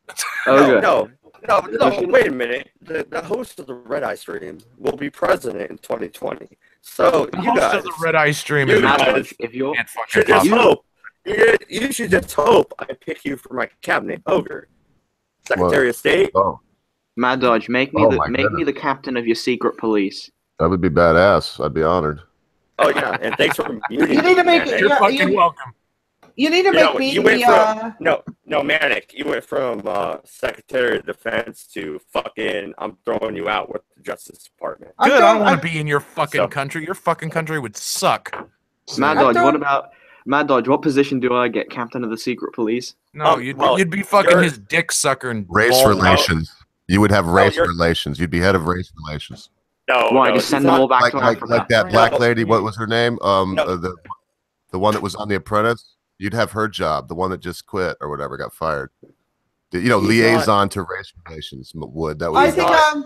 S8: Okay.
S1: No, wait a minute. The host of the Redeye stream will be president in 2020. So
S2: The
S1: you
S2: host
S1: guys
S2: of the Redeye stream
S1: you
S2: is
S1: guys-
S8: Mad Dodge, if you're
S2: can't fucking
S1: should just
S2: possibly-
S1: hope. You should just hope I pick you for my cabinet, Ogre, Secretary of State.
S5: Oh,
S8: Mad Dodge, make me
S5: Oh, my
S8: the captain of your secret police.
S5: that would be badass. I'd be honored.
S1: Oh yeah, and thanks for muting.
S7: You need to make
S1: Manic.
S2: You're
S7: Yeah,
S2: fucking welcome.
S7: You need to
S1: You know,
S7: make me
S1: you went
S7: the.
S1: No, Manic. You went from Secretary of Defense to fucking I'm throwing you out with the Justice Department.
S7: I'm
S2: Good. I
S7: throwing-
S2: don't want
S7: I'm-
S2: to be in your fucking
S1: So-
S2: country. Your fucking country would suck.
S8: Mad
S7: I'm
S8: Dodge,
S7: throwing-
S8: Mad Dodge, what position do I get? Captain of the secret police?
S2: No, you'd be fucking
S1: you're-
S2: his dick sucker and
S5: Race
S2: ball-
S5: relations. You would have race
S1: you're-
S5: relations. You'd be head of race relations.
S1: No,
S8: Why,
S1: no,
S8: just
S1: he's
S8: send them
S1: not-
S8: all back to
S5: Like
S8: Africa?
S5: that black
S1: No.
S5: lady. What was her name?
S1: No.
S5: The one that was on The Apprentice. You'd have her job. The one that just quit or whatever got fired.
S1: He's
S5: Liaison to race relations. Would that
S7: I
S5: was
S7: think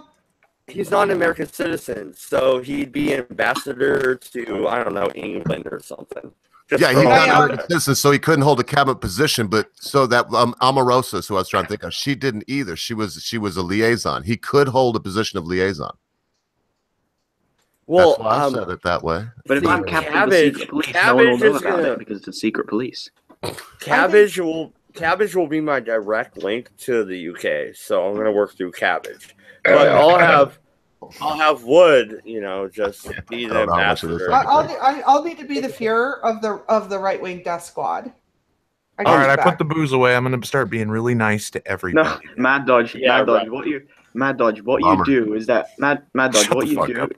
S1: He's not an American citizen, so he'd be an ambassador to I don't know England or something. Just
S5: yeah,
S1: for
S5: he's
S1: all
S5: not an
S1: the-
S5: American citizen, so he couldn't hold a cabinet position. But so that Omarosa, who I was trying to think of, she didn't either. She was a liaison. He could hold a position of liaison.
S1: Well,
S5: That's why I said it that way.
S8: But if
S1: See,
S8: I'm captain of the secret police, no one will know about it because it's the secret police.
S1: Cabbage will be my direct link to the UK, so I'm gonna work through Cabbage. But I'll have Wood, just be the ambassador.
S7: I'll need to be the Fuhrer of the right wing death squad.
S2: All right, I put the booze away. I'm gonna start being really nice to everybody.
S8: No, Mad Dodge.
S1: Yeah,
S8: Mad Dodge.
S1: right.
S8: Mad Dodge. What you do is that Mad Dodge.
S2: Shut
S8: What
S2: the
S8: you
S2: fuck
S8: do.
S2: up.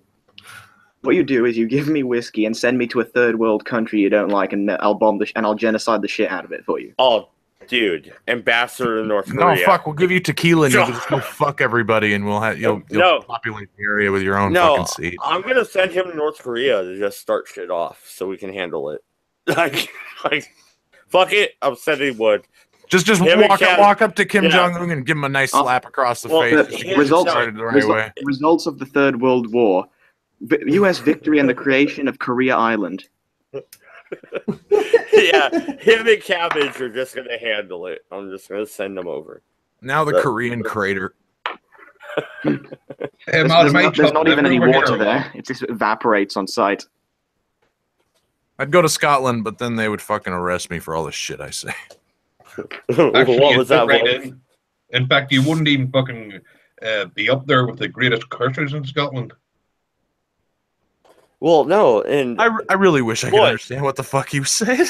S8: What you do is you give me whiskey and send me to a third world country you don't like, and I'll bomb and I'll genocide the shit out of it for you.
S1: Oh, dude, ambassador to North Korea.
S2: No, fuck. We'll give you tequila and you'll just go fuck everybody, and you'll populate the area with your own fucking seed.
S1: I'm gonna send him to North Korea to just start shit off so we can handle it. like, fuck it. I'm sending Wood.
S2: Just walk up to Kim Jong-un and give him a nice slap across the face.
S8: Results of the Third World War. U.S. victory and the creation of Korea Island.
S1: Yeah, him and Cabbage are just going to handle it. I'm just going to send them over.
S2: Now the Korean crater.
S8: There's not even any water there. It just evaporates on sight.
S2: I'd go to Scotland, but then they would fucking arrest me for all the shit I say.
S10: Actually,
S1: what was that?
S10: Right in fact, you wouldn't even fucking be up there with the greatest cursors in Scotland.
S1: Well, no, and
S2: I really wish I could understand what the fuck you said.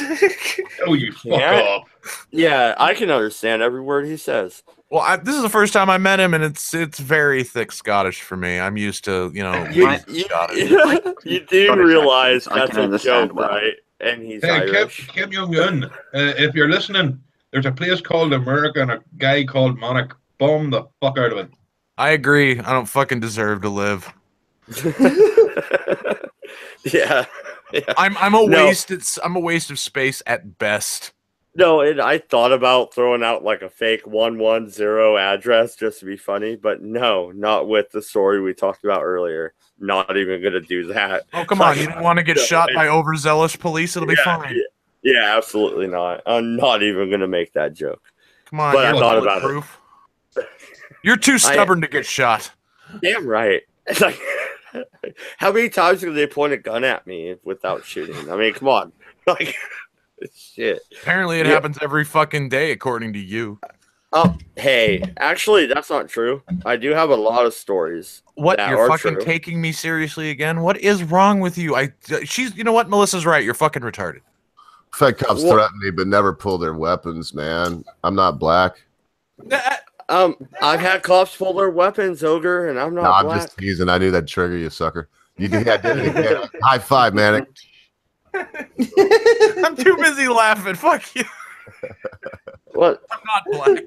S10: Oh, you fuck up.
S1: Yeah, I can understand every word he says.
S2: Well, this is the first time I met him, and it's very thick Scottish for me. I'm used to,
S1: you do realize that's a joke, right? And he's Irish.
S10: Kim Jong-un, if you're listening, there's a place called America and a guy called Monarch. Bomb the fuck out of it.
S2: I agree. I don't fucking deserve to live.
S1: Yeah.
S2: I'm a waste. I'm a waste of space at best.
S1: No, and I thought about throwing out like a fake 110 address just to be funny, but no, not with the story we talked about earlier. Not even gonna do that.
S2: Oh, come on! You don't want to get shot by overzealous police? It'll be fine.
S1: Yeah, absolutely not. I'm not even gonna make that joke.
S2: Come on,
S1: but I thought about it.
S2: You're too stubborn to get shot.
S1: Damn right. It's like, how many times do they point a gun at me without shooting? I mean, come on. Like, shit.
S2: Apparently, it happens every fucking day, according to you.
S1: Oh, hey, actually, that's not true. I do have a lot of stories.
S2: What? You're fucking taking me seriously again? What is wrong with you? You know what? Melissa's right. You're fucking retarded.
S5: Fed cops threaten me, but never pull their weapons, man. I'm not black.
S1: I've had cops pull their weapons, Ogre, and I'm not black.
S5: I'm just teasing. I knew that'd trigger you, sucker. You did that. High five, man.
S2: I'm too busy laughing. Fuck you.
S1: What?
S2: I'm not black.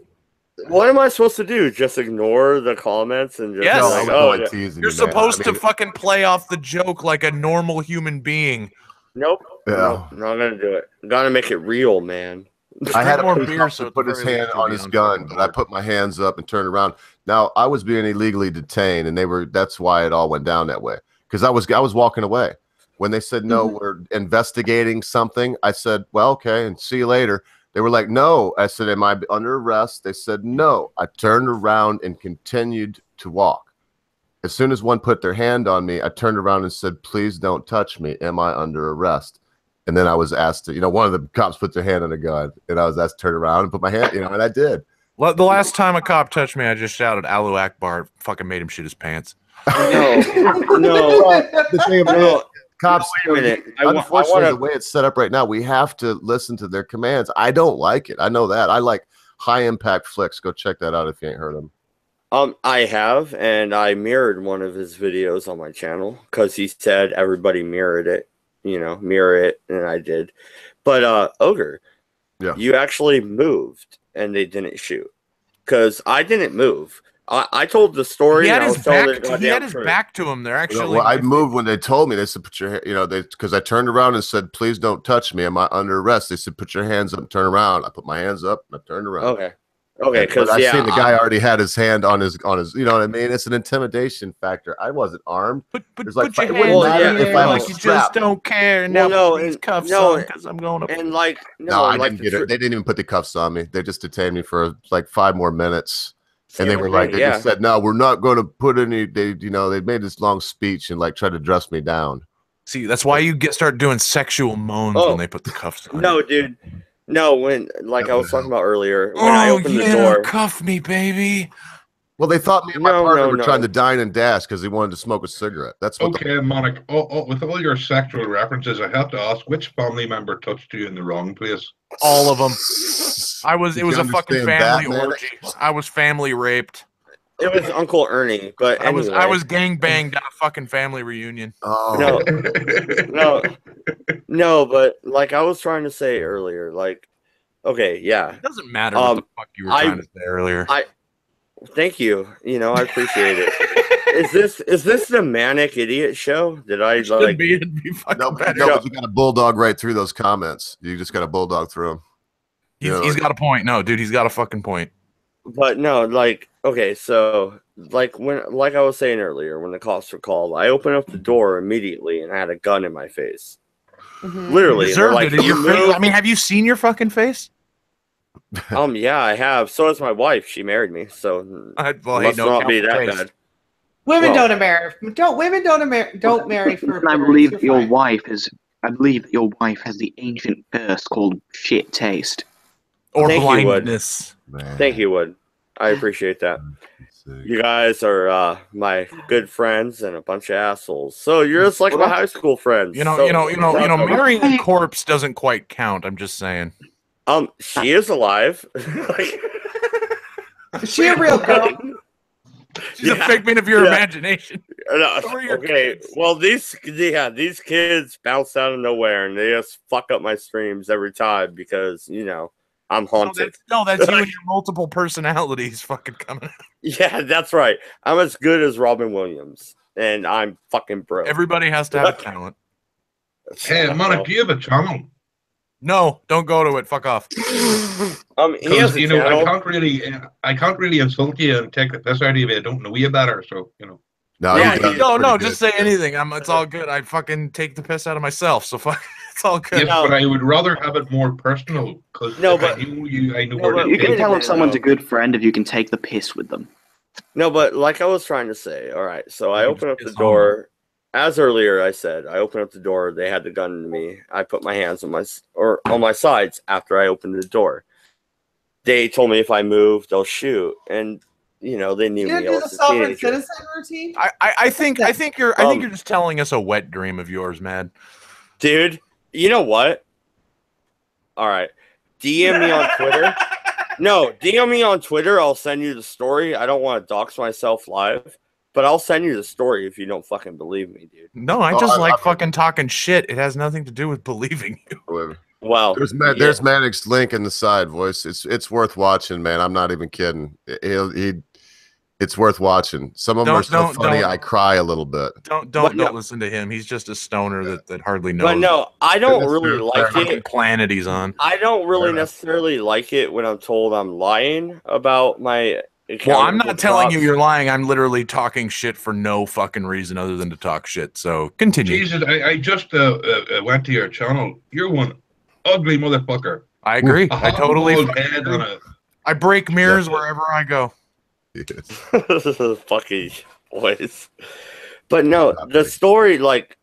S1: What am I supposed to do? Just ignore the comments and just
S2: you're supposed to fucking play off the joke like a normal human being.
S1: Nope. Yeah. Nope, not gonna do it. I'm gonna make it real, man.
S5: I had more beer, so put his hand on his gun, but I put my hands up and turned around. Now I was being illegally detained, and that's why it all went down that way. Because I was walking away. When they said no, we're investigating something, I said, well, okay, and see you later. They were like, no. I said, am I under arrest? They said, no. I turned around and continued to walk. As soon as one put their hand on me, I turned around and said, please don't touch me. Am I under arrest? And then I was asked to, one of the cops put their hand on a gun, and I was asked to turn around and put my hand, and I did.
S2: Well, the last time a cop touched me, I just shouted Alu Akbar, fucking made him shit his pants.
S1: No.
S5: The thing about cops, unfortunately, the way it's set up right now, we have to listen to their commands. I don't like it. I know that. I like high impact flicks. Go check that out if you ain't heard them.
S1: I have, and I mirrored one of his videos on my channel because he said everybody mirrored it. Mirror it, and I did. But Ogre, you actually moved, and they didn't shoot because I didn't move. I told the story.
S2: He had his back to him. They're actually.
S5: Well, I moved when they told me. They said, "Put your," because I turned around and said, "Please don't touch me. Am I under arrest?" They said, "Put your hands up and turn around." I put my hands up and I turned around.
S1: Okay, because
S5: I seen the guy already had his hand on his. You know what I mean? It's an intimidation factor. I wasn't armed.
S2: But
S5: like,
S2: put your hands if I was you just don't care. Now these cuffs on because I'm going to.
S1: And
S5: I didn't get it. They didn't even put the cuffs on me. They just detained me for like 5 more minutes. And they were like, they
S1: yeah.
S5: just said, no, we're not going to put any. They made this long speech and like tried to dress me down.
S2: See, that's why you start doing sexual moans when they put the cuffs on.
S1: No, dude. No, when like I was talking about earlier, when I opened the door,
S2: cuff me, baby.
S5: Well, they thought me and my partner were trying to dine and dash because he wanted to smoke a cigarette. That's what.
S10: Okay, Monica. With all your sexual references, I have to ask, which family member touched you in the wrong place?
S2: All of them. It was a fucking family orgy. I was family raped.
S1: It was Uncle Ernie, but anyway.
S2: I was gang banged at a fucking family reunion.
S5: Oh
S1: no, but like I was trying to say earlier, like, okay, yeah,
S2: it doesn't matter what the fuck you were trying to say earlier.
S1: Thank you. I appreciate it. Is this the Manic Idiot show? Did I like?
S2: It'd be fucking
S5: no, but you got a bulldog right through those comments. You just got a bulldog through them.
S2: He's got a point. No, dude, he's got a fucking point.
S1: But no, like, okay, so like I was saying earlier, when the cops were called, I opened up the door immediately and I had a gun in my face. Literally,
S2: you deserved
S1: like,
S2: it in your face. I mean, have you seen your fucking face?
S1: Yeah, I have. So has my wife. She married me, so must not be that bad.
S7: Women don't marry. Women don't marry for.
S8: I believe your wife has the ancient curse called shit taste.
S2: Or blindness.
S1: Thank you, Wood. I appreciate that. You guys are my good friends and a bunch of assholes. So you're just like my high school friends.
S2: Marrying a corpse doesn't quite count. I'm just saying.
S1: She is alive.
S7: Is she a real girl?
S2: She's a figment of your imagination.
S1: Okay. Well, these kids bounce out of nowhere and they just fuck up my streams every time because I'm haunted.
S2: That's you and your multiple personalities fucking coming out.
S1: Yeah, that's right. I'm as good as Robin Williams, and I'm fucking broke.
S2: Everybody has to have a talent.
S10: Hey, Monica, do you have a channel?
S2: No, don't go to it. Fuck off.
S1: He has a channel.
S10: I can't really insult you and take the piss out of you if I don't know you better. So
S2: No, just say anything. It's all good. I fucking take the piss out of myself. So fuck. It's all good.
S10: Yes, but I would rather have it more personal because I knew you. I know where to
S8: you can tell if someone's a good friend if you can take the piss with them.
S1: No, but like I was trying to say, all right. So I opened up the door. As earlier I said, I opened up the door. They had the gun to me. I put my hands on my sides after I opened the door. They told me if I move, they'll shoot, and they knew me.
S7: You do the sovereign citizen routine.
S2: I think you're just telling us a wet dream of yours, man.
S1: Dude, you know what? All right, DM me on Twitter. No, DM me on Twitter. I'll send you the story. I don't want to dox myself live. But I'll send you the story if you don't fucking believe me, dude.
S2: No, I just like fucking talking shit. It has nothing to do with believing you.
S1: Well,
S5: there's Manic's link in the side voice. It's worth watching, man. I'm not even kidding. It's worth watching. Some of them are so funny. I cry a little bit.
S2: Don't listen to him. He's just a stoner that hardly knows.
S1: But no, I don't really like it.
S2: Planet he's on.
S1: I don't really necessarily like it when I'm told I'm lying about my.
S2: Well, I'm not telling you you're lying. I'm literally talking shit for no fucking reason other than to talk shit. So continue.
S10: Jesus, I just went to your channel. You're one ugly motherfucker.
S2: I agree. I totally agree. I break mirrors wherever I go.
S1: Fucking voice. But no, the story, like,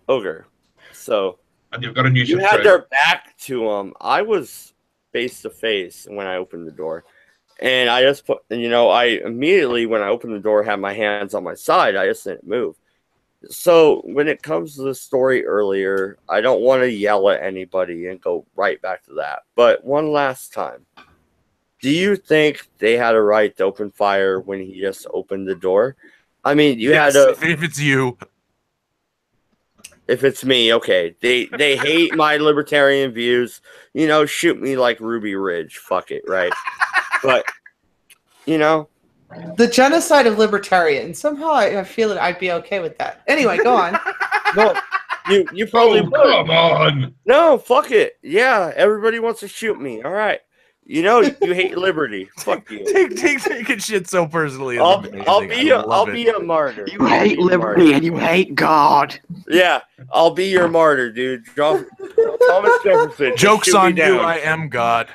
S1: Ogre. So
S10: and you've got a new
S1: you had their back to them. I was face to face when I opened the door. And I just put, I immediately, when I opened the door, had my hands on my side. I just didn't move. So when it comes to the story earlier, I don't want to yell at anybody and go right back to that. But one last time, do you think they had a right to open fire when he just opened the door? I mean, had a...
S2: If it's you.
S1: If it's me, okay. They hate my libertarian views. Shoot me like Ruby Ridge. Fuck it, right? But,
S7: the genocide of libertarians. Somehow I feel that I'd be okay with that. Anyway, go on.
S1: No, you probably would.
S10: Come on.
S1: No, fuck it. Yeah, everybody wants to shoot me. All right. You hate liberty. Fuck you.
S2: Taking shit so personally.
S1: I'll be a martyr.
S8: You hate liberty and you hate God.
S1: Yeah, I'll be your martyr, dude. Thomas Jefferson.
S2: Joke's on you. I am God.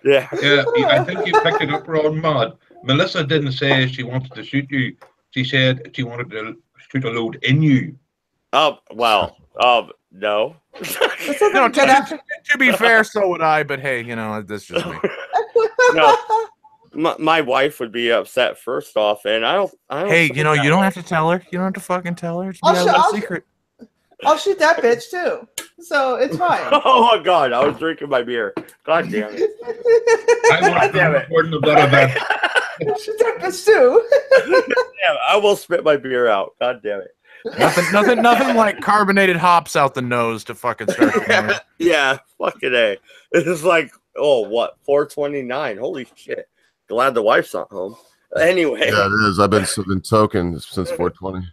S1: Yeah.
S10: Yeah, I think you picked it up wrong, Mod. Melissa didn't say she wanted to shoot you. She said she wanted to shoot a load in you.
S1: Well, no.
S2: No, to be fair, so would I. But hey, you know, that's just me.
S1: No, my wife would be upset first off, and I don't.
S2: Hey, you know, you don't have to tell her. You don't have to fucking tell her. It's a secret.
S7: I'll shoot that bitch too. So it's fine.
S1: Oh my god, I was drinking my beer. God damn it.
S10: God damn it.
S7: Shoot that bitch too.
S1: Damn, I will spit my beer out. God damn it.
S2: Nothing like carbonated hops out the nose to fucking start.
S1: Yeah, fucking A. It's like, oh, what, 4:29? Holy shit. Glad the wife's not home. Anyway.
S5: Yeah, it is. I've been token since 4:20.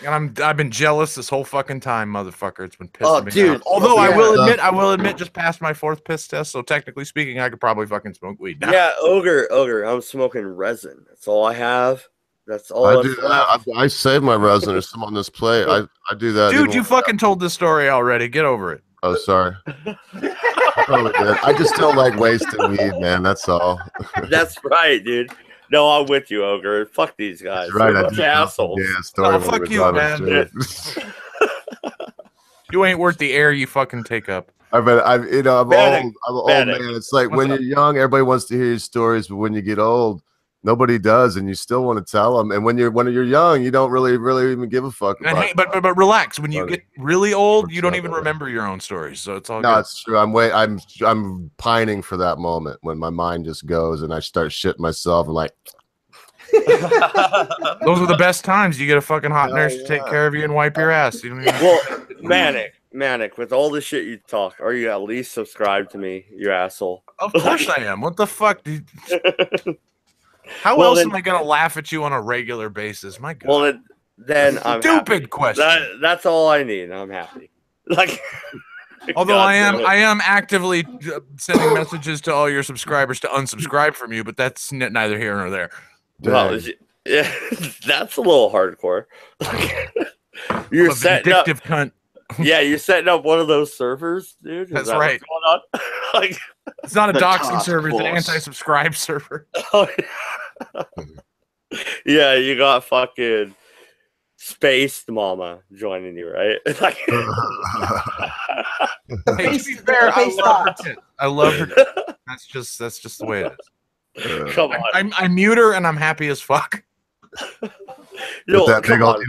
S2: And I've been jealous this whole fucking time, motherfucker. It's been pissing me
S1: dude.
S2: off. Although I will admit, just passed my 4th piss test, so technically speaking, I could probably fucking smoke weed now.
S1: Yeah, ogre. I'm smoking resin. That's all I have. That's all
S5: I do that. I save my resin. There's some on this plate. I do that.
S2: Dude, you fucking told this story already. Get over it.
S5: Oh, sorry. I just don't like wasting weed, man. That's all.
S1: That's right, dude. No, I'm with you, ogre. Fuck these guys.
S5: That's right.
S1: They're assholes.
S5: Yeah, story.
S2: Oh, fuck you, man. You ain't worth the air you fucking take up.
S5: I'm old. I'm an old man. It's like when you're young, everybody wants to hear your stories, but when you get old, nobody does, and you still want to tell them. And when you're young, you don't really even give a fuck.
S2: And hey, but relax. When you get really old, you don't even remember your own stories. So it's all
S5: no,
S2: good.
S5: it's true. I'm pining for that moment when my mind just goes and I start shitting myself and like.
S2: Those are the best times. You get a fucking hot nurse to take care of you and wipe your ass. You know what I mean?
S1: Well, Manic, with all the shit you talk, are you at least subscribed to me, you asshole?
S2: Of course I am. What the fuck, dude? How else am I gonna laugh at you on a regular basis? My God.
S1: Well, then I'm
S2: stupid
S1: happy.
S2: question.
S1: That's all I need. I'm happy. Like,
S2: although I am actively sending messages to all your subscribers to unsubscribe from you, but that's neither here nor there.
S1: Well, yeah, that's a little hardcore. You're setting up,
S2: cunt.
S1: Yeah, you're setting up one of those servers, dude.
S2: That's right.
S1: Going on? Like,
S2: it's not a doxing server; it's an anti-subscribe server.
S1: Oh, yeah, you got fucking Spaced Mama joining you, right? Like,
S2: hey, to be fair, I love her. That's just the way it is.
S1: Come on.
S2: I mute her and I'm happy as fuck.
S5: You know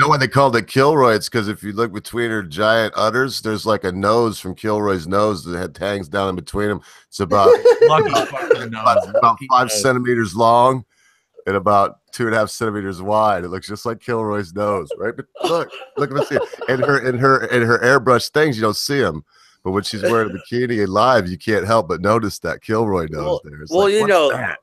S5: when they called it Kilroy? It's because if you look between her giant udders, there's like a nose from Kilroy's nose that hangs down in between them. It's about, about 5 centimeters long and about 2.5 centimeters wide. It looks just like Kilroy's nose, right? But look at this. And her airbrush things, you don't see them. But when she's wearing a bikini and live, you can't help but notice that Kilroy nose there. It's like,
S1: you know.
S5: that?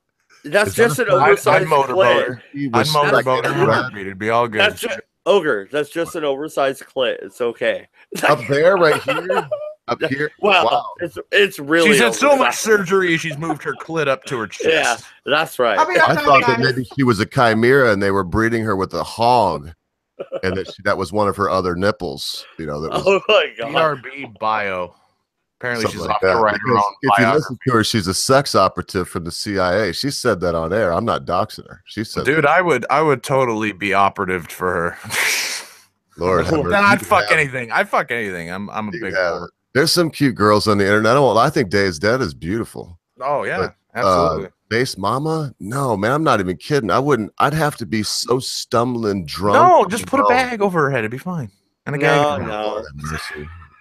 S1: That's just an oversized clit.
S2: I'd motorboat her. It'd be all good.
S1: That's just, ogre. That's just an oversized clit. It's okay.
S5: Up there, right here, up here.
S1: Well,
S5: wow.
S1: it's really.
S2: She's had so much surgery. She's moved her clit up to her chest.
S1: Yeah, that's right.
S5: I thought that maybe she was a chimera and they were breeding her with a hog, and that was one of her other nipples. You know. That was,
S1: oh my god.
S2: BRB bio. Apparently she's
S5: like
S2: off to write her own
S5: if you listen to her, she's a sex operative from the CIA. She said that on air. I'm not doxing her. She said,
S2: "Dude, I would totally be operative for her."
S5: Lord,
S2: then I'd fuck anything. I'd fuck anything. I'm a big.
S5: There's some cute girls on the internet. I think Day is Dead is beautiful.
S2: Oh yeah,
S5: but,
S2: absolutely.
S5: Base Mama? No, man, I'm not even kidding. I wouldn't. I'd have to be so stumbling drunk.
S2: No, just put a bag over her head. It'd be fine. And a gag.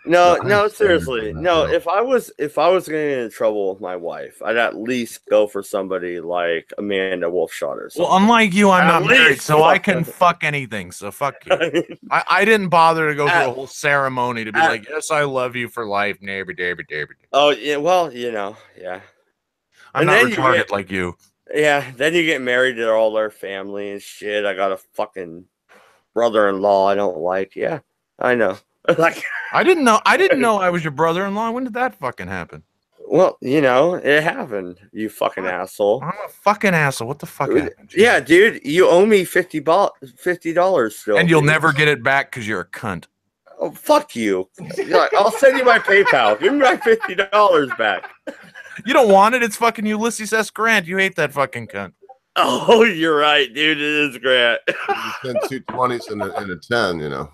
S1: No, seriously. No, if I was getting in trouble with my wife, I'd at least go for somebody like Amanda Wolfshot or something.
S2: Well, unlike you, I'm not married, so I can fuck anything. So fuck you. I didn't bother to go through a whole ceremony to be like, yes, I love you for life.
S1: Oh yeah, well, you know, yeah.
S2: I'm not retarded like you.
S1: Yeah, then you get married to all their family and shit. I got a fucking brother-in-law I don't like. Yeah, I know. Like,
S2: I didn't know I was your brother-in-law. When did that fucking happen?
S1: Well, you know, it happened, you fucking asshole.
S2: I'm a fucking asshole. What the fuck happened?
S1: Yeah, dude, you owe me $50 still.
S2: And you'll never get it back because you're a cunt.
S1: Oh, fuck you. I'll send you my PayPal. Give me my $50 back.
S2: You don't want it. It's fucking Ulysses S. Grant. You hate that fucking cunt.
S1: Oh, you're right, dude. It is Grant.
S5: You send 2 20s and a 10, you know.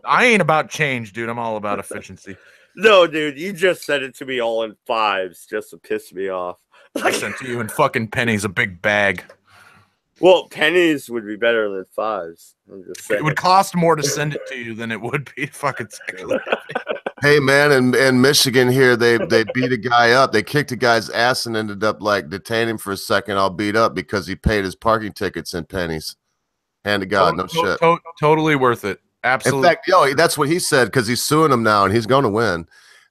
S2: I ain't about change, dude. I'm all about efficiency.
S1: No, dude, you just said it to me all in 5s just to piss me off.
S2: I sent to you in fucking pennies, a big bag.
S1: Well, pennies would be better than 5s. I'm just saying.
S2: It would cost more to send it to you than it would be fucking sexually.
S5: Hey man, in Michigan here, they beat a guy up. They kicked a guy's ass and ended up like detaining him for a second, all beat up because he paid his parking tickets in pennies. Hand to God, no shit.
S2: Totally worth it. Absolutely.
S5: In fact, that's what he said because he's suing him now and he's going to win.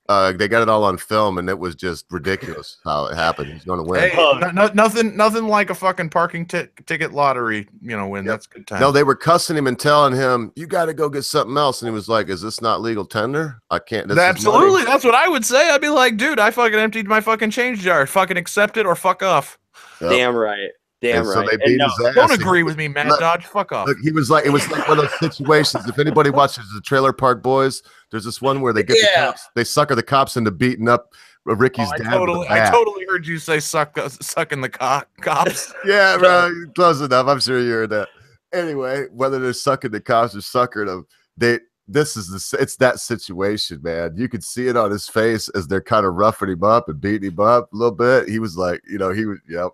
S5: They got it all on film and it was just ridiculous how it happened. He's going to win.
S2: Hey, nothing like a fucking parking ticket lottery, win. Yep. That's good time.
S5: No, they were cussing him and telling him, "You got to go get something else." And he was like, "Is this not legal tender? I can't."
S2: Absolutely, that's what I would say. I'd be like, "Dude, I fucking emptied my fucking change jar. Fucking accept it or fuck off."
S5: Yep.
S1: Damn right. Damn right.
S5: So they beat his ass.
S2: Don't agree with me, Mad Dodge. Fuck off.
S5: Look, it was like one of those situations. If anybody watches the Trailer Park Boys, there's this one where they get the cops, they sucker the cops into beating up Ricky's dad.
S2: I totally heard you say sucking the cops.
S5: Yeah, bro, close enough. I'm sure you heard that. Anyway, whether they're sucking the cops or sucking them, it's that situation, man. You could see it on his face as they're kind of roughing him up and beating him up a little bit. He was like, he was, yep.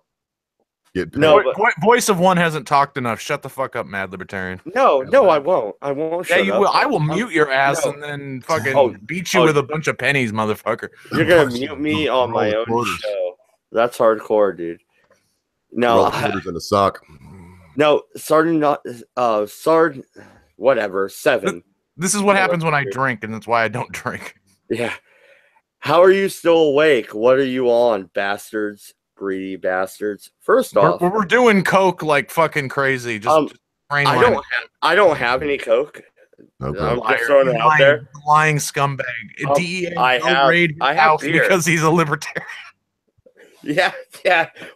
S2: No, voice of one hasn't talked enough. Shut the fuck up, Mad Libertarian.
S1: No, I won't. I won't.
S2: Yeah, you will. I will mute your ass and then fucking beat you with a bunch of pennies, motherfucker.
S1: You're gonna mute me on my own show. That's hardcore, dude. No,
S5: quarters in a sock.
S1: No, whatever. 7.
S2: This is what happens when I drink, and that's why I don't drink.
S1: Yeah. How are you still awake? What are you on, bastards? Greedy bastards. First off,
S2: we're doing coke like fucking crazy. Just
S1: I don't have any coke.
S5: Okay.
S1: I'm just throwing it out there.
S2: Lying scumbag. DEA raid his house because he's a libertarian.
S1: Yeah.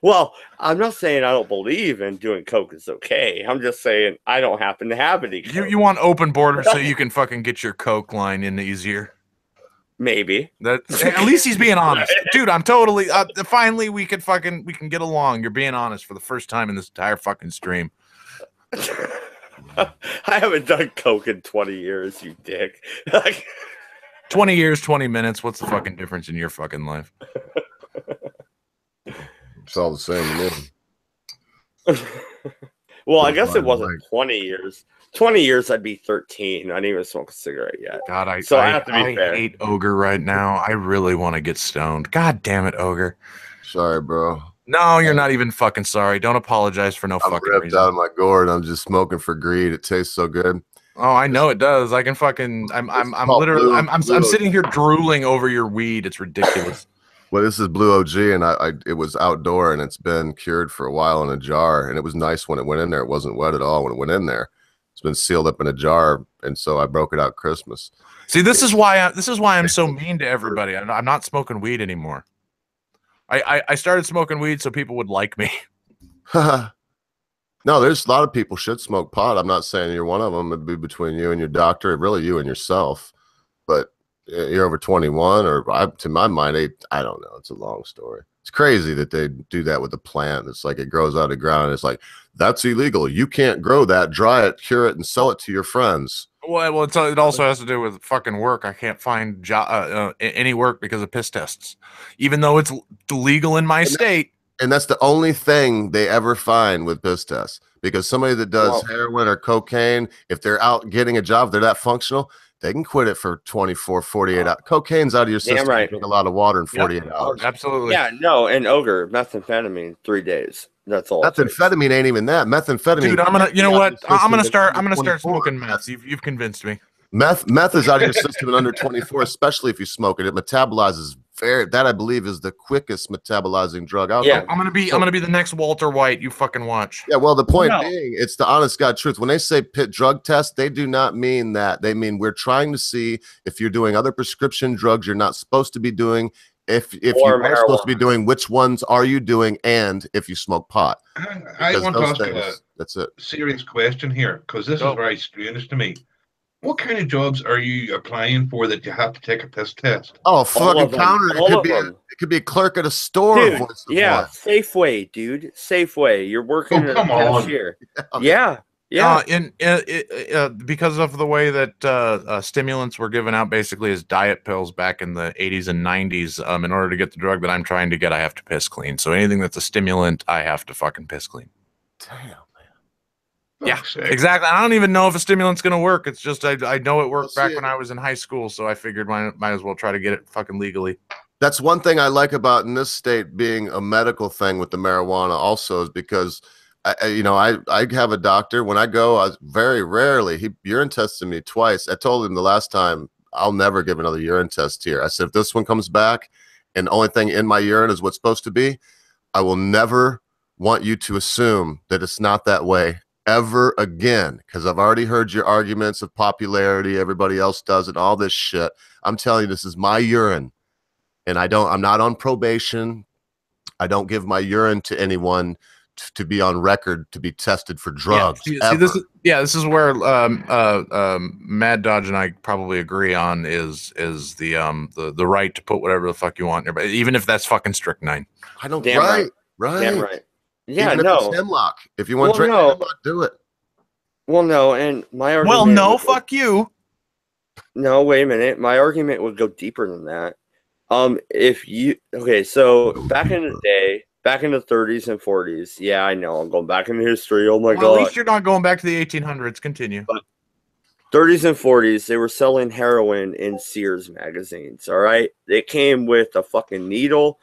S1: Well, I'm not saying I don't believe in doing coke is okay. I'm just saying I don't happen to have any coke.
S2: You want open borders so you can fucking get your coke line in easier.
S1: Maybe.
S2: At least he's being honest. Dude, I'm totally finally we can get along. You're being honest for the first time in this entire fucking stream.
S1: I haven't done coke in 20 years, you dick.
S2: 20 years, 20 minutes. What's the fucking difference in your fucking life?
S5: It's all the same to me.
S1: Well, I guess it wasn't 20 years. 20 years, I'd be 13. I didn't even smoke a cigarette yet.
S2: God, I
S1: have to be fair.
S2: hate Ogre right now. I really want to get stoned. God damn it, Ogre.
S5: Sorry, bro.
S2: No, you're not even fucking sorry. Don't apologize for no fucking reason.
S5: I'm ripped out of my gourd. I'm just smoking for greed. It tastes so good.
S2: Oh, I know it does. I can fucking. I'm literally. I'm sitting here drooling over your weed. It's ridiculous.
S5: Well, this is Blue OG, and it was outdoor, and it's been cured for a while in a jar, and it was nice when it went in there. It wasn't wet at all when it went in there. It's been sealed up in a jar, and so I broke it out Christmas.
S2: See, this is why I'm so mean to everybody. I'm not smoking weed anymore. I started smoking weed so people would like me.
S5: No, there's a lot of people should smoke pot. I'm not saying you're one of them. It'd be between you and your doctor, really you and yourself. But you're over 21, or to my mind, I don't know. It's a long story. It's crazy that they do that with a plant. It's like it grows out of the ground. And it's like, that's illegal. You can't grow that, dry it, cure it, and sell it to your friends.
S2: Well, it also has to do with fucking work. I can't find any work because of piss tests, even though it's legal in my state.
S5: And that's the only thing they ever find with piss tests, because somebody that does heroin or cocaine, if they're out getting a job, they're that functional, they can quit it for 24, 48 hours. Cocaine's out of your system.
S1: Right.
S5: You drink a lot of water in 48 hours.
S2: Absolutely.
S1: Yeah, no, and Ogre, methamphetamine, 3 days. That's all.
S5: Methamphetamine ain't even that. Methamphetamine.
S2: Dude, I'm gonna start smoking meth. You've convinced me.
S5: Meth is out of your system in under 24, especially if you smoke it. It metabolizes that I believe is the quickest metabolizing drug out there.
S2: I'm gonna be the next Walter White. You fucking watch.
S5: Yeah, well, the point being, it's the honest God truth. When they say pit drug test, they do not mean that. They mean we're trying to see if you're doing other prescription drugs you're not supposed to be doing. If you are supposed to be doing, which ones are you doing, and if you smoke pot.
S10: I want to ask
S5: that's it.
S10: Serious question here, because this is very strange to me. What kind of jobs are you applying for that you have to take a piss test?
S5: Oh,
S1: All
S5: fucking
S1: of them.
S5: counter. It
S1: All
S5: could
S1: of
S5: be.
S1: them.
S5: It could be a clerk at a store.
S1: Dude,
S5: voice of
S1: yeah,
S5: one.
S1: Safeway, dude. Safeway. You're working
S10: Oh,
S1: as a
S10: come on.
S1: cashier.
S5: Okay.
S1: Yeah.
S2: Because of the way that stimulants were given out basically as diet pills back in the 80s and 90s, in order to get the drug that I'm trying to get, I have to piss clean. So anything that's a stimulant, I have to fucking piss clean.
S5: Damn.
S2: Yeah,
S10: Sick.
S2: exactly. I don't even know if a stimulant's going to work. It's just I know it worked
S5: Well,
S2: back
S5: see,
S2: when I was in high school, so I figured might as well try to get it fucking legally.
S5: That's one thing I like about in this state being a medical thing with the marijuana also is because I have a doctor. When I go, I very rarely he urine tested me twice. I told him the last time I'll never give another urine test here. I said if this one comes back and the only thing in my urine is what's supposed to be, I will never want you to assume that it's not that way ever again, because I've already heard your arguments of popularity, everybody else does it, all this shit. I'm telling you, this is my urine, and I'm not on probation. I don't give my urine to anyone to be on record to be tested for drugs.
S2: See, this is where Mad Dodge and I probably agree on is the right to put whatever the fuck you want in there, but even if that's fucking strychnine.
S5: I don't.
S1: Damn
S5: right.
S1: Damn right. Yeah,
S5: Even if
S1: no.
S5: it's hemlock. If you want to drink hemlock, do it.
S1: Well, no, and my argument.
S2: Well, no, fuck you.
S1: No, wait a minute. My argument would go deeper than that. So back in the day, back in the 30s and 40s, yeah, I know, I'm going back in history. Oh my god.
S2: At least you're not going back to the 1800s. Continue.
S1: But 30s and 40s, they were selling heroin in Sears magazines. All right, it came with a fucking needle.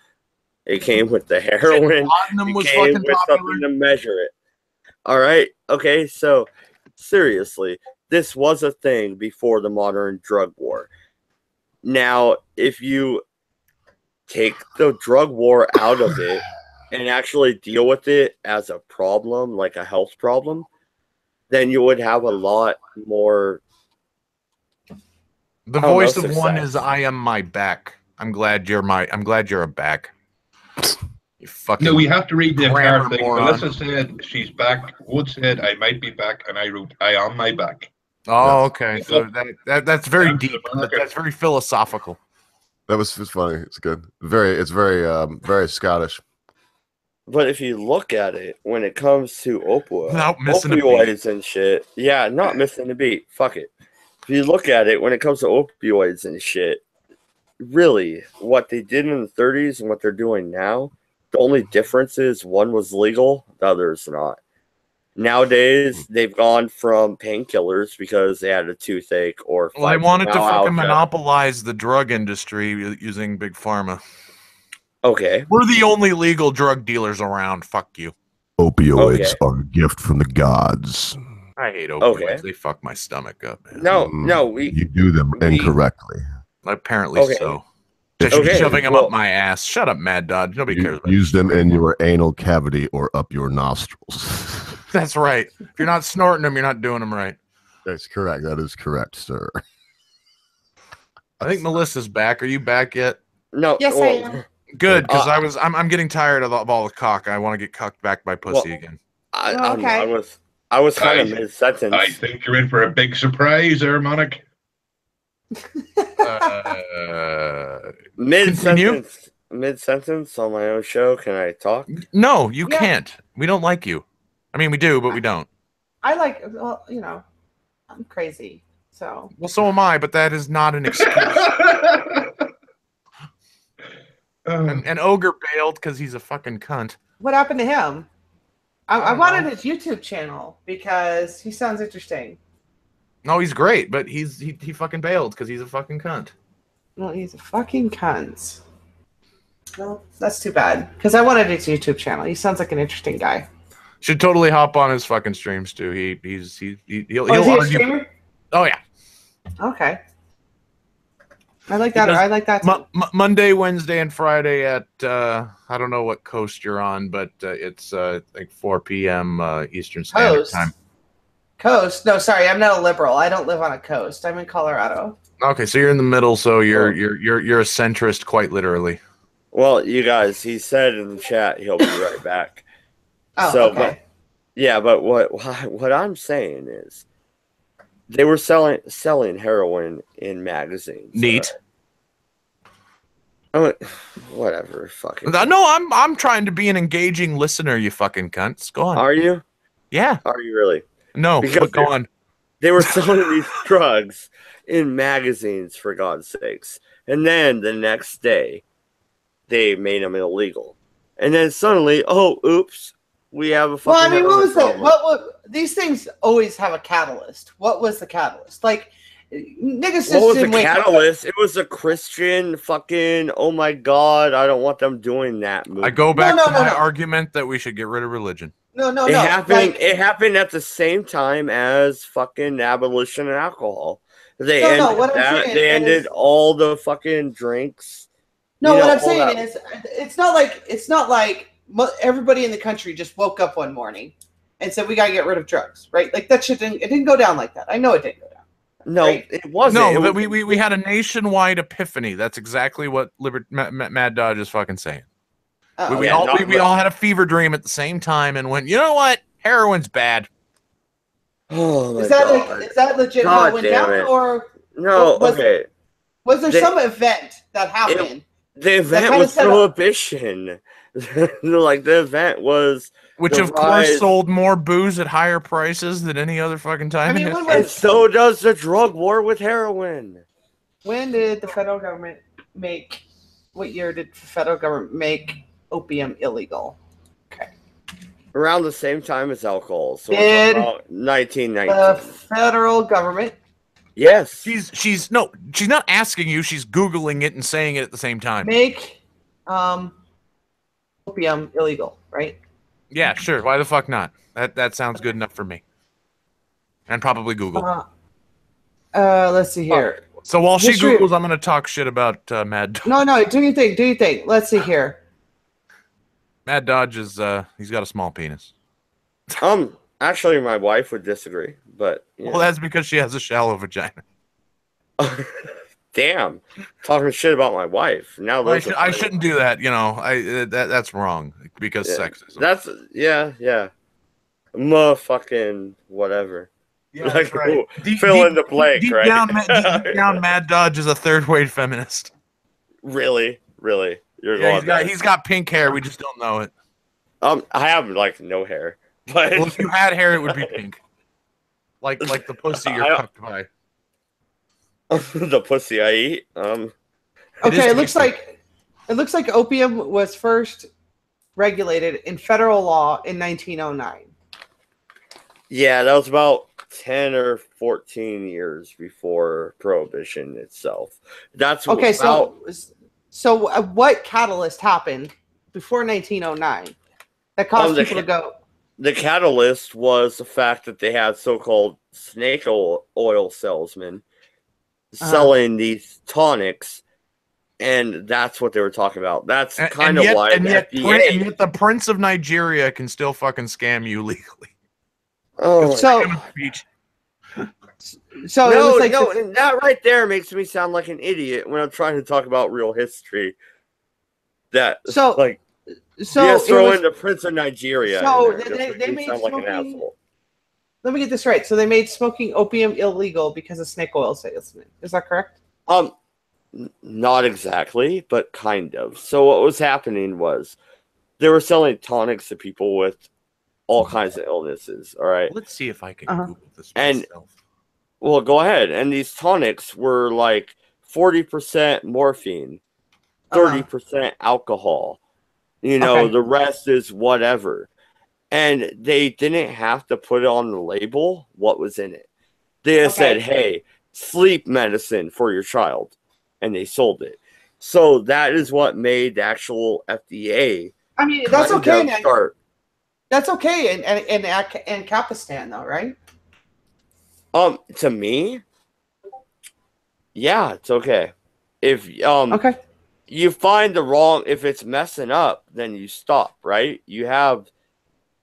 S1: It came with the heroin. It came with something to measure it. All right. Okay. So seriously, this was a thing before the modern drug war. Now, if you take the drug war out of it and actually deal with it as a problem, like a health problem, then you would have a lot more.
S2: The voice of one is I am my back. I'm glad you're a back. You fucking
S10: No, we have to read the entire thing.
S2: moron.
S10: Melissa said she's back. Wood said I might be back, and I wrote I am my back.
S2: Oh, okay. So that's very deep. That's very philosophical.
S5: That was funny. It's good. It's very Scottish.
S1: But if you look at it, when it comes to
S2: opioids
S1: and shit, yeah, not missing a beat. Fuck it. If you look at it, when it comes to opioids and shit, really, what they did in the 30s and what they're doing now, the only difference is one was legal, the other is not. Nowadays, they've gone from painkillers because they had a toothache or.
S2: Well, they wanted to fucking monopolize the drug industry using big pharma.
S1: Okay.
S2: We're the only legal drug dealers around. Fuck you.
S5: Opioids are a gift from the gods.
S2: I hate opioids. They fuck my stomach up, man.
S1: No,
S5: you do them incorrectly.
S2: Apparently so. Just shoving them up my ass. Shut up, Mad Dodge. Nobody cares about
S5: use them in your anal cavity or up your nostrils.
S2: That's right. If you're not snorting them, you're not doing them right.
S5: That's correct. That is correct, sir.
S2: I think Melissa's back. Are you back yet?
S1: No.
S7: Yes, I am.
S2: Good, because I'm getting tired of all the cock. I want to get cucked back by pussy again.
S1: I was kind of mid-sentence.
S10: I think you're in for a big surprise there, Monic.
S1: Mid-sentence on my own show. Can I talk?
S2: No, you can't. We don't like you. I mean, we do, but we don't.
S7: I like, well, I'm crazy, so.
S2: Well, so am I, but that is not an excuse. And Ogre bailed because he's a fucking cunt.
S7: What happened to him? I wanted his YouTube channel because he sounds interesting.
S2: No, he's great, but he fucking bailed because he's a fucking cunt.
S7: Well, he's a fucking cunt. Well, that's too bad because I wanted his YouTube channel. He sounds like an interesting guy.
S2: Should totally hop on his fucking streams too. He'll
S7: is he
S2: argue.
S7: A streamer?
S2: Oh yeah.
S7: Okay. I like that. I like that.
S2: Monday, Wednesday, and Friday at I don't know what coast you're on, but it's like 4 p.m. Eastern Standard Time.
S7: Coast? No, sorry, I'm not a liberal. I don't live on a coast. I'm in Colorado.
S2: Okay, so you're in the middle. So you're a centrist, quite literally.
S1: Well, you guys, he said in the chat he'll be right back.
S7: Oh, okay.
S1: But what I'm saying is, They were selling heroin in magazines.
S2: Neat.
S1: Whatever. Fucking.
S2: No, I'm trying to be an engaging listener. You fucking cunts. Go on.
S1: Are you?
S2: Yeah.
S1: Are you really?
S2: No.
S1: Because
S2: But go on.
S1: They were selling these drugs in magazines, for God's sakes. And then the next day, they made them illegal. And then suddenly, oh, oops, we have a fucking.
S7: Well, I mean, what was that?
S1: problem.
S7: These things always have a catalyst. What was the catalyst? Like, niggas just
S1: What was the
S7: didn't wake up.
S1: catalyst? It was a Christian fucking. Oh my God, I don't want them doing that movie.
S2: I go back to my argument that we should get rid of religion.
S1: It happened. It happened at the same time as fucking abolition of alcohol. They ended all the fucking drinks.
S7: No, what I'm saying is, it's not like everybody in the country just woke up one morning and said we gotta get rid of drugs, right? Like that shit didn't go down like that. I know it didn't go down.
S1: No, right? It wasn't.
S2: No, but we had a nationwide epiphany. That's exactly what Mad Dodge is fucking saying. We all had a fever dream at the same time and went, you know what? Heroin's bad.
S1: Oh my
S7: is that
S1: God.
S7: Is that legit how it went down, or
S1: no? Okay.
S7: Was there some event that happened?
S1: The event was prohibition. Like the event was,
S2: which of course sold more booze at higher prices than any other fucking time.
S1: And so does the drug war with heroin.
S7: When did the federal government make? What year did the federal government make opium illegal? Okay.
S1: Around the same time as alcohol, so it's about 1919.
S7: The federal government.
S1: Yes.
S2: She's not asking you. She's Googling it and saying it at the same time.
S7: Make opium illegal, right?
S2: Yeah, sure. Why the fuck not? That sounds good enough for me. And probably Google.
S7: Let's see here.
S2: So while she Googles, I'm going to talk shit about Mad Dodge.
S7: No, do your thing. Do your thing. Let's see here.
S2: Mad Dodge is he's got a small penis.
S1: Actually, my wife would disagree, but
S2: well, that's because she has a shallow vagina.
S1: Damn, talking shit about my wife. Now
S2: I shouldn't do that. You know, that's wrong because sexism.
S1: That's fucking whatever.
S2: Yeah,
S1: like,
S2: right.
S1: Fill in the blank,
S2: deep
S1: right?
S2: Deep down, Mad Dodge is a third-wave feminist.
S1: Really?
S2: He's got pink hair. We just don't know it.
S1: I have like no hair, but
S2: well, if you had hair, it would be pink. Like the pussy you're cooked by.
S1: The pussy I eat.
S7: Okay, it looks like opium was first regulated in federal law in 1909.
S1: Yeah, that was about 10 or 14 years before prohibition itself. That's
S7: okay. So what catalyst happened before 1909 that caused people to go?
S1: The catalyst was the fact that they had so-called snake oil salesmen selling these tonics, and that's what they were talking about. That's kind of why.
S2: And yet the Prince of Nigeria can still fucking scam you legally.
S1: Oh,
S7: so
S1: that right there makes me sound like an idiot when I'm trying to talk about real history. Yes, throw in the Prince of Nigeria.
S7: So they made
S1: sound like an asshole.
S7: Let me get this right. So they made smoking opium illegal because of snake oil salesmen. Is that correct?
S1: Not exactly, but kind of. So what was happening was they were selling tonics to people with all kinds of illnesses. All right.
S2: Let's see if I can Google this
S1: myself. Well, go ahead. And these tonics were like 40% morphine, 30% alcohol. You know, the rest is whatever. And they didn't have to put it on the label what was in it. They just said, hey, sleep medicine for your child. And they sold it. So that is what made the actual FDA.
S7: I mean, that's okay. That's okay in Kapistan, though, right?
S1: To me, yeah, it's okay. If you find if it's messing up, then you stop, right? You have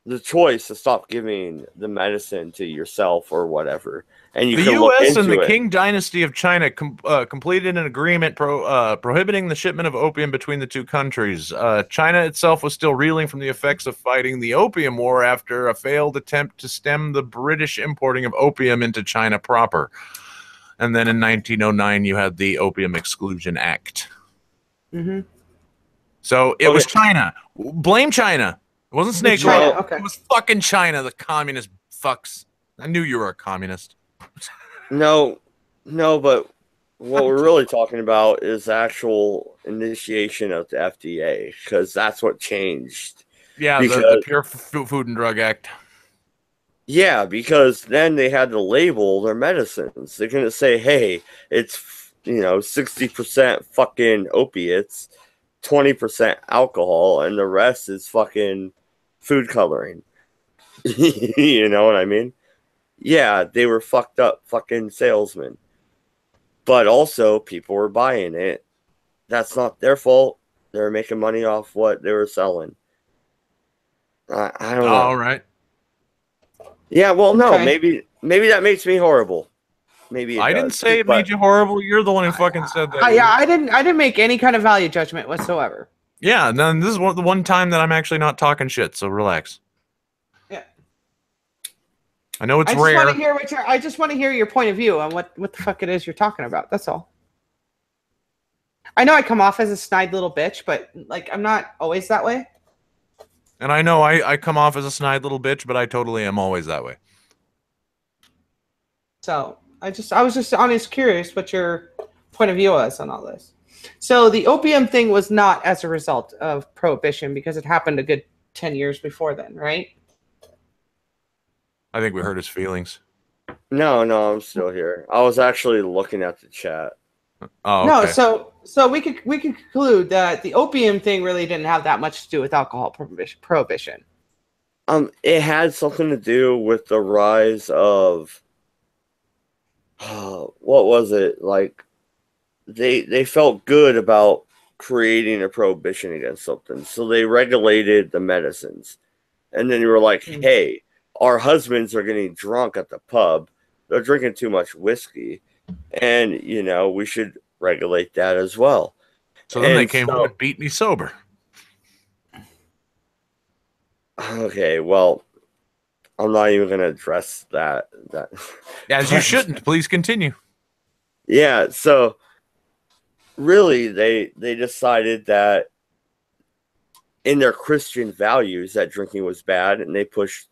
S1: the choice to stop giving the medicine to yourself or whatever, and you
S2: the
S1: can look
S2: U.S. and
S1: into
S2: the
S1: it.
S2: Qing Dynasty of China completed an agreement prohibiting the shipment of opium between the two countries. China itself was still reeling from the effects of fighting the Opium War after a failed attempt to stem the British importing of opium into China proper. And then in 1909, you had the Opium Exclusion Act.
S7: Mm-hmm.
S2: So it was China. Blame China. It wasn't snake
S7: China,
S2: oil.
S7: okay.
S2: It was fucking China, the communist fucks. I knew you were a communist.
S1: No, but what we're really talking about is the actual initiation of the FDA, because that's what changed.
S2: Yeah,
S1: because,
S2: the Pure Food and Drug Act.
S1: Yeah, because then they had to label their medicines. They're going to say, hey, it's, 60% fucking opiates, 20% alcohol, and the rest is fucking food coloring. You know what I mean? Yeah, they were fucked up fucking salesmen. But also, people were buying it. That's not their fault. They were making money off what they were selling. I don't know.
S2: All right.
S1: Yeah, well, no,
S7: Okay.
S1: maybe that makes me horrible. Maybe
S2: I didn't say it made you horrible. You're the one who fucking said that.
S7: I didn't make any kind of value judgment whatsoever.
S2: Yeah, and then this is the one time that I'm actually not talking shit, so relax.
S7: Yeah.
S2: I know it's
S7: I
S2: rare.
S7: just want to hear your point of view on what the fuck it is you're talking about. That's all. I know I come off as a snide little bitch, but like I'm not always that way.
S2: And I know I come off as a snide little bitch, but I totally am always that way.
S7: So I was just honest curious what your point of view was on all this. So the opium thing was not as a result of prohibition because it happened a good 10 years before then, right?
S2: I think we hurt his feelings.
S1: No, I'm still here. I was actually looking at the chat.
S2: Oh, okay.
S7: No, so we could conclude that the opium thing really didn't have that much to do with alcohol prohibition.
S1: It had something to do with the rise of what was it? Like they felt good about creating a prohibition against something, so they regulated the medicines. And then you were like, hey, our husbands are getting drunk at the pub. They're drinking too much whiskey. And, we should regulate that as well.
S2: So then they came home and beat me sober.
S1: Okay, well, I'm not even going to address that.
S2: As you shouldn't. Please continue.
S1: Yeah, so really they decided that in their Christian values that drinking was bad, and they pushed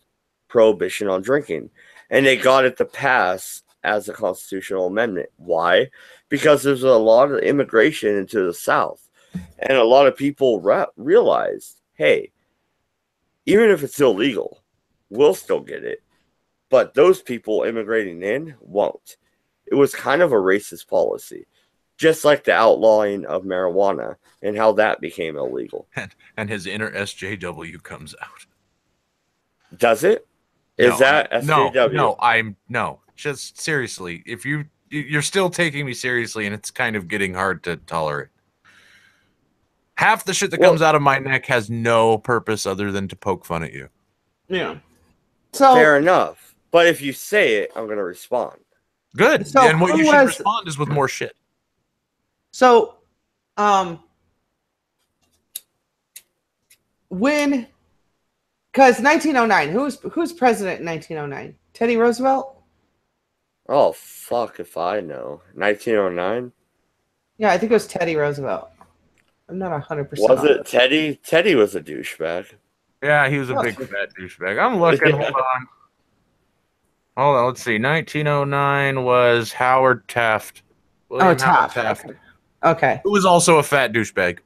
S1: prohibition on drinking. And they got it to pass as a constitutional amendment. Why? Because there's a lot of immigration into the South. And a lot of people realized, hey, even if it's illegal, we'll still get it. But those people immigrating in won't. It was kind of a racist policy. Just like the outlawing of marijuana and how that became illegal.
S2: And his inner SJW comes out.
S1: Does it? Is that SJW?
S2: No. Just seriously, if you're still taking me seriously, and it's kind of getting hard to tolerate. Half the shit that comes out of my neck has no purpose other than to poke fun at you.
S7: Yeah. So
S1: fair enough. But if you say it, I'm going to respond.
S2: Good.
S7: So
S2: and what you should respond is with more shit.
S7: So, because 1909, who's president in 1909? Teddy Roosevelt?
S1: Oh, fuck if I know. 1909?
S7: Yeah, I think it was Teddy Roosevelt. I'm not 100%.
S1: Was it Teddy? Teddy was a douchebag.
S2: Yeah, he was a big fat douchebag. I'm looking. Hold on. Let's see. 1909 was Howard Taft. William Howard Taft.
S7: Okay.
S2: Who was also a fat douchebag.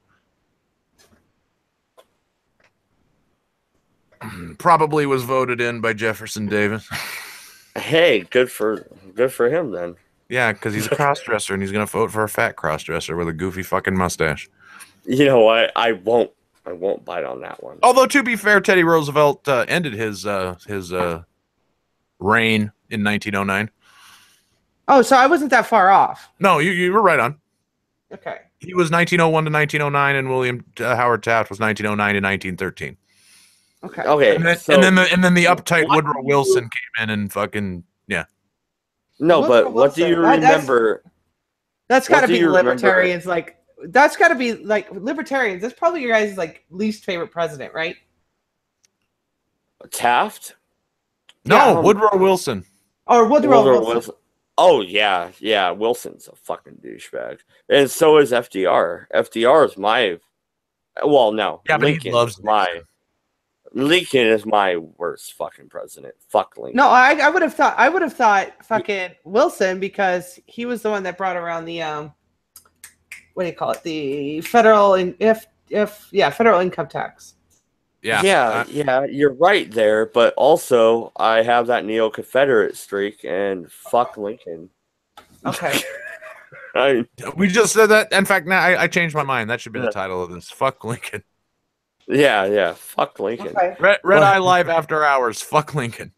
S2: Probably was voted in by Jefferson Davis.
S1: Hey, good for him then.
S2: Yeah, because he's a cross-dresser and he's gonna vote for a fat cross-dresser with a goofy fucking mustache.
S1: You know what? I won't bite on that one.
S2: Although to be fair, Teddy Roosevelt ended his reign in 1909.
S7: Oh, so I wasn't that far off.
S2: No, you were right on.
S7: Okay.
S2: He was 1901 to 1909, and William Howard Taft was 1909 to 1913.
S7: Okay.
S1: Okay,
S2: And then,
S1: so
S2: and then the uptight
S1: what
S2: Woodrow
S1: do you-
S2: Wilson came in and fucking
S1: no,
S7: Woodrow
S1: but what do you
S7: Wilson,
S1: remember?
S7: That's
S1: What
S7: got to
S1: do
S7: be
S1: you remember?
S7: libertarians. Like that's got to be like libertarians. That's probably your guys' like least favorite president, right?
S1: Taft?
S2: no
S7: Yeah.
S2: Woodrow Wilson.
S7: Or Woodrow Wilson.
S1: Oh yeah, Wilson's a fucking douchebag, and so is FDR. FDR is my, well, no,
S2: Yeah, but he
S1: Lincoln
S2: loves
S1: is my, Lincoln is my worst fucking president. Fuck Lincoln.
S7: No, I would have thought fucking Wilson because he was the one that brought around the what do you call it? The federal federal income tax.
S1: Yeah, you're right there, but also I have that neo-Confederate streak, and fuck Lincoln.
S7: Okay.
S2: We just said that. In fact, now I changed my mind. That should be the title of this. Fuck Lincoln.
S1: Yeah, fuck Lincoln.
S7: Okay.
S2: Redeye Live After Hours. Fuck Lincoln.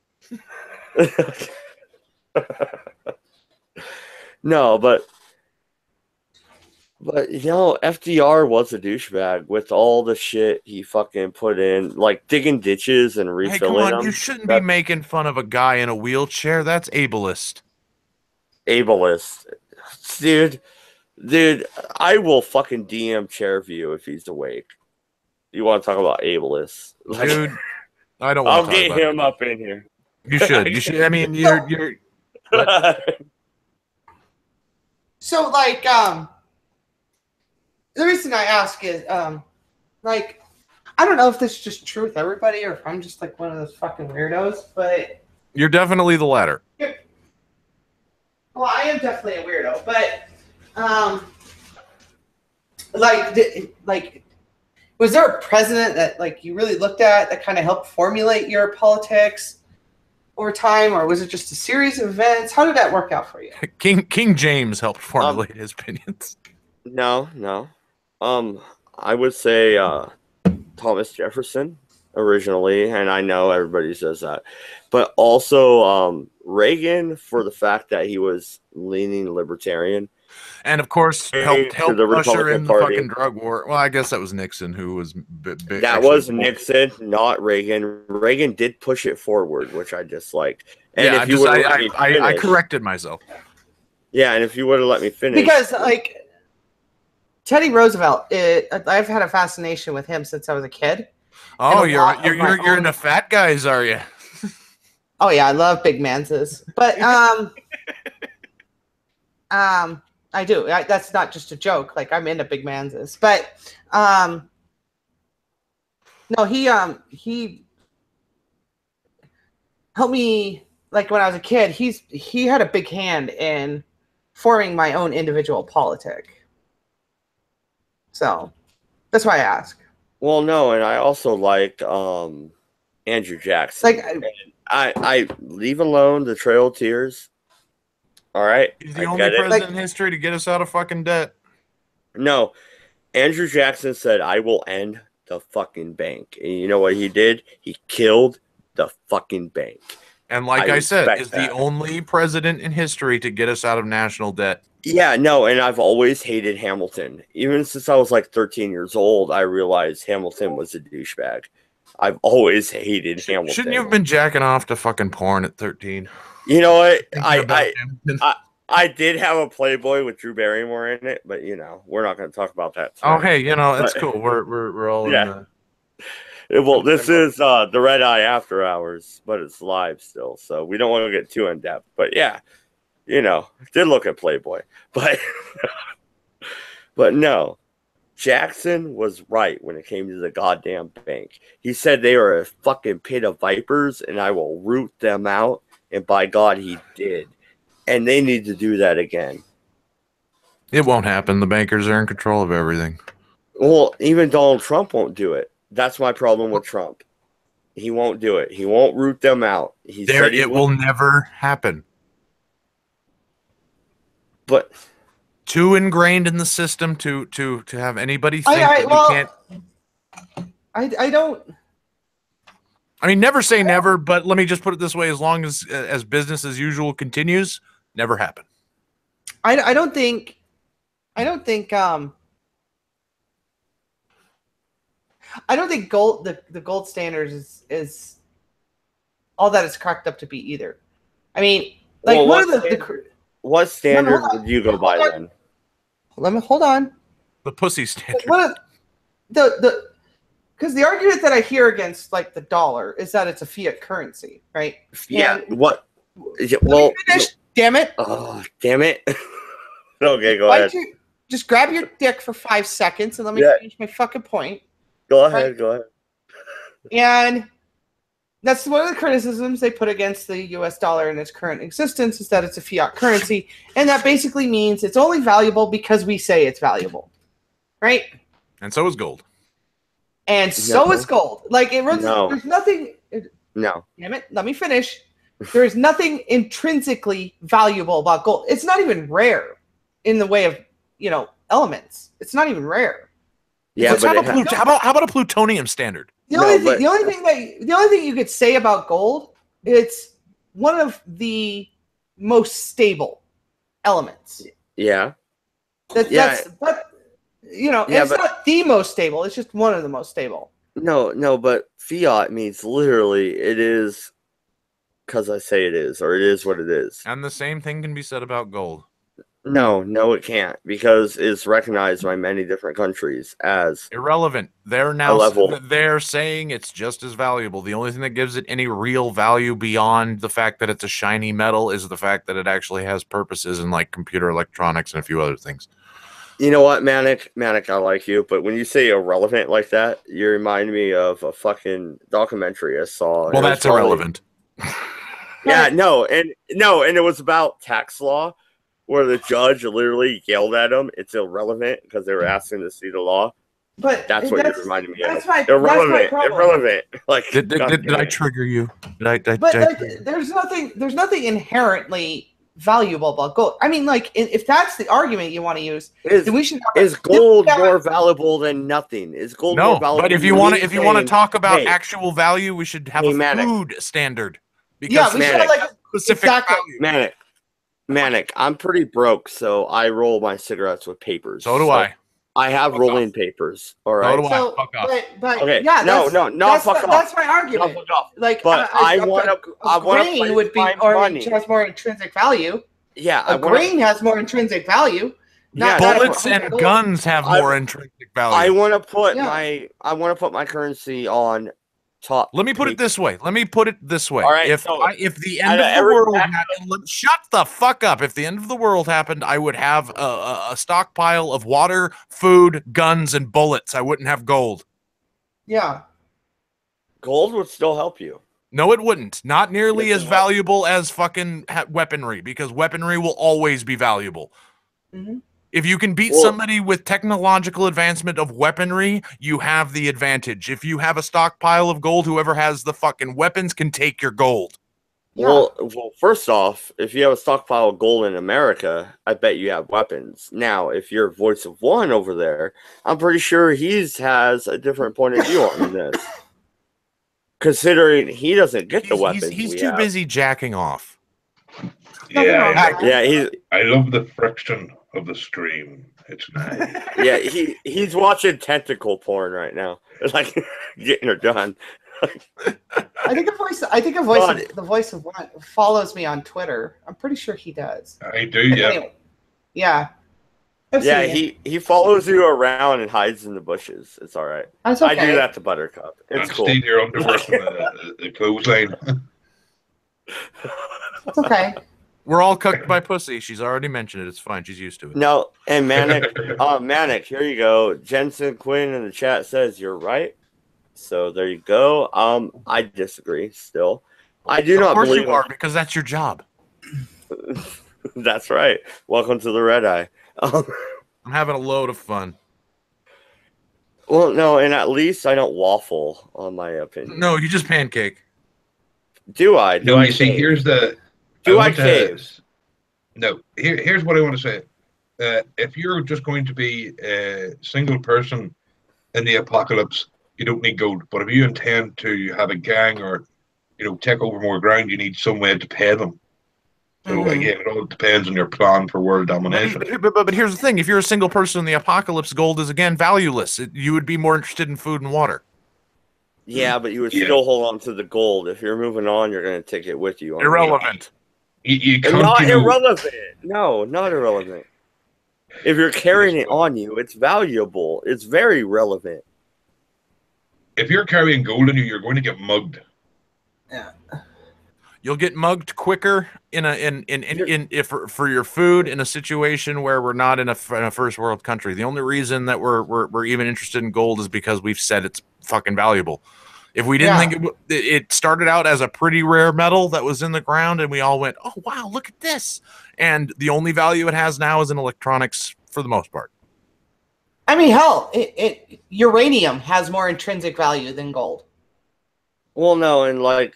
S1: No, but you know, FDR was a douchebag with all the shit he fucking put in, like digging ditches and refilling
S2: Hey, come on!
S1: them.
S2: You shouldn't be making fun of a guy in a wheelchair. That's ableist.
S1: Ableist, dude. I will fucking DM Chairview if he's awake. You want to talk about ableist,
S2: dude? I don't.
S1: I'll get him up in here.
S2: You should. You should. I mean, you're.
S7: So like the reason I ask is like I don't know if this is just true with everybody or if I'm just like one of those fucking weirdos, but
S2: you're definitely the latter.
S7: Well, I am definitely a weirdo, but like was there a president that like you really looked at that kind of helped formulate your politics over time, or was it just a series of events? How did that work out for you?
S2: King James helped formulate his opinions.
S1: No. I would say Thomas Jefferson originally, and I know everybody says that, but also Reagan for the fact that he was leaning libertarian,
S2: and of course helped
S1: the
S2: usher in the
S1: Party.
S2: fucking drug war. Well, I guess that was Nixon who was big.
S1: That was Nixon, not Reagan. Reagan did push it forward, which I disliked. And
S2: yeah,
S1: if you
S2: I corrected myself.
S1: Yeah, and if you would have let me finish,
S7: because like Teddy Roosevelt, I've had a fascination with him since I was a kid.
S2: Oh, you're into fat guys, are you?
S7: Oh yeah, I love big manses, but I do. That's not just a joke. Like I'm into big manses, but no, he helped me. Like when I was a kid, he had a big hand in forming my own individual politic. So that's why I ask.
S1: Well, no, and I also liked Andrew Jackson.
S7: Like
S1: I leave alone the Trail of Tears. All right,
S2: he's the only president in history to get us out of fucking debt.
S1: No, Andrew Jackson said, "I will end the fucking bank," and you know what he did? He killed the fucking bank.
S2: And like I said, is the only president in history to get us out of national debt.
S1: Yeah, no, and I've always hated Hamilton. Even since I was like 13 years old, I realized Hamilton was a douchebag. I've always hated Hamilton.
S2: Shouldn't you have been jacking off to fucking porn at 13?
S1: You know what? I did have a Playboy with Drew Barrymore in it, but you know, we're not going to talk about that tonight.
S2: Oh, hey, you know, that's cool. We're all in the...
S1: Well, this is the Redeye After Hours, but it's live still, so we don't want to get too in depth. But yeah, you know, did look at Playboy, but but no, Jackson was right when it came to the goddamn bank. He said they are a fucking pit of vipers, and I will root them out. And by God, he did. And they need to do that again.
S2: It won't happen. The bankers are in control of everything.
S1: Well, even Donald Trump won't do it. That's my problem with Trump. He won't do it. He won't root them out.
S2: It will never happen.
S1: But
S2: too ingrained in the system to have anybody think that we can't.
S7: I don't.
S2: I mean, never say never, but let me just put it this way: as long as business as usual continues, never happen.
S7: I don't think. I don't think gold the gold standard is all that it's cracked up to be either. I mean, like
S1: Well,
S7: what
S1: what standard would you go by then?
S7: Let me hold on.
S2: The pussy standard.
S7: Because the argument that I hear against like the dollar is that it's a fiat currency, right?
S1: Yeah.
S7: And
S1: What?
S7: well, finish, damn it.
S1: Oh, damn it. Okay, go ahead.
S7: Just grab your dick for 5 seconds and let me finish my fucking point.
S1: Go ahead. Go ahead.
S7: And that's one of the criticisms they put against the U.S. dollar in its current existence is that it's a fiat currency, and that basically means it's only valuable because we say it's valuable, right?
S2: And so is gold.
S7: And so is gold. Like it runs.
S1: No.
S7: There's nothing.
S1: No.
S7: Damn it! Let me finish. There is nothing intrinsically valuable about gold. It's not even rare in the way of elements. It's not even rare.
S1: Yeah, but
S2: how about a plutonium standard?
S7: The only thing you could say about gold, it's one of the most stable elements.
S1: Yeah.
S7: It's not the most stable. It's just one of the most stable.
S1: No, but fiat means literally it is because I say it is, or it is what it is.
S2: And the same thing can be said about gold.
S1: No, it can't, because it's recognized by many different countries as
S2: irrelevant. They're saying it's just as valuable. The only thing that gives it any real value beyond the fact that it's a shiny metal is the fact that it actually has purposes in like computer electronics and a few other things.
S1: You know what, Manic, I like you, but when you say irrelevant like that, you remind me of a fucking documentary I saw.
S2: Well, that's irrelevant.
S1: Yeah, and it was about tax law, where the judge literally yelled at them. It's irrelevant because they were asking to see the law.
S7: But
S1: that's what you reminded me of.
S7: Irrelevant.
S1: Like,
S2: did I trigger you?
S7: There's nothing inherently valuable about gold. I mean, like, if that's the argument you want to use, then we should.
S1: Is gold more valuable than nothing? Is gold more valuable?
S2: But if you want to talk about actual value, we should have a food standard. Because
S7: we should have like
S2: specific value.
S1: Manic, I'm pretty broke, so I roll my cigarettes with papers.
S2: So do I.
S1: I have rolling papers. All right.
S2: So do I. Fuck off.
S7: But
S1: okay.
S7: Yeah,
S1: fuck off.
S7: That's my argument.
S1: No, fuck off.
S7: Like,
S1: but I want
S7: grain would be, or has more intrinsic value.
S1: Yeah,
S7: a grain has more intrinsic value.
S2: Bullets and guns have more intrinsic value.
S1: I want to put my currency on top.
S2: Let me put it this way. All right. If the end of the world happened, shut the fuck up. If the end of the world happened, I would have a stockpile of water, food, guns, and bullets. I wouldn't have gold.
S7: Yeah.
S1: Gold would still help you.
S2: No, it wouldn't. Not nearly as valuable as fucking weaponry, because weaponry will always be valuable.
S7: Mm-hmm.
S2: If you can beat somebody with technological advancement of weaponry, you have the advantage. If you have a stockpile of gold, whoever has the fucking weapons can take your gold.
S7: Yeah.
S1: Well, first off, if you have a stockpile of gold in America, I bet you have weapons. Now, if you're Voice of One over there, I'm pretty sure he has a different point of view on this. Considering he doesn't get the weapons.
S2: He's too busy jacking off.
S1: Yeah,
S10: I love the friction of the stream. It's nice.
S1: Yeah, he's watching tentacle porn right now. It's like getting her done.
S7: I think the voice of One follows me on Twitter. I'm pretty sure he does.
S10: I do, yeah.
S7: Anyway, yeah.
S1: He follows you around and hides in the bushes. It's all right.
S7: That's okay.
S1: I do that to Buttercup. It's cool.
S10: Steal your underwear from the clothesline.
S7: It's okay.
S2: We're all cooked by pussy. She's already mentioned it. It's fine. She's used to it.
S1: No, and Manic, here you go. Jensen Quinn in the chat says you're right. So there you go. I disagree still. I do not believe
S2: you are, because that's your job.
S1: That's right. Welcome to the Redeye.
S2: I'm having a load of fun.
S1: Well, no, and at least I don't waffle on my opinion.
S2: No, you just pancake.
S1: Do I?
S10: No, I see. Here's the.
S1: Do I cave?
S10: No. Here's what I want to say. If you're just going to be a single person in the apocalypse, you don't need gold. But if you intend to have a gang or, take over more ground, you need some way to pay them. So again, it all depends on your plan for world domination.
S2: But here's the thing: if you're a single person in the apocalypse, gold is again valueless. You would be more interested in food and water.
S1: Yeah, but you would still hold on to the gold. If you're moving on, you're going to take it with you.
S2: Irrelevant.
S10: You can't,
S1: not irrelevant. No, not irrelevant. If you're carrying it on you, it's valuable. It's very relevant.
S10: If you're carrying gold in you, you're going to get mugged.
S7: Yeah.
S2: You'll get mugged quicker if for your food in a situation where we're not in a first world country. The only reason that we're even interested in gold is because we've said it's fucking valuable. If we didn't think it started out as a pretty rare metal that was in the ground, and we all went, "Oh wow, look at this!" And the only value it has now is in electronics for the most part.
S7: I mean, hell, uranium has more intrinsic value than gold.
S1: Well, no, and like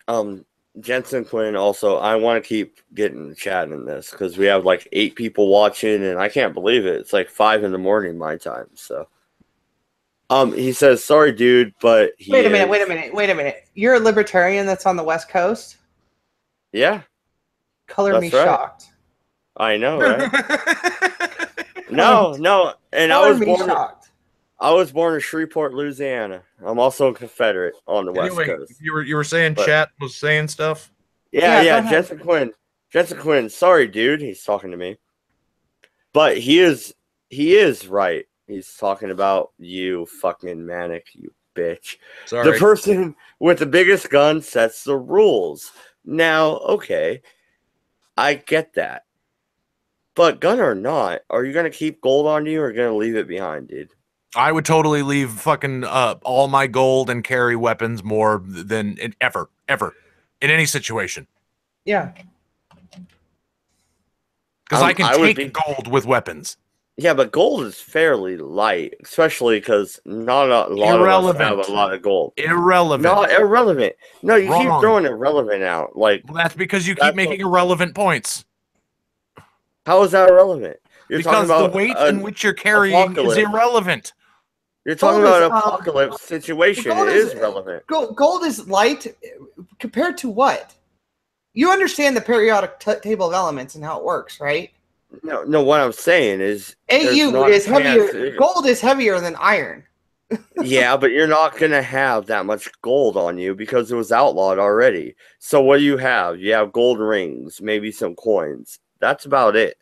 S1: Jensen Quinn also, I want to keep getting chat in this because we have like 8 people watching, and I can't believe it. It's like 5 in the morning my time. So, he says, "Sorry, dude, but
S7: wait a minute. You're a libertarian that's on the West Coast?
S1: Yeah.
S7: Color me shocked.
S1: I know, right? No, and I was born in Shreveport, Louisiana. I'm also a Confederate on the West Coast.
S2: You were saying chat was saying stuff?
S1: Yeah, Jensen Quinn. Sorry, dude. He's talking to me. But he is right. He's talking about you fucking manic, you bitch.
S2: Sorry.
S1: The person with the biggest gun sets the rules. Now, okay, I get that. But gun or not, are you going to keep gold on you or going to leave it behind, dude?
S2: I would totally leave fucking all my gold and carry weapons more than ever in any situation.
S7: Yeah.
S2: Because I can take gold with weapons.
S1: Yeah, but gold is fairly light, especially because not a lot of us have a lot of gold.
S2: Irrelevant.
S1: Not irrelevant. No, you keep throwing irrelevant out. Like,
S2: well, that's because you keep making irrelevant points.
S1: How is that irrelevant?
S2: You're because talking about the weight in which you're carrying is irrelevant.
S1: You're talking about an apocalypse situation. It is relevant.
S7: Gold is light compared to what? You understand the periodic table of elements and how it works, right?
S1: No. What I'm saying is,
S7: AU is heavier. Gold is heavier than iron.
S1: Yeah, but you're not gonna have that much gold on you because it was outlawed already. So what do you have? You have gold rings, maybe some coins. That's about it.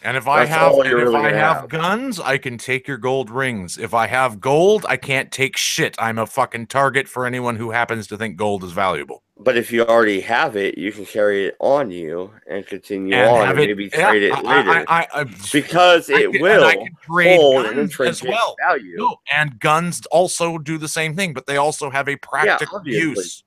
S2: And if I have guns, I can take your gold rings. If I have gold, I can't take shit. I'm a fucking target for anyone who happens to think gold is valuable.
S1: But if you already have it, you can carry it on you and continue on and maybe trade it later. Because it will hold an intrinsic value.
S2: No, and guns also do the same thing, but they also have a practical use.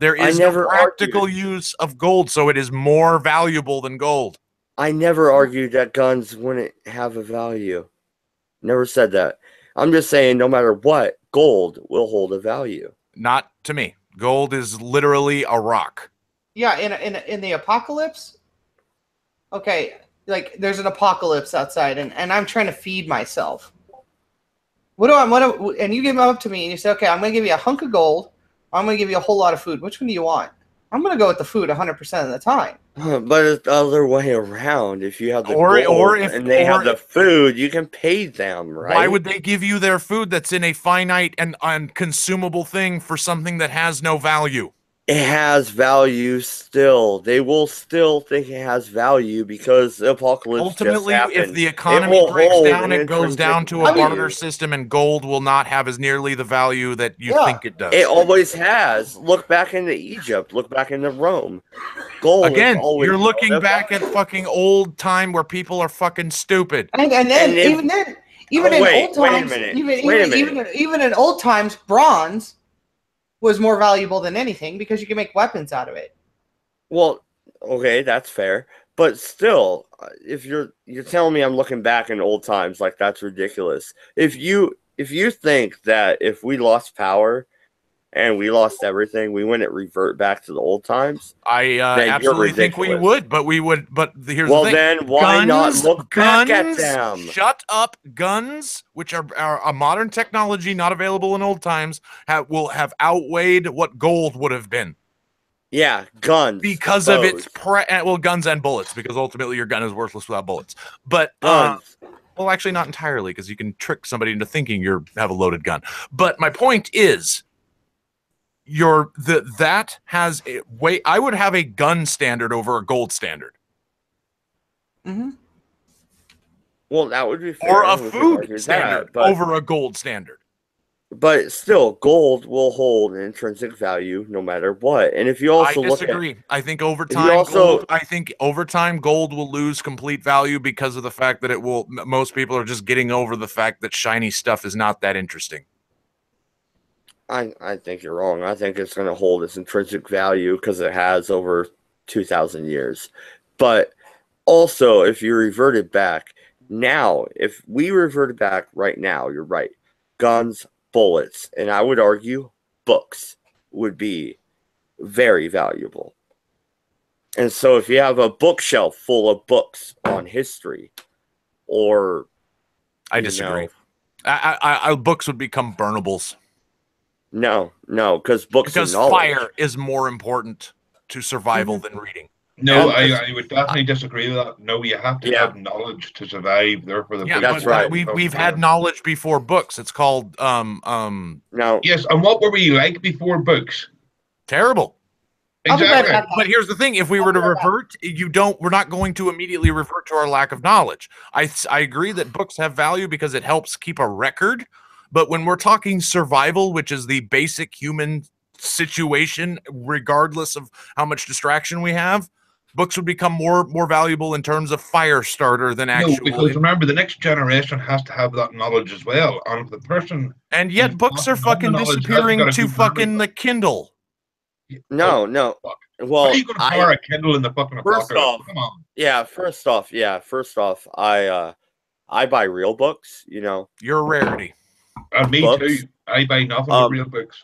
S2: There is no practical use of gold, so it is more valuable than gold.
S1: I never argued that guns wouldn't have a value. Never said that. I'm just saying no matter what, gold will hold a value.
S2: Not to me. Gold is literally a rock.
S7: Yeah, in the apocalypse. Okay, like there's an apocalypse outside, and I'm trying to feed myself. And you give them up to me, and you say, okay, I'm going to give you a hunk of gold. Or I'm going to give you a whole lot of food. Which one do you want? I'm going to go with the food 100% of the time.
S1: But it's the other way around. If you have the gold and they have the food, you can pay them, right?
S2: Why would they give you their food that's in a finite and unconsumable thing for something that has no value?
S1: It has value still. They will still think it has value because the apocalypse
S2: ultimately,
S1: just happened.
S2: If the economy breaks down, it goes down to a barter system, and gold will not have as nearly the value that you think it does.
S1: It always has. Look back into Egypt. Look back into Rome. Gold.
S2: Again, you're looking back at fucking old time where people are fucking stupid.
S7: Even in old times, bronze was more valuable than anything because you can make weapons out of it.
S1: Well, okay, that's fair. But still, if you're telling me I'm looking back in old times, like that's ridiculous. If you think that if we lost power and we lost everything, we wouldn't revert back to the old times.
S2: I absolutely think we would, but here's the thing.
S1: Well, then why not look back at them?
S2: Shut up. Guns, which are a modern technology not available in old times, will have outweighed what gold would have been.
S1: Yeah, guns.
S2: Because
S1: bows.
S2: of its guns and bullets, because ultimately your gun is worthless without bullets. But
S1: guns.
S2: well, actually not entirely, because you can trick somebody into thinking you have a loaded gun. But my point is, that has a way. I would have a gun standard over a gold standard.
S7: Mm-hmm.
S1: Well, that would be fair.
S2: Or a food standard over a gold standard.
S1: But still, gold will hold an intrinsic value no matter what. And if you also
S2: disagree. I think over time, gold will lose complete value because of the fact that it will. Most people are just getting over the fact that shiny stuff is not that interesting.
S1: I think you're wrong. I think it's going to hold its intrinsic value because it has over 2,000 years. But also, if you reverted back now, if we reverted back right now, you're right. Guns, bullets, and I would argue books would be very valuable. And so if you have a bookshelf full of books on history, or
S2: I disagree. Books would become burnables.
S1: No, because
S2: fire is more important to survival than reading.
S10: No, I would definitely disagree with that. No, you have to have knowledge to survive. Therefore,
S1: that's right.
S2: We've had knowledge before books. It's called
S1: No.
S10: Yes, and what were we like before books?
S2: Terrible.
S10: Exactly.
S2: But here's the thing: if we were to revert, we're not going to immediately revert to our lack of knowledge. I agree that books have value because it helps keep a record. But when we're talking survival, which is the basic human situation, regardless of how much distraction we have, books would become more valuable in terms of fire starter than actual.
S10: No, because remember, the next generation has to have that knowledge as well. And if the person,
S2: and yet books are fucking disappearing to fucking the Kindle.
S1: No. Well,
S10: how are you going to power a Kindle in the fucking apocalypse? Come on.
S1: Yeah. First off, I buy real books.
S2: You're a rarity.
S10: And me too. I buy nothing but real books.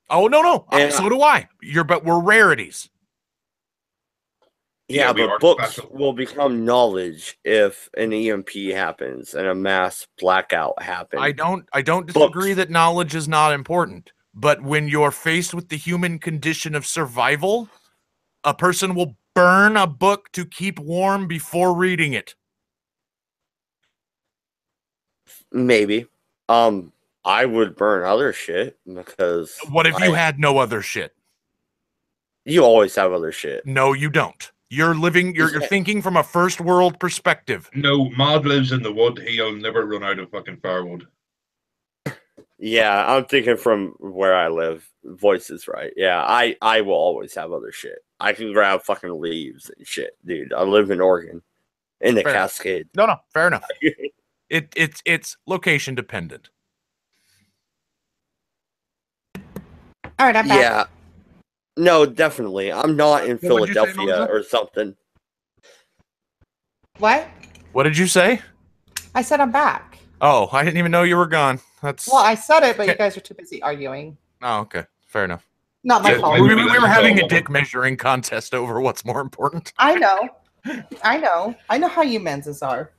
S2: Oh no! So do I. But we're rarities.
S1: Yeah, but books will become knowledge if an EMP happens and a mass blackout happens.
S2: I don't disagree that knowledge is not important. But when you're faced with the human condition of survival, a person will burn a book to keep warm before reading it.
S1: Maybe. I would burn other shit because.
S2: What if you had no other shit?
S1: You always have other shit.
S2: No, you don't. You're thinking from a first world perspective.
S10: No, Maud lives in the wood. He'll never run out of fucking firewood.
S1: Yeah, I'm thinking from where I live. Voice is right. Yeah, I will always have other shit. I can grab fucking leaves and shit, dude. I live in Oregon, in the Cascades.
S2: No, fair enough. It's location dependent.
S7: All right, I'm back.
S1: Yeah. No, definitely. I'm not in Philadelphia or something.
S7: What?
S2: What did you say?
S7: I said I'm back.
S2: Oh, I didn't even know you were gone.
S7: Well, I said it, but you guys are too busy arguing.
S2: Oh, okay. Fair enough.
S7: Not my fault.
S2: We were having a dick measuring contest over what's more important.
S7: I know. I know how you menses are.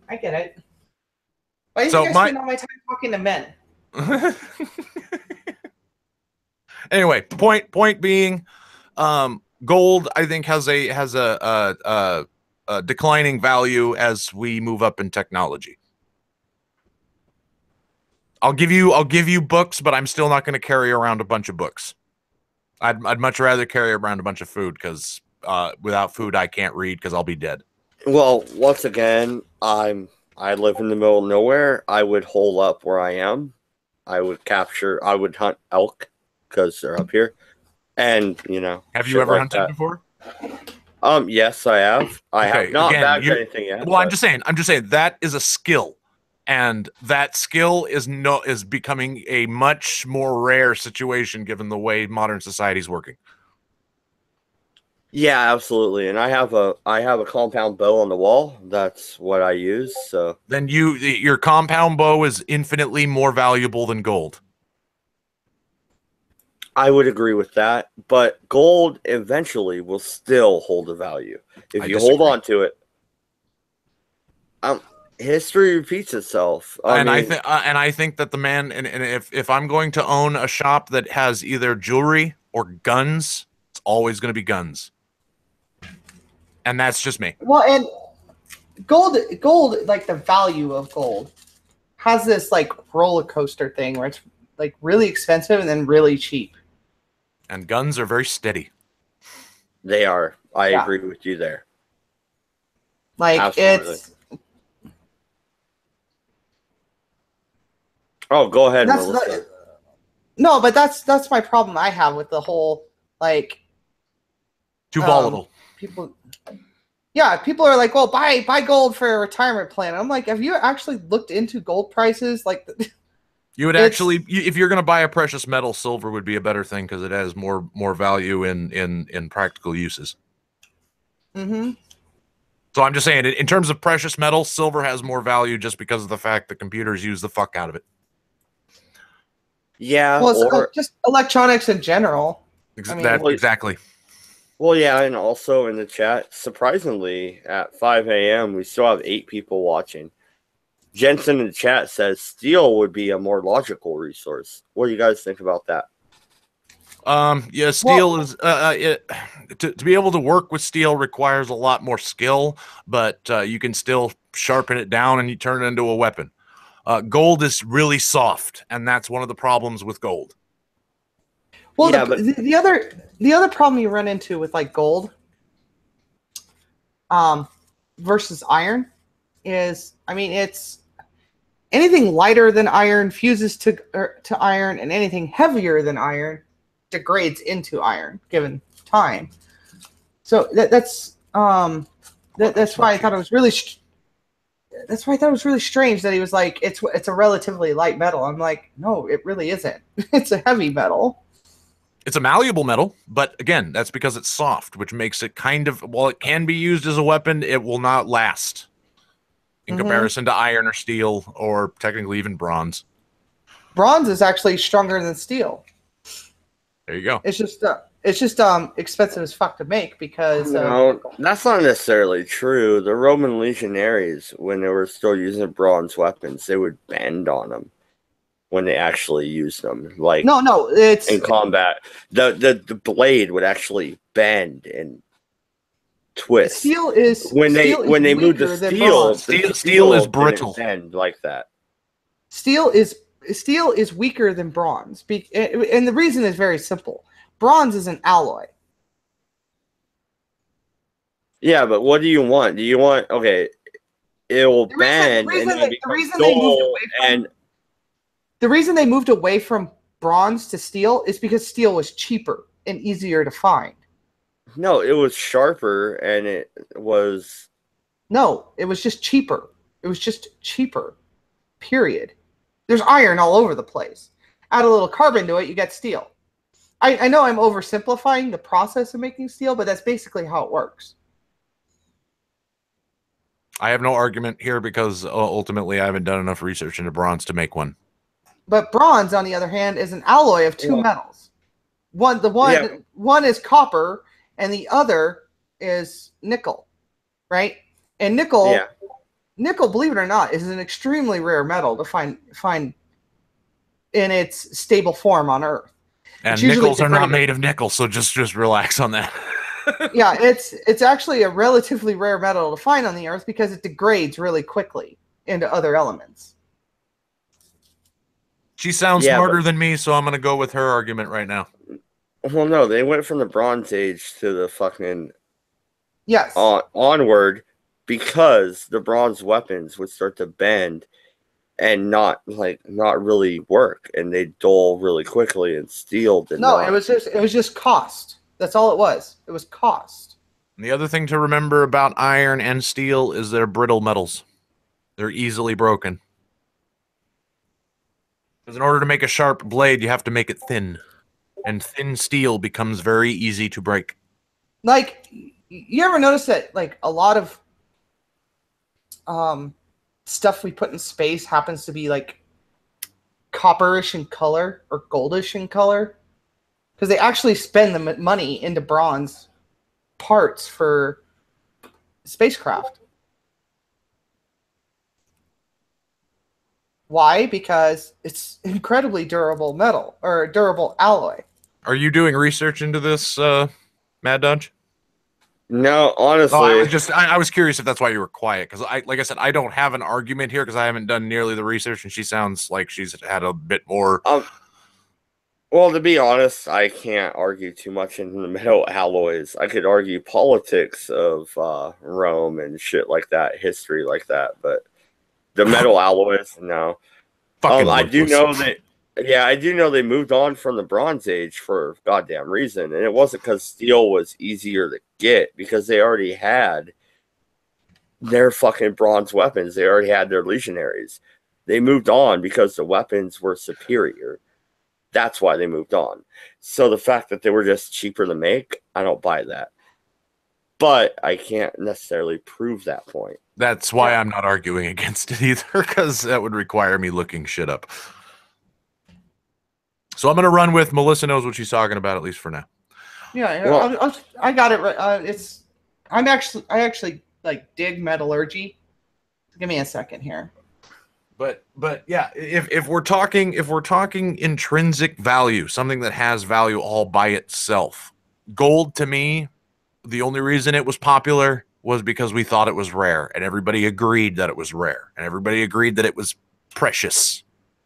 S7: I get it. Why do you guys spend all my time talking to men?
S2: Anyway, point being, gold I think has a declining value as we move up in technology. I'll give you books, but I'm still not going to carry around a bunch of books. I'd much rather carry around a bunch of food because without food I can't read because I'll be dead.
S1: Well, once again, I live in the middle of nowhere. I would hole up where I am. I would hunt elk because they're up here. And,
S2: Have you ever hunted before?
S1: Yes, I have. I have not bagged anything yet.
S2: Well, I'm just saying that is a skill. And that skill is becoming a much more rare situation given the way modern society is working.
S1: Yeah, absolutely. And I have a compound bow on the wall. That's what I use. So
S2: then your compound bow is infinitely more valuable than gold.
S1: I would agree with that, but gold eventually will still hold a value if you hold on to it. History repeats itself. I
S2: think that the man, and if I'm going to own a shop that has either jewelry or guns, it's always going to be guns. And that's just me.
S7: Well, and gold, like the value of gold has this like roller coaster thing where it's like really expensive and then really cheap.
S2: And guns are very steady.
S1: They are. I agree with you there.
S7: Like
S1: Absolutely.
S7: it's.
S1: Oh, go ahead, Melissa.
S7: No, but that's my problem I have with the whole like.
S2: Too volatile.
S7: People are like, well, buy gold for a retirement plan. I'm like, have you actually looked into gold prices? Like,
S2: you would actually, if you're going to buy a precious metal, silver would be a better thing because it has more value in practical uses.
S7: Mm-hmm.
S2: So I'm just saying, in terms of precious metal, silver has more value just because of the fact that computers use the fuck out of it.
S1: Yeah,
S7: well,
S1: or
S7: just electronics in general.
S2: Exactly.
S1: Well, yeah, and also in the chat, surprisingly, at 5 a.m., we still have 8 people watching. Jensen in the chat says steel would be a more logical resource. What do you guys think about that?
S2: Yeah, steel is to be able to work with steel requires a lot more skill, but you can still sharpen it down and you turn it into a weapon. Gold is really soft, and that's one of the problems with gold.
S7: Well, yeah, the other problem you run into with like gold, versus iron, is it's anything lighter than iron fuses to iron, and anything heavier than iron degrades into iron given time. So that's why I thought it was really. That's why I thought it was really strange that he was like, it's a relatively light metal. I'm like, no, it really isn't. It's a heavy metal.
S2: It's a malleable metal, but again, that's because it's soft, which makes it kind of, while it can be used as a weapon, it will not last in comparison to iron or steel or technically even bronze.
S7: Bronze is actually stronger than steel.
S2: There you go.
S7: It's just expensive as fuck to make because
S1: no, that's not necessarily true. The Roman legionaries, when they were still using bronze weapons, they would bend on them when they actually used them. Like
S7: no, it's
S1: in combat, the blade would actually bend and twist.
S7: Steel is
S1: when they moved to
S2: steel is brittle.
S1: Bend like that.
S7: Steel is weaker than bronze, and the reason is very simple. Bronze is an alloy.
S1: Yeah, but what do you want? Do you want it will bend
S7: the reason they moved away from bronze to steel is because steel was cheaper and easier to find.
S1: No, it was sharper and it was.
S7: No, it was just cheaper. It was just cheaper. Period. There's iron all over the place. Add a little carbon to it, you get steel. I know I'm oversimplifying the process of making steel, but that's basically how it works.
S2: I have no argument here because ultimately I haven't done enough research into bronze to make one.
S7: But bronze, on the other hand, is an alloy of two metals. One is copper, and the other is nickel, right? And nickel, believe it or not, is an extremely rare metal to find in its stable form on Earth.
S2: And nickels are not made of nickel, so just relax on that.
S7: Yeah, it's actually a relatively rare metal to find on the Earth because it degrades really quickly into other elements.
S2: She sounds smarter than me, so I'm going to go with her argument right now.
S1: Well, no, they went from the Bronze Age to the fucking onward because the bronze weapons would start to bend and not really work, and they dull really quickly, and steel did not.
S7: It was just cost. That's all it was. It was cost.
S2: And the other thing to remember about iron and steel is they're brittle metals. They're easily broken. Because in order to make a sharp blade, you have to make it thin. And thin steel becomes very easy to break.
S7: Like, you ever notice that, like, a lot of stuff we put in space happens to be, like, copperish in color or goldish in color? Because they actually spend the money into bronze parts for spacecraft. Why? Because it's incredibly durable metal or durable alloy.
S2: Are you doing research into this, Mad Dodge?
S1: No,
S2: Oh,
S1: honestly,
S2: I was curious if that's why you were quiet, because like I said, I don't have an argument here because I haven't done nearly the research, and she sounds like she's had a bit more.
S1: well, to be honest, I can't argue too much in the metal alloys. I could argue politics of Rome and shit like that, history like that, but the metal alloys, no.
S2: Fucking
S1: I do
S2: worthless.
S1: know that. Yeah, I do know they moved on from the Bronze Age for a goddamn reason, and it wasn't because steel was easier to get, because they already had their fucking bronze weapons. They already had their legionaries. They moved on because the weapons were superior. That's why they moved on. So the fact that they were just cheaper to make, I don't buy that. But I can't necessarily prove that point.
S2: That's why I'm not arguing against it either, because that would require me looking shit up. So I'm going to run with Melissa knows what she's talking about, at least for now.
S7: Yeah,
S1: Well,
S7: I got it right. I actually like dig metallurgy. Give me a second here.
S2: But yeah, if we're talking intrinsic value, something that has value all by itself, gold to me, the only reason it was popular was because we thought it was rare, and everybody agreed that it was rare, and everybody agreed that it was precious.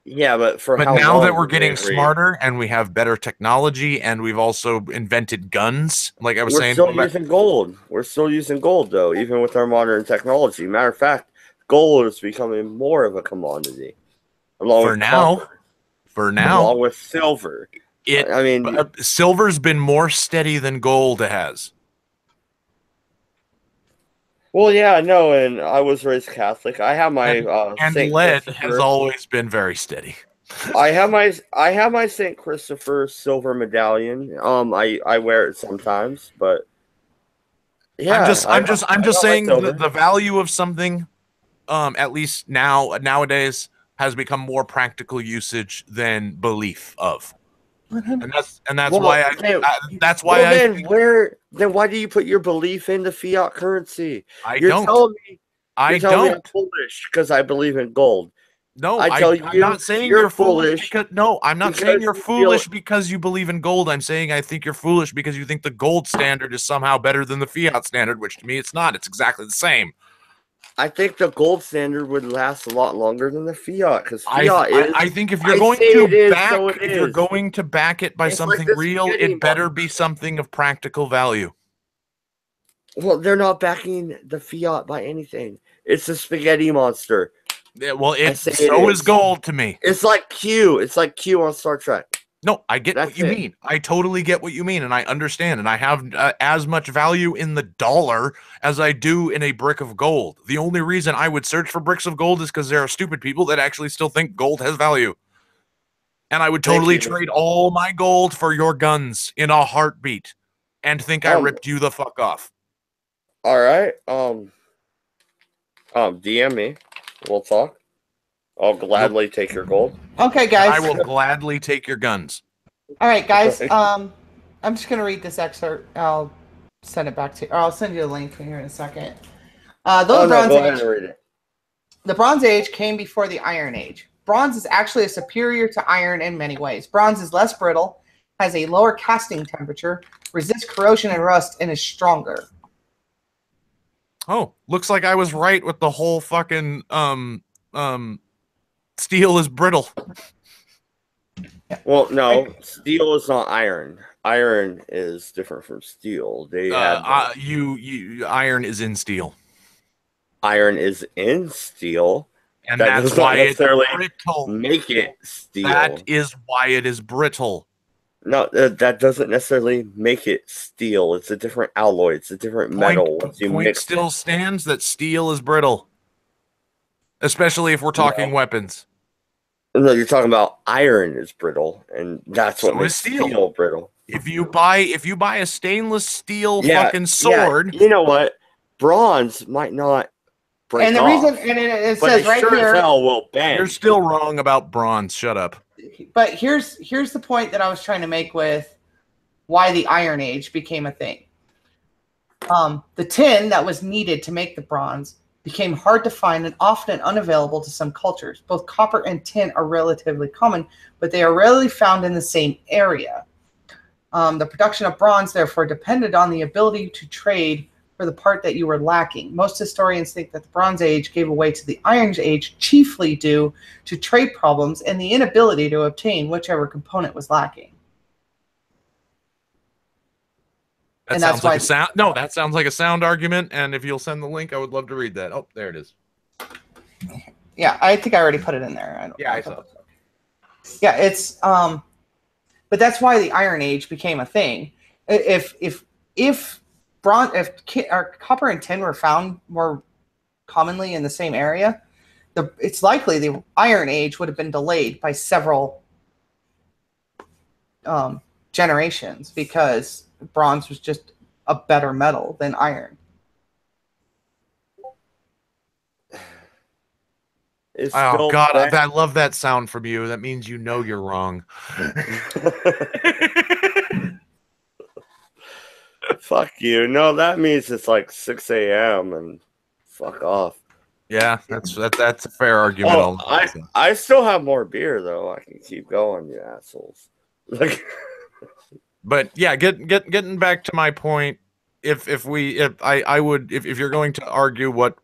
S1: Yeah, but
S2: But now that we're getting smarter and we have better technology and we've also invented guns, like I was saying,
S1: we're still using gold. We're still using gold, though, even with our modern technology. Matter of fact, gold is becoming more of a commodity.
S2: For now,
S1: along with silver. I mean,
S2: silver's been more steady than gold has.
S1: Well, yeah, no, and I was raised Catholic. I have my
S2: and
S1: Saint
S2: lead has always been very steady.
S1: I have my Saint Christopher silver medallion. I wear it sometimes, but yeah,
S2: I'm just saying the value of something, at least nowadays, has become more practical usage than belief of. And that's why
S1: then why do you put your belief in the fiat currency?
S2: You're
S1: telling me I'm foolish because I believe in gold.
S2: No, I'm not saying you're foolish. I'm not saying you're foolish because you believe in gold. I'm saying I think you're foolish because you think the gold standard is somehow better than the fiat standard, which to me it's not. It's exactly the same.
S1: I think the gold standard would last a lot longer than the fiat because
S2: I think if you're going to back it by something real, it better be something of practical value.
S1: Well, they're not backing the fiat by anything. It's a spaghetti monster.
S2: Yeah, well, so is gold to me.
S1: It's like Q. It's like Q on Star Trek.
S2: No, I get what you mean. I totally get what you mean, and I understand. And I have as much value in the dollar as I do in a brick of gold. The only reason I would search for bricks of gold is because there are stupid people that actually still think gold has value. And I would totally trade all my gold for your guns in a heartbeat and think I ripped you the fuck off.
S1: All right. DM me. We'll talk. I'll gladly take your gold.
S7: Okay, guys.
S2: I will gladly take your guns.
S7: All right, guys. I'm just gonna read this excerpt. I'll send it back to you. Or I'll send you a link here in a second.
S1: Go ahead and read it.
S7: The Bronze Age came before the Iron Age. Bronze is actually superior to iron in many ways. Bronze is less brittle, has a lower casting temperature, resists corrosion and rust, and is stronger.
S2: Oh, looks like I was right with the whole fucking steel is brittle.
S1: Well, no, steel is not iron. Iron is different from steel. They
S2: iron is in steel.
S1: Iron is in steel,
S2: and that's why it's
S1: brittle. Make it steel.
S2: That is why it is brittle.
S1: No, that doesn't necessarily make it steel. It's a different alloy. It's a different metal.
S2: Point still stands that steel is brittle, especially if we're talking weapons.
S1: No, you're talking about iron is brittle, and that's what makes steel brittle.
S2: If you buy a stainless steel fucking sword,
S1: you know what? Bronze might not break
S7: and the
S1: off,
S7: reason, and it says right here,
S1: as hell will bend.
S2: You're still wrong about bronze. Shut up.
S7: But here's the point that I was trying to make with why the Iron Age became a thing. The tin that was needed to make the bronze became hard to find and often unavailable to some cultures. Both copper and tin are relatively common, but they are rarely found in the same area. The production of bronze, therefore, depended on the ability to trade for the part that you were lacking. Most historians think that the Bronze Age gave way to the Iron Age, chiefly due to trade problems and the inability to obtain whichever component was lacking.
S2: That
S7: And
S2: sounds
S7: that's
S2: like
S7: why-
S2: a sound. No, that sounds like a sound argument. And if you'll send the link, I would love to read that. Oh, there it is.
S7: Yeah, I think I already put it in there.
S2: I saw.
S7: Yeah, it's but that's why the Iron Age became a thing. If copper and tin were found more commonly in the same area, it's likely the Iron Age would have been delayed by several generations because bronze was just a better metal than iron.
S2: Oh God, I love that sound from you. That means you know you're wrong.
S1: Fuck you. No, that means it's like 6 a.m. and fuck off.
S2: Yeah, that's a fair argument.
S1: Oh, I still have more beer though. I can keep going, you assholes.
S2: But yeah, getting back to my point, if you're going to argue what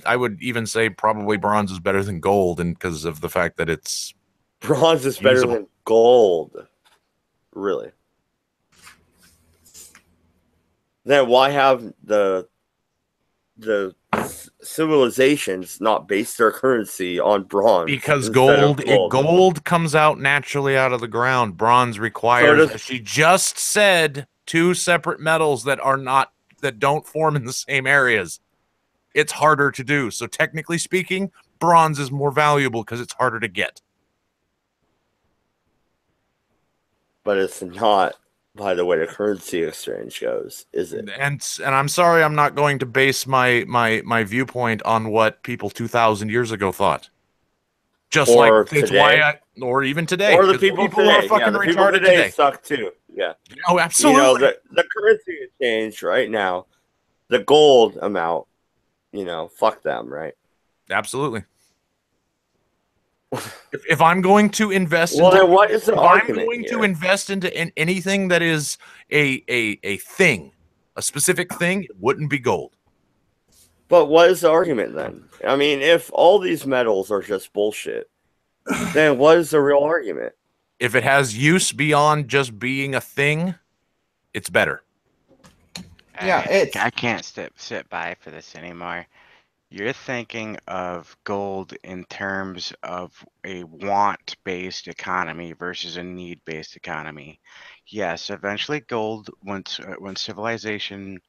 S2: I would even say probably bronze is better than gold, and because of the fact that it's
S1: bronze is better than gold. Really? Then why have the civilizations not base their currency on bronze?
S2: Because gold comes out naturally out of the ground. Bronze requires, as she just said, two separate metals that don't form in the same areas. It's harder to do. So technically speaking, bronze is more valuable because it's harder to get.
S1: But it's not, by the way the currency exchange goes, is it?
S2: And I'm sorry, I'm not going to base my viewpoint on what people 2,000 years ago thought. Just
S1: or
S2: like it's
S1: today.
S2: why or even today.
S1: Or the people today.
S2: are fucking
S1: the
S2: retarded
S1: people
S2: today.
S1: suck too. Yeah.
S2: Oh, absolutely.
S1: You know, the currency exchange right now, the gold amount, fuck them, right?
S2: Absolutely. If I'm going to invest,
S1: then what is the argument
S2: I'm going
S1: here?
S2: to invest into anything that is a thing, a specific thing, it wouldn't be gold.
S1: But what is the argument then? I mean, if all these metals are just bullshit, then what is the real argument?
S2: If it has use beyond just being a thing, it's better.
S7: Yeah,
S11: I can't sit by for this anymore. You're thinking of gold in terms of a want-based economy versus a need-based economy. Yes, eventually gold, when civilization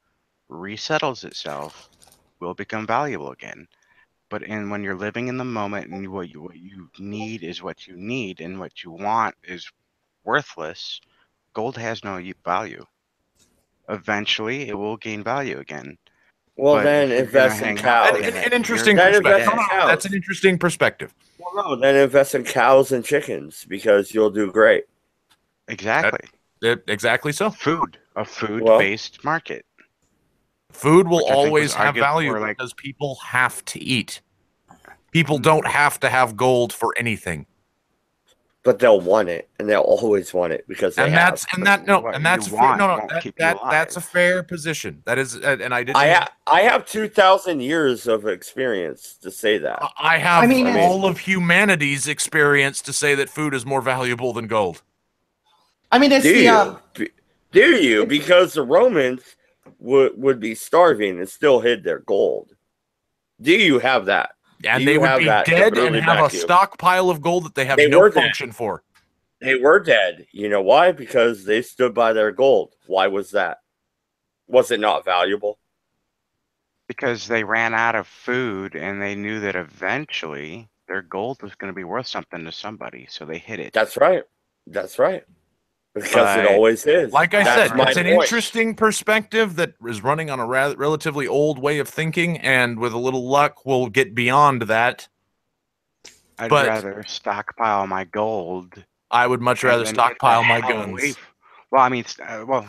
S11: resettles itself, will become valuable again. But when you're living in the moment and what you need is what you need and what you want is worthless, gold has no value. Eventually, it will gain value again.
S1: Well,
S11: But
S1: then
S11: if you're
S1: invest
S11: gonna
S1: in
S11: hang out
S1: cows.
S11: with it,
S2: An interesting
S11: you're
S2: perspective.
S11: dead.
S2: That's an interesting perspective.
S1: Well, no, then invest in cows and chickens because you'll do great.
S11: Exactly.
S2: Exactly so.
S11: A food-based market.
S2: Food will
S11: Which I think
S2: always
S11: was
S2: have
S11: argued
S2: value
S11: for,
S2: because people have to eat. People don't have to have gold for anything.
S1: But they'll want it, and they'll always want it because they
S2: that's
S11: That's
S2: a fair position. That is, and I didn't.
S1: I have 2,000 years of experience to say that.
S2: I have all of humanity's experience to say that food is more valuable than gold.
S7: I mean, it's
S1: do you? Because the Romans would be starving and still hid their gold. Do you have that?
S2: And they would be dead and have a stockpile of gold that they have no function for.
S1: They were dead. You know why? Because they stood by their gold. Why was that? Was it not valuable?
S11: Because they ran out of food and they knew that eventually their gold was going to be worth something to somebody, so they hid it.
S1: That's right. That's right. Because it always is.
S2: Like I said, it's an
S1: point.
S2: interesting perspective that is running on a relatively old way of thinking, and with a little luck, we'll get beyond that.
S11: I'd rather stockpile my gold.
S2: I would much rather stockpile my guns.
S11: Well, I mean,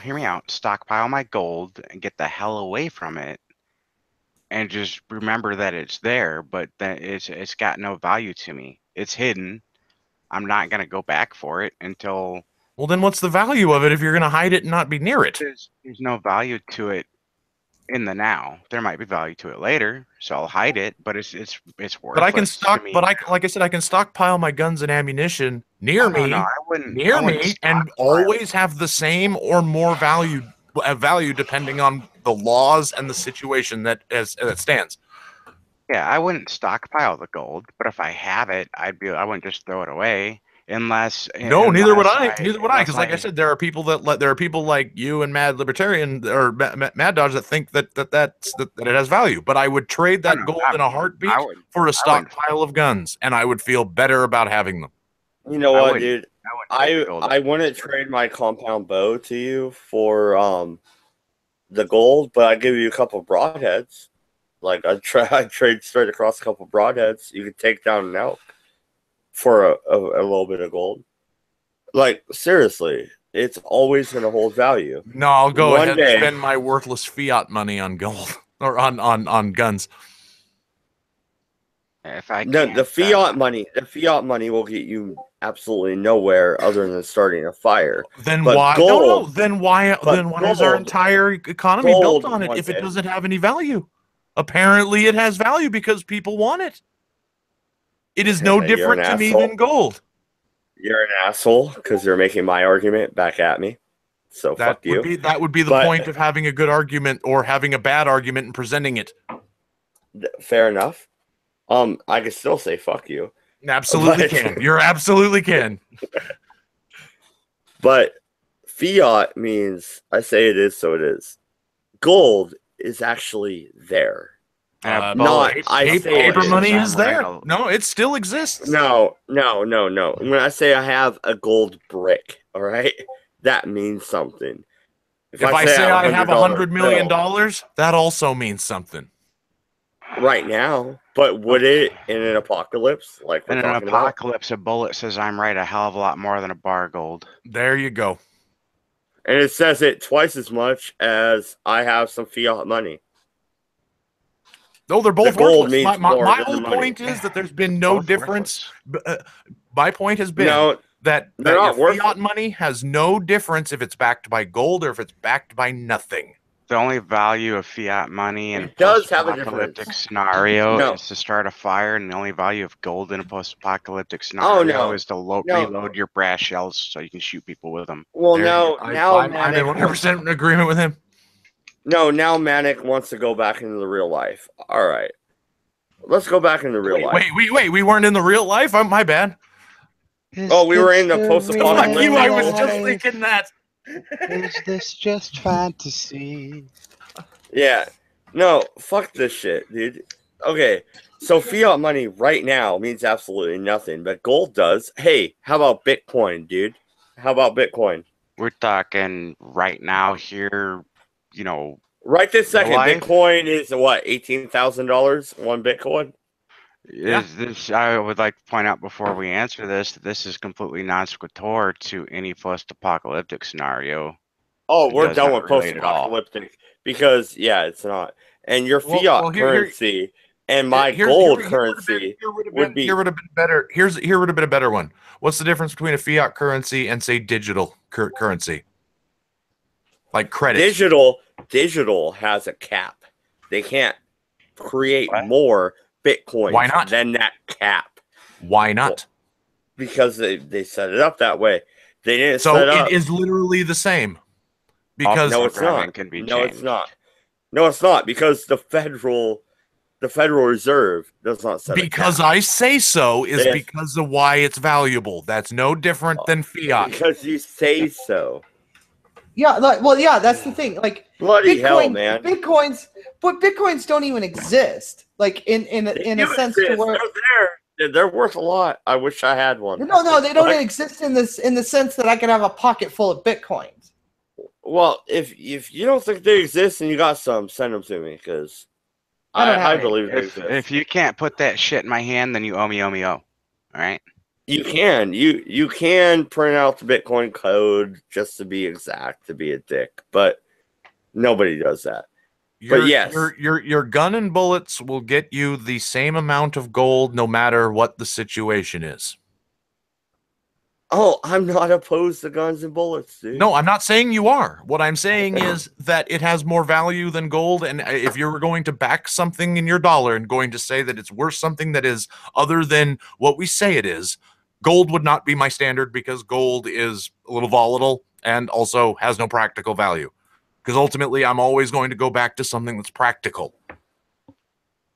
S11: hear me out. Stockpile my gold and get the hell away from it, and just remember that it's there, but that it's got no value to me. It's hidden. I'm not gonna go back for it until
S2: Well, then what's the value of it if you're going to hide it and not be near it?
S11: There's no value to it in the now. There might be value to it later, so I'll hide it, but it's worthless.
S2: But I can stock. But like I said, I can stockpile my guns and ammunition near me,
S11: no, I wouldn't
S2: and always have the same or more value depending on the laws and the situation that stands.
S11: Yeah, I wouldn't stockpile the gold, but if I have it, I wouldn't just throw it away.
S2: Neither would I. Because, like I said, there are people like you and Mad Libertarian or Mad Dodge that think that it has value. But I would trade that gold in a heartbeat for a stockpile of guns, and I would feel better about having them.
S1: You know what, dude? I wouldn't trade my compound bow to you for the gold, but I'd give you a couple broadheads. Like I'd trade straight across a couple broadheads. You could take down an elk for a little bit of gold. Like, seriously, it's always going to hold value.
S2: No, I'll go ahead and spend my worthless fiat money on gold or on guns.
S11: If I
S1: the fiat money will get you absolutely nowhere other than starting a fire.
S2: Then why? Gold, Then why is our entire economy built on it if it doesn't have any value? Apparently, it has value because people want it. It is no different to me than gold.
S1: You're an asshole because you're making my argument back at me. So fuck you.
S2: That would be the point of having a good argument or having a bad argument and presenting it.
S1: Fair enough. I could still say fuck you.
S2: Absolutely can. You absolutely can.
S1: But fiat means I say it is, so it is. Gold is actually there.
S2: Paper money is there. No, it still exists.
S1: No. When I say I have a gold brick, all right, that means something.
S2: If I say I have $100 million, that also means something.
S1: Right now, but would it in an apocalypse? Like
S11: in an apocalypse, a bullet says I'm right a hell of a lot more than a bar of gold.
S2: There you go.
S1: And it says it twice as much as I have some fiat money.
S2: No, they're both worthless. My whole point is that there's been no difference. My point has been that fiat money has no difference if it's backed by gold or if it's backed by nothing.
S11: The only value of fiat money in a
S1: post-apocalyptic
S11: scenario is to start a fire, and the only value of gold in a post-apocalyptic scenario is to reload your brass shells so you can shoot people with them.
S1: Well, I'm
S2: in 100% agreement with him.
S1: No, now Manic wants to go back into the real life. All right. Let's go back into real life.
S2: Wait. We weren't in the real life? My bad.
S1: We were in the post-apocalyptic.
S2: Fuck you, I was just thinking that.
S11: Is this just fantasy?
S1: Yeah. No, fuck this shit, dude. Okay, so fiat money right now means absolutely nothing, but gold does. Hey, how about Bitcoin, dude? How about Bitcoin?
S11: We're talking right now here,
S1: Right this second, Bitcoin is what, $18,000 one Bitcoin?
S11: I would like to point out before we answer this that this is completely non sequitur to any post-apocalyptic scenario.
S1: Oh, we're done with post-apocalyptic because it's not. And your fiat currency and my gold currency would have
S2: been better. Here would have been a better one. What's the difference between a fiat currency and say digital currency? Like credit.
S1: Digital has a cap. They can't create more Bitcoin than that cap.
S2: Why not?
S1: Well, because they set it up that way. They didn't set it up.
S2: It is literally the same. Because
S1: no, it's not. No, it's not because the Federal Reserve does not set
S2: because I say so is because of why it's valuable. That's no different than fiat.
S1: Because you say so.
S7: Yeah, that's the thing. Like
S1: bloody hell, man.
S7: Bitcoins don't even exist. Like in a sense to where
S1: they're worth a lot. I wish I had one.
S7: No, they don't exist in the sense that I can have a pocket full of Bitcoins.
S1: Well, if you don't think they exist and you got some, send them to me because I believe they exist.
S11: If you can't put that shit in my hand, then you owe me. All right.
S1: You can print out the Bitcoin code just to be exact, to be a dick, but nobody does that. But yes,
S2: your gun and bullets will get you the same amount of gold no matter what the situation is.
S1: Oh, I'm not opposed to guns and bullets, dude.
S2: No, I'm not saying you are. What I'm saying is that it has more value than gold. And if you're going to back something in your dollar and going to say that it's worth something that is other than what we say it is, gold would not be my standard because gold is a little volatile and also has no practical value. Because ultimately, I'm always going to go back to something that's practical.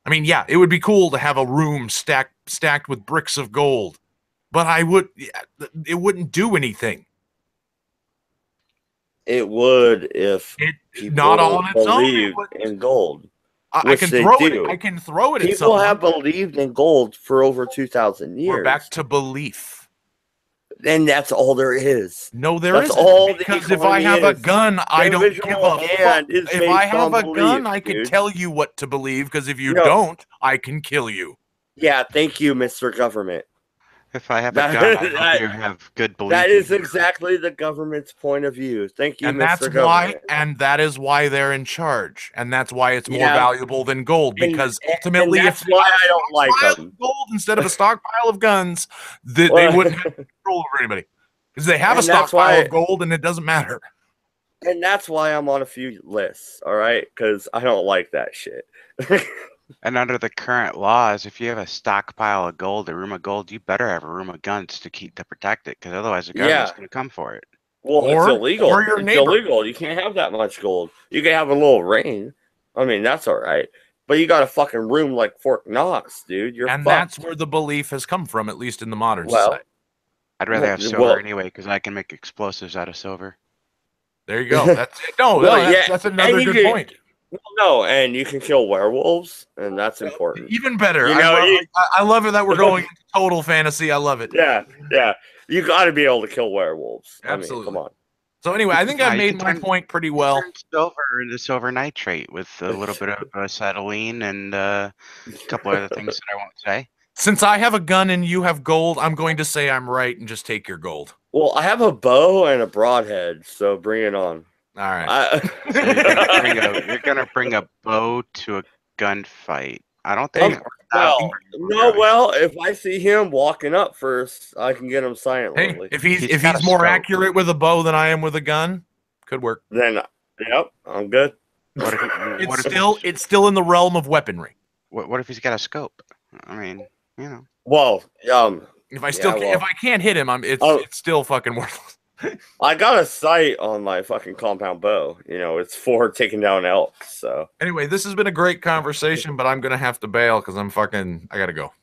S2: I mean, yeah, it would be cool to have a room stacked with bricks of gold, but it wouldn't do anything.
S1: It would if people
S2: not on its own,
S1: believed in gold.
S2: I can throw it. I can throw it.
S1: People have believed in gold for over 2,000 years.
S2: We're back to belief.
S1: And that's all there is.
S2: No, there
S1: that's
S2: isn't.
S1: all
S2: because if I have a gun, I don't give a fuck. If I have a gun, I can tell you what to believe. Because if you don't, I can kill you.
S1: Yeah, thank you, Mr. Government.
S11: If I have a gun, I hope you have good belief.
S1: That is exactly the government's point of view. Thank you,
S2: and
S1: Mr.
S2: that's
S1: Government.
S2: why, and that is why they're in charge, and that's why it's more valuable than gold. Because ultimately,
S1: that's why I don't like them.
S2: Gold instead of a stockpile of guns, they wouldn't have control over anybody because they have a stockpile of gold, and it doesn't matter.
S1: And that's why I'm on a few lists. All right, because I don't like that shit.
S11: And under the current laws, if you have a stockpile of gold, a room of gold, you better have a room of guns to protect it, because otherwise the government's going to come for it.
S1: Well, it's illegal. It's illegal. You can't have that much gold. You can have a little rain. I mean, that's all right. But you got a fucking room like Fort Knox, dude. You're fucked.
S2: That's where the belief has come from, at least in the modern society.
S11: I'd rather have silver anyway, because I can make explosives out of silver.
S2: There you go. That's it. No, that's another good point.
S1: Well, no, and you can kill werewolves, and that's important.
S2: Even better. I love it that we're going into total fantasy. I love it.
S1: Yeah. You got to be able to kill werewolves.
S2: Absolutely.
S1: I mean, come on.
S2: So anyway, I think I've made my point pretty well.
S11: Silver into silver nitrate with a little bit of acetylene and a couple other things that I won't say.
S2: Since I have a gun and you have gold, I'm going to say I'm right and just take your gold.
S1: Well, I have a bow and a broadhead, so bring it on.
S2: All right.
S11: So you're gonna bring a bow to a gunfight. I don't think.
S1: Well, if I see him walking up first, I can get him silently.
S2: Hey, if he's more accurate with a bow than I am with a gun, could work.
S1: Then, yep, I'm good.
S2: It's still in the realm of weaponry.
S11: What if he's got a scope? I mean, you know.
S1: Well,
S2: if I can't hit him, it's still fucking worthless.
S1: I got a sight on my fucking compound bow. You know, it's for taking down elk. So
S2: anyway, this has been a great conversation, but I'm gonna have to bail because I gotta go.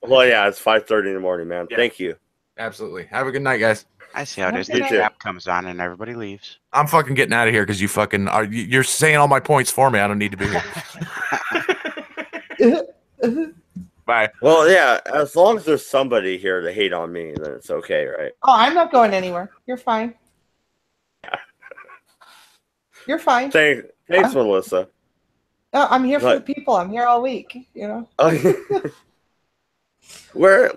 S1: Well, yeah, it's 5:30 in the morning, man. Yeah. Thank you.
S2: Absolutely. Have a good night, guys.
S11: I see how it is. The app comes on and everybody leaves.
S2: I'm fucking getting out of here because you're saying all my points for me. I don't need to be here. Bye.
S1: Well, yeah, as long as there's somebody here to hate on me, then it's okay, right?
S7: Oh, I'm not going anywhere. You're fine. You're fine.
S1: Thanks, Melissa.
S7: No, I'm here for the people. I'm here all week, you know.
S1: Where's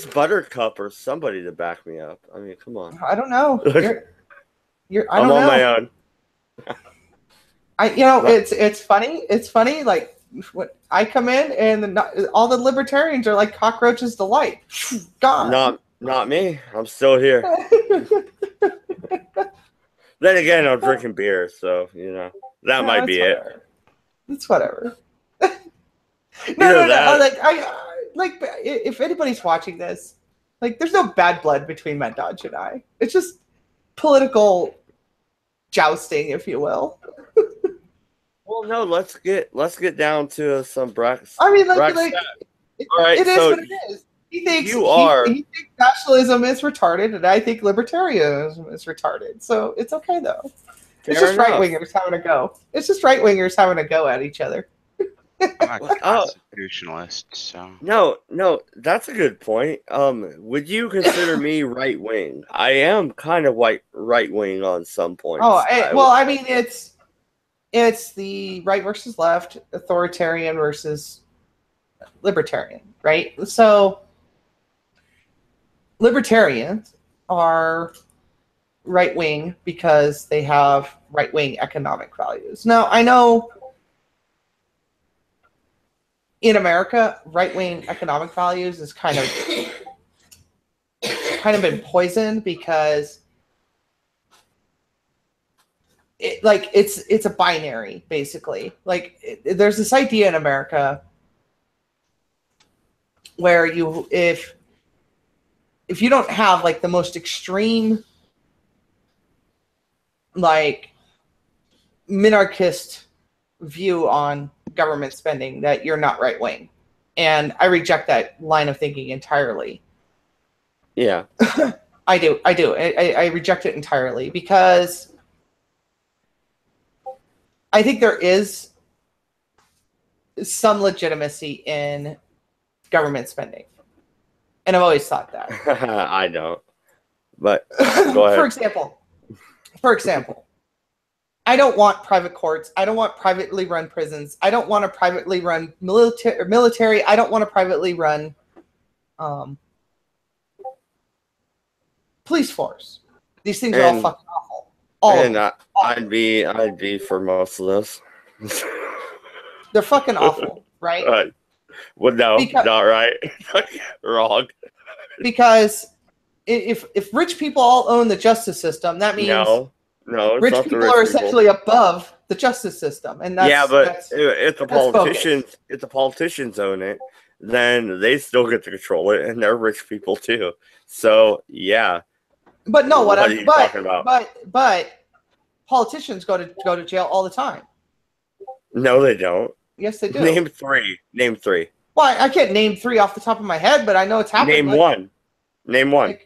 S1: Buttercup or somebody to back me up? I mean, come on.
S7: I don't know.
S1: I'm on my own.
S7: It's funny. It's funny. Like when I come in and all the libertarians are like cockroaches delight. Gone.
S1: Not me. I'm still here. Then again, I'm drinking beer, so you know that might be
S7: whatever.
S1: it.
S7: It's whatever. No. Like if anybody's watching this, like there's no bad blood between Mad Dodge and I. It's just political jousting, if you will.
S1: Well, no, let's get down to some Brax.
S7: I mean,
S1: all right,
S7: it is what it is. He thinks he thinks nationalism is retarded, and I think libertarianism is retarded. So it's okay though. It's just right wingers having a go. It's just right wingers having a go at each other.
S11: I'm a constitutionalist, so
S1: no, that's a good point. Would you consider me right wing? I am kind of right wing on some points.
S7: I mean, it's the right versus left, authoritarian versus libertarian, right? So libertarians are right wing because they have right wing economic values. Now, I know in America, right wing economic values is kind of kind of been poisoned because it's a binary, basically. Like there's this idea in America where if you don't have like the most extreme like minarchist view on government spending, that you're not right wing. And I reject that line of thinking entirely.
S1: Yeah.
S7: I do. I reject it entirely because I think there is some legitimacy in government spending. And I've always thought that.
S1: I don't. But go ahead.
S7: For example, I don't want private courts. I don't want privately run prisons. I don't want a privately run military. I don't want a privately run police force. These things are all fucking awful.
S1: I'd be for most of this.
S7: They're fucking awful, right?
S1: Well, no, not right. Wrong.
S7: Because if rich people all own the justice system, that means
S1: no, it's
S7: rich
S1: not
S7: people
S1: the rich
S7: are
S1: people.
S7: essentially above the justice system, and
S1: if the politicians own it, then they still get to control it, and they're rich people too. So yeah.
S7: But no,
S1: what are you talking about?
S7: But politicians go to jail all the time.
S1: No, they don't.
S7: Yes, they do.
S1: Name three.
S7: Well, I can't name three off the top of my head, but I know it's happened.
S1: Name one.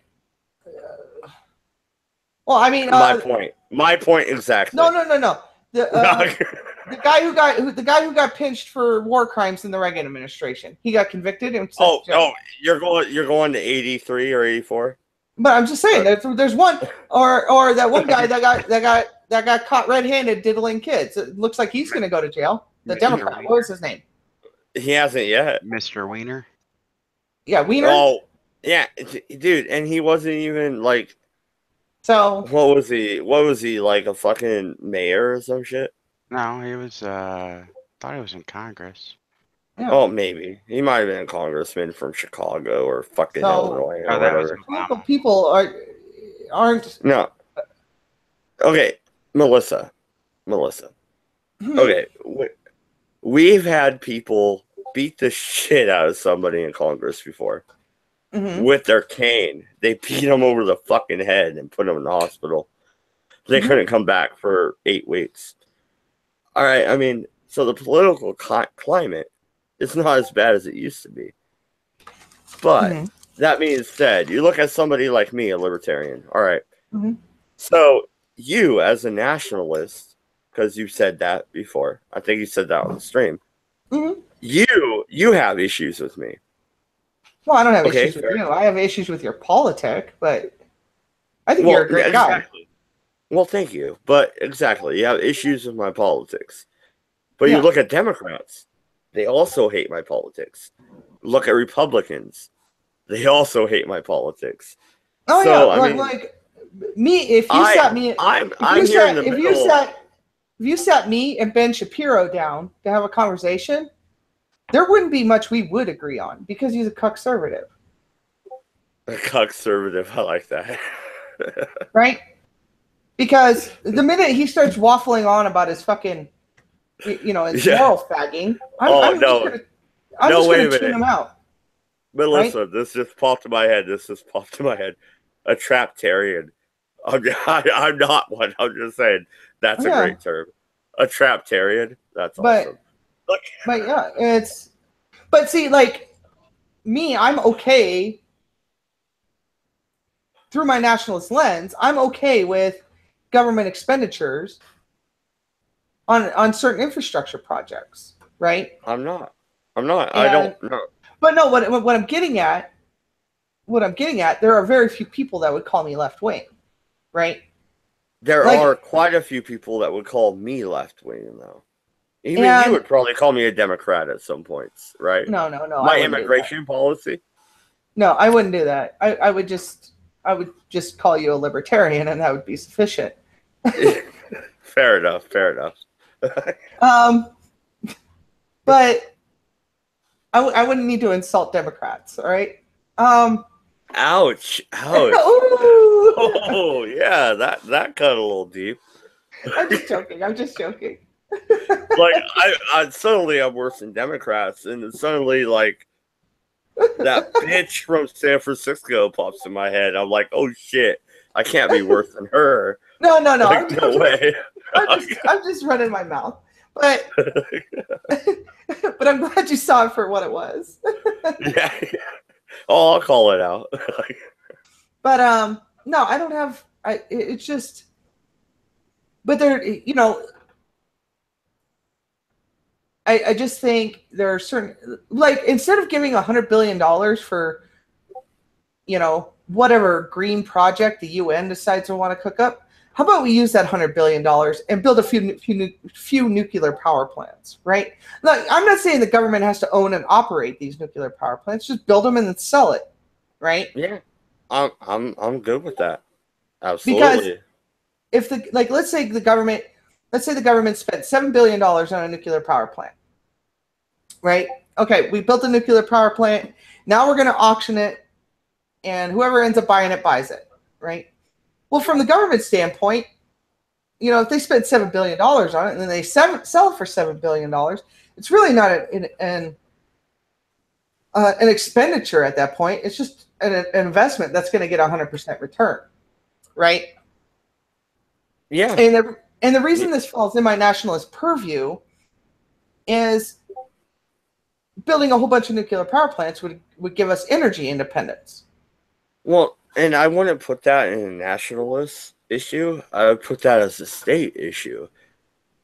S7: Well, I mean,
S1: My point exactly.
S7: No. The guy who got pinched for war crimes in the Reagan administration. He got convicted and
S1: you're going to 83 or 84.
S7: But I'm just saying there's one or that one guy that got caught red-handed diddling kids. It looks like he's going to go to jail. The Democrat. What was his name?
S1: He hasn't yet.
S11: Mr. Wiener.
S7: Yeah, Wiener.
S1: Oh, yeah, dude, and he wasn't even like.
S7: So
S1: what was he? What was he, like a fucking mayor or some shit?
S11: No, he was. Thought he was in Congress.
S7: Yeah.
S1: Oh, maybe he might have been a congressman from Chicago or fucking Illinois or whatever.
S7: People aren't.
S1: No. Okay, Melissa. Okay, we've had people beat the shit out of somebody in Congress before with their cane. They beat them over the fucking head and put them in the hospital. They couldn't come back for 8 weeks. All right, I mean, so the political climate is not as bad as it used to be. But that being said, you look at somebody like me, a libertarian. All right. So you, as a nationalist, because you said that before, I think you said that on the stream. You have issues with me.
S7: Well, I don't have issues with you. I have issues with your politic, but I think you're a great guy.
S1: Well, thank you. But exactly, you have issues with my politics. But you look at Democrats, they also hate my politics. Look at Republicans, they also hate my politics.
S7: Oh so, yeah, like me. If you sat me and Ben Shapiro down to have a conversation, there wouldn't be much we would agree on because he's a cuckservative.
S1: A cuckservative, I like that.
S7: Right? Because the minute he starts waffling on about his fucking, his moral fagging, I'm just going to tune him out.
S1: But listen, this just popped in my head. A traptarian. I'm not one. I'm just saying that's a great term. A traptarian. That's awesome.
S7: But yeah, but see, like me, I'm okay through my nationalist lens. I'm okay with government expenditures on certain infrastructure projects, right?
S1: I'm not. I don't know.
S7: But no, what I'm getting at, there are very few people that would call me left wing, right?
S1: There are quite a few people that would call me left wing, though. Even you would probably call me a Democrat at some points, right?
S7: No.
S1: My immigration policy?
S7: No, I wouldn't do that. I would just call you a libertarian, and that would be sufficient.
S1: Fair enough.
S7: But I wouldn't need to insult Democrats, all right?
S1: Ouch! Ouch!
S7: Ooh.
S1: Oh yeah, that cut a little deep.
S7: I'm just joking. I'm just joking.
S1: Like I suddenly I'm worse than Democrats, and then suddenly like that bitch from San Francisco pops in my head. I'm like, oh shit, I can't be worse than her.
S7: No.
S1: Like, no way.
S7: I'm just running my mouth, but but I'm glad you saw it for what it was.
S1: Yeah. Oh, I'll call it out.
S7: But no, I don't have. It's just, but there, I just think there are certain, like, instead of giving $100 billion for, whatever green project the UN decides to want to cook up, how about we use that $100 billion and build a few nuclear power plants, right? Look, I'm not saying the government has to own and operate these nuclear power plants. Just build them and then sell it, right?
S1: Yeah, I'm good with that. Absolutely.
S7: Because let's say the government spent $7 billion on a nuclear power plant, right? Okay, we built a nuclear power plant. Now we're going to auction it, and whoever ends up buying it buys it, right? Well, from the government standpoint, if they spend $7 billion on it and then they sell it for $7 billion, it's really not an expenditure at that point. It's just an investment that's going to get 100% return, right?
S1: Yeah.
S7: And the reason this falls in my nationalist purview is building a whole bunch of nuclear power plants would give us energy independence.
S1: Well, and I wouldn't put that in a nationalist issue. I would put that as a state issue.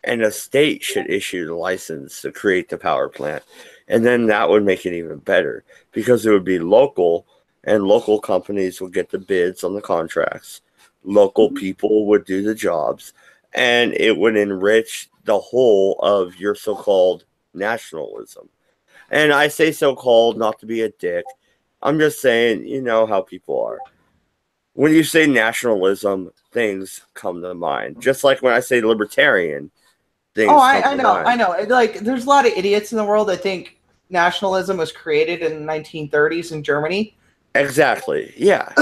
S1: And a state should issue the license to create the power plant. And then that would make it even better because it would be local, and local companies would get the bids on the contracts. Local people would do the jobs, and it would enrich the whole of your so-called nationalism. And I say so-called not to be a dick. I'm just saying, you know how people are. When you say nationalism, things come to mind. Just like when I say libertarian, things
S7: I know. Like, there's a lot of idiots in the world that think nationalism was created in the 1930s in Germany.
S1: Exactly. Yeah.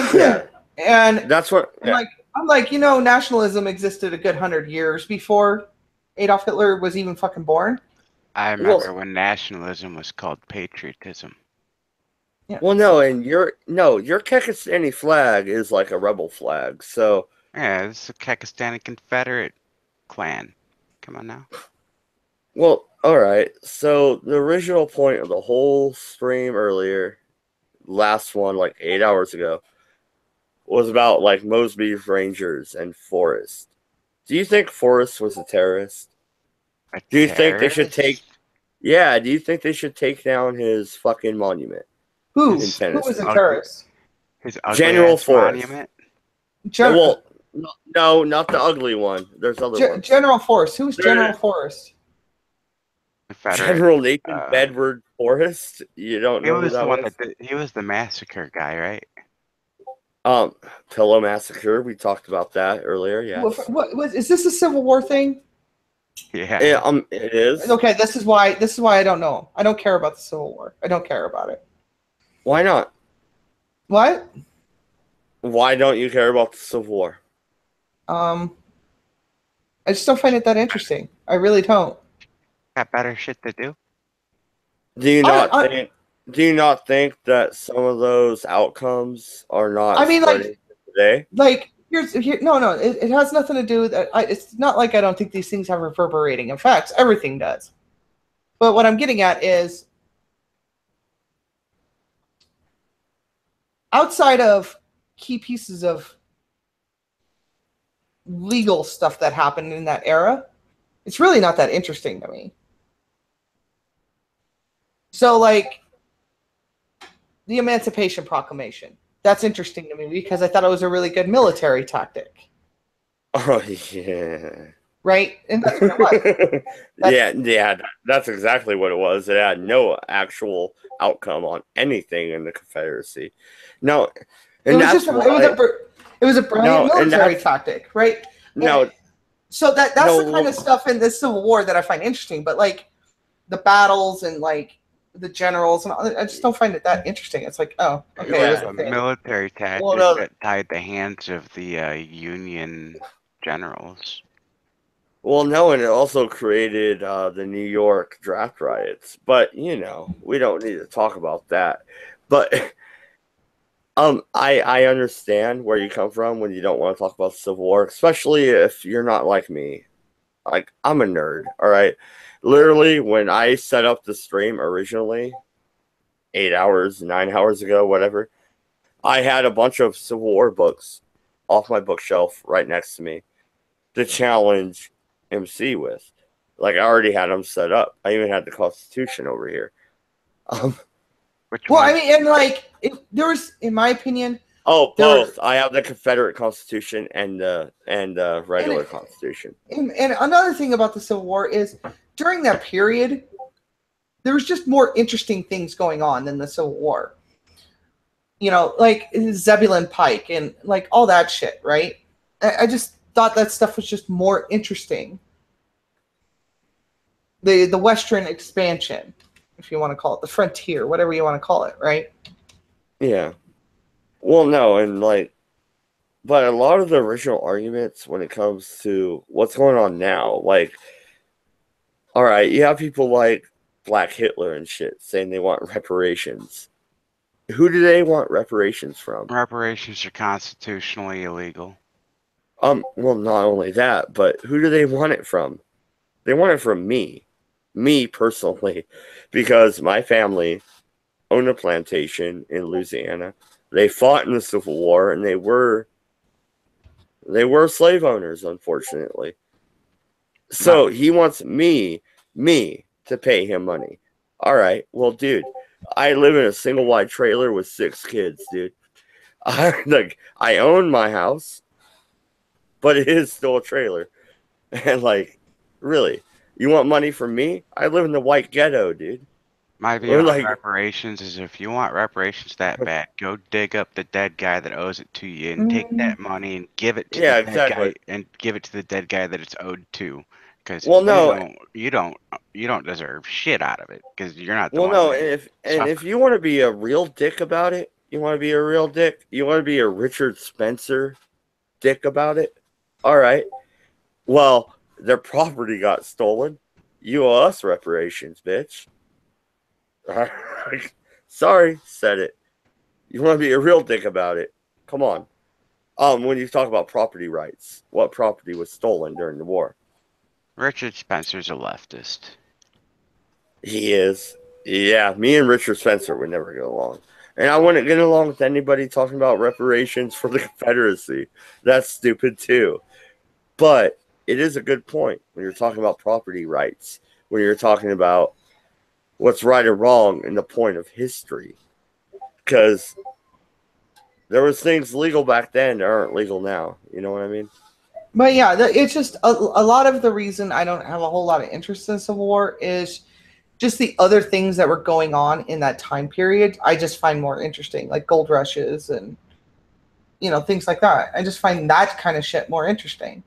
S7: And
S1: that's what
S7: I'm like, nationalism existed a good 100 years before Adolf Hitler was even fucking born.
S11: I remember when nationalism was called patriotism.
S7: Yeah.
S1: Well, no, and your Kekistani flag is like a rebel flag, so
S11: yeah, it's a Kekistani Confederate clan. Come on now.
S1: Well, all right. So the original point of the whole stream earlier, last one like 8 hours ago, was about like Mosby Rangers and Forrest. Do you think Forrest was a terrorist? Do you think they should take? Yeah. Do you think they should take down his fucking monument?
S7: Who was a terrorist?
S11: His
S1: General Forrest.
S11: Monument?
S1: Well, no, not the ugly one. There's other ones.
S7: General Forrest. Who's General Forrest?
S1: General Nathan Bedford Forrest. You don't know who that was?
S11: He was the massacre guy, right?
S1: Pillow Massacre. We talked about that earlier. Yeah.
S7: What is this a Civil War thing?
S11: Yeah.
S1: It is.
S7: Okay, this is why I don't know him. I don't care about the Civil War. I don't care about it.
S1: Why not?
S7: What?
S1: Why don't you care about the Civil War?
S7: I just don't find it that interesting. I really don't.
S11: Got better shit to do.
S1: Do you not think that some of those outcomes are not?
S7: I mean,
S1: today.
S7: Like no. It has nothing to do with that. It's not like I don't think these things have reverberating effects. Everything does. But what I'm getting at is, outside of key pieces of legal stuff that happened in that era, it's really not that interesting to me. So, like, the Emancipation Proclamation, that's interesting to me because I thought it was a really good military tactic.
S1: Oh, yeah.
S7: Right? And that's what it was.
S1: Yeah, that's exactly what it was. It had no actual outcome on anything in the Confederacy. No, and
S7: it was a brilliant military tactic, right?
S1: No.
S7: So that's the kind of stuff in this Civil War that I find interesting. But like the battles and like the generals, and I just don't find it that interesting. It's like, oh, okay, there's
S11: Yeah,
S7: a thing.
S11: military tactics
S1: no.
S11: that tied the hands of the Union generals.
S1: Well, no, and it also created the New York draft riots. But we don't need to talk about that. But I understand where you come from when you don't want to talk about the Civil War, especially if you're not like me. Like, I'm a nerd, all right? Literally, when I set up the stream originally, 8 hours, 9 hours ago, whatever, I had a bunch of Civil War books off my bookshelf right next to me to challenge MC with. Like, I already had them set up. I even had the Constitution over here.
S11: Which
S7: Well,
S11: one?
S7: I mean, and like, there was, in my opinion,
S1: Oh, both. I have the Confederate Constitution and the regular Constitution.
S7: and another thing about the Civil War is during that period, there was just more interesting things going on than the Civil War. Like Zebulon Pike and like all that shit, right? I just thought that stuff was just more interesting. The Western expansion, if you want to call it, the frontier, whatever you want to call it, right?
S1: Yeah. Well, no, and like, but a lot of the original arguments when it comes to what's going on now, like, all right, you have people like Black Hitler and shit saying they want reparations. Who do they want reparations from?
S11: Reparations are constitutionally illegal.
S1: Well, not only that, but who do they want it from? They want it from me personally, because my family owned a plantation in Louisiana. They fought in the Civil War, and they were slave owners, unfortunately. So he wants me to pay him money. All right, well, dude, I live in a single wide trailer with 6 kids, dude. I own my house, but it is still a trailer. And like, really, you want money from me? I live in the white ghetto, dude.
S11: My view on reparations is if you want reparations that bad, go dig up the dead guy that owes it to you and take that money and give it to the dead guy and give it to the dead guy that it's owed to. Because you don't deserve shit out of it because you're not the one.
S1: Well, no, and if you want to be a real dick about it, you want to be a real dick. You want to be a Richard Spencer dick about it. All right. Well, their property got stolen. You owe us reparations, bitch. Sorry, said it. You want to be a real dick about it? Come on. When you talk about property rights, what property was stolen during the war?
S11: Richard Spencer's a leftist.
S1: He is. Yeah, me and Richard Spencer would never get along. And I wouldn't get along with anybody talking about reparations for the Confederacy. That's stupid too. But it is a good point when you're talking about property rights, when you're talking about what's right or wrong in the point of history. Because there was things legal back then that aren't legal now. You know what I mean?
S7: But yeah, it's just a lot of the reason I don't have a whole lot of interest in Civil War is just the other things that were going on in that time period. I just find more interesting, like gold rushes and things like that. I just find that kind of shit more interesting.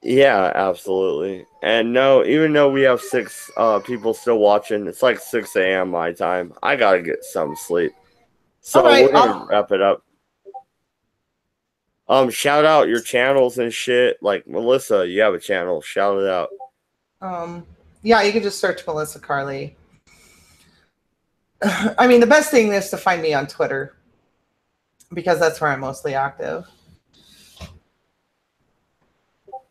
S1: Yeah, absolutely. And no, even though we have 6 people still watching, it's like 6 a.m. my time. I gotta get some sleep. So we're gonna wrap it up. Shout out your channels and shit. Like Melissa, you have a channel. Shout it out.
S7: Yeah, you can just search Melissa Carly. I mean, the best thing is to find me on Twitter because that's where I'm mostly active.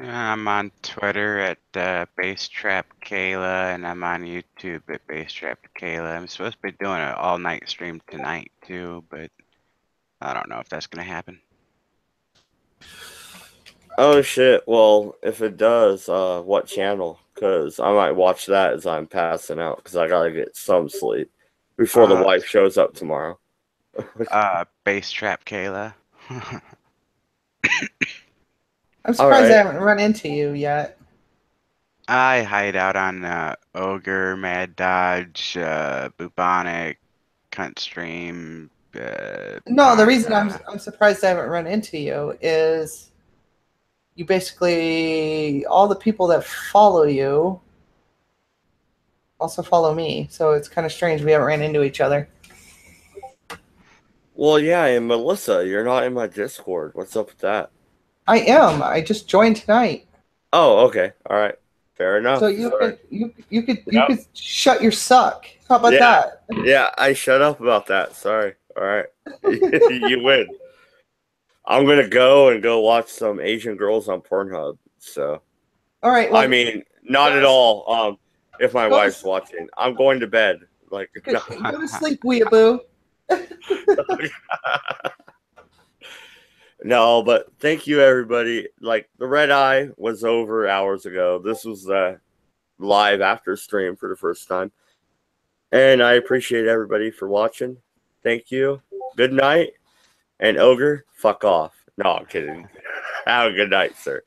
S11: I'm on Twitter at Basetrap Kayla, and I'm on YouTube at Basetrap Kayla. I'm supposed to be doing an all-night stream tonight too, but I don't know if that's gonna happen.
S1: Oh shit! Well, if it does, what channel? Because I might watch that as I'm passing out. Because I gotta get some sleep before the wife shows up tomorrow.
S11: Basetrap Kayla.
S7: I'm surprised I haven't run into you yet.
S11: I hide out on Ogre, Mad Dodge, Bubonic, Cunt Stream.
S7: No, the reason I'm surprised I haven't run into you is you basically, all the people that follow you also follow me. So it's kind of strange we haven't ran into each other.
S1: Well, yeah, and Melissa, you're not in my Discord. What's up with that?
S7: I am. I just joined tonight.
S1: Oh, okay. All right. Fair enough.
S7: So you
S1: Sorry.
S7: could shut your suck. How about that?
S1: Yeah, I shut up about that. Sorry. All right. You win. I'm gonna go watch some Asian girls on Pornhub. So
S7: All right. Well,
S1: I mean, not at all. If my
S7: Go to
S1: wife's watching, I'm going to bed. Like,
S7: go to sleep, weeaboo.
S1: no, but thank you, everybody. Like, the Redeye was over hours ago. This was the live after stream for the first time, and I appreciate everybody for watching. Thank you. Good night, and Ogre, fuck off. No, I'm kidding. Have a good night, sir.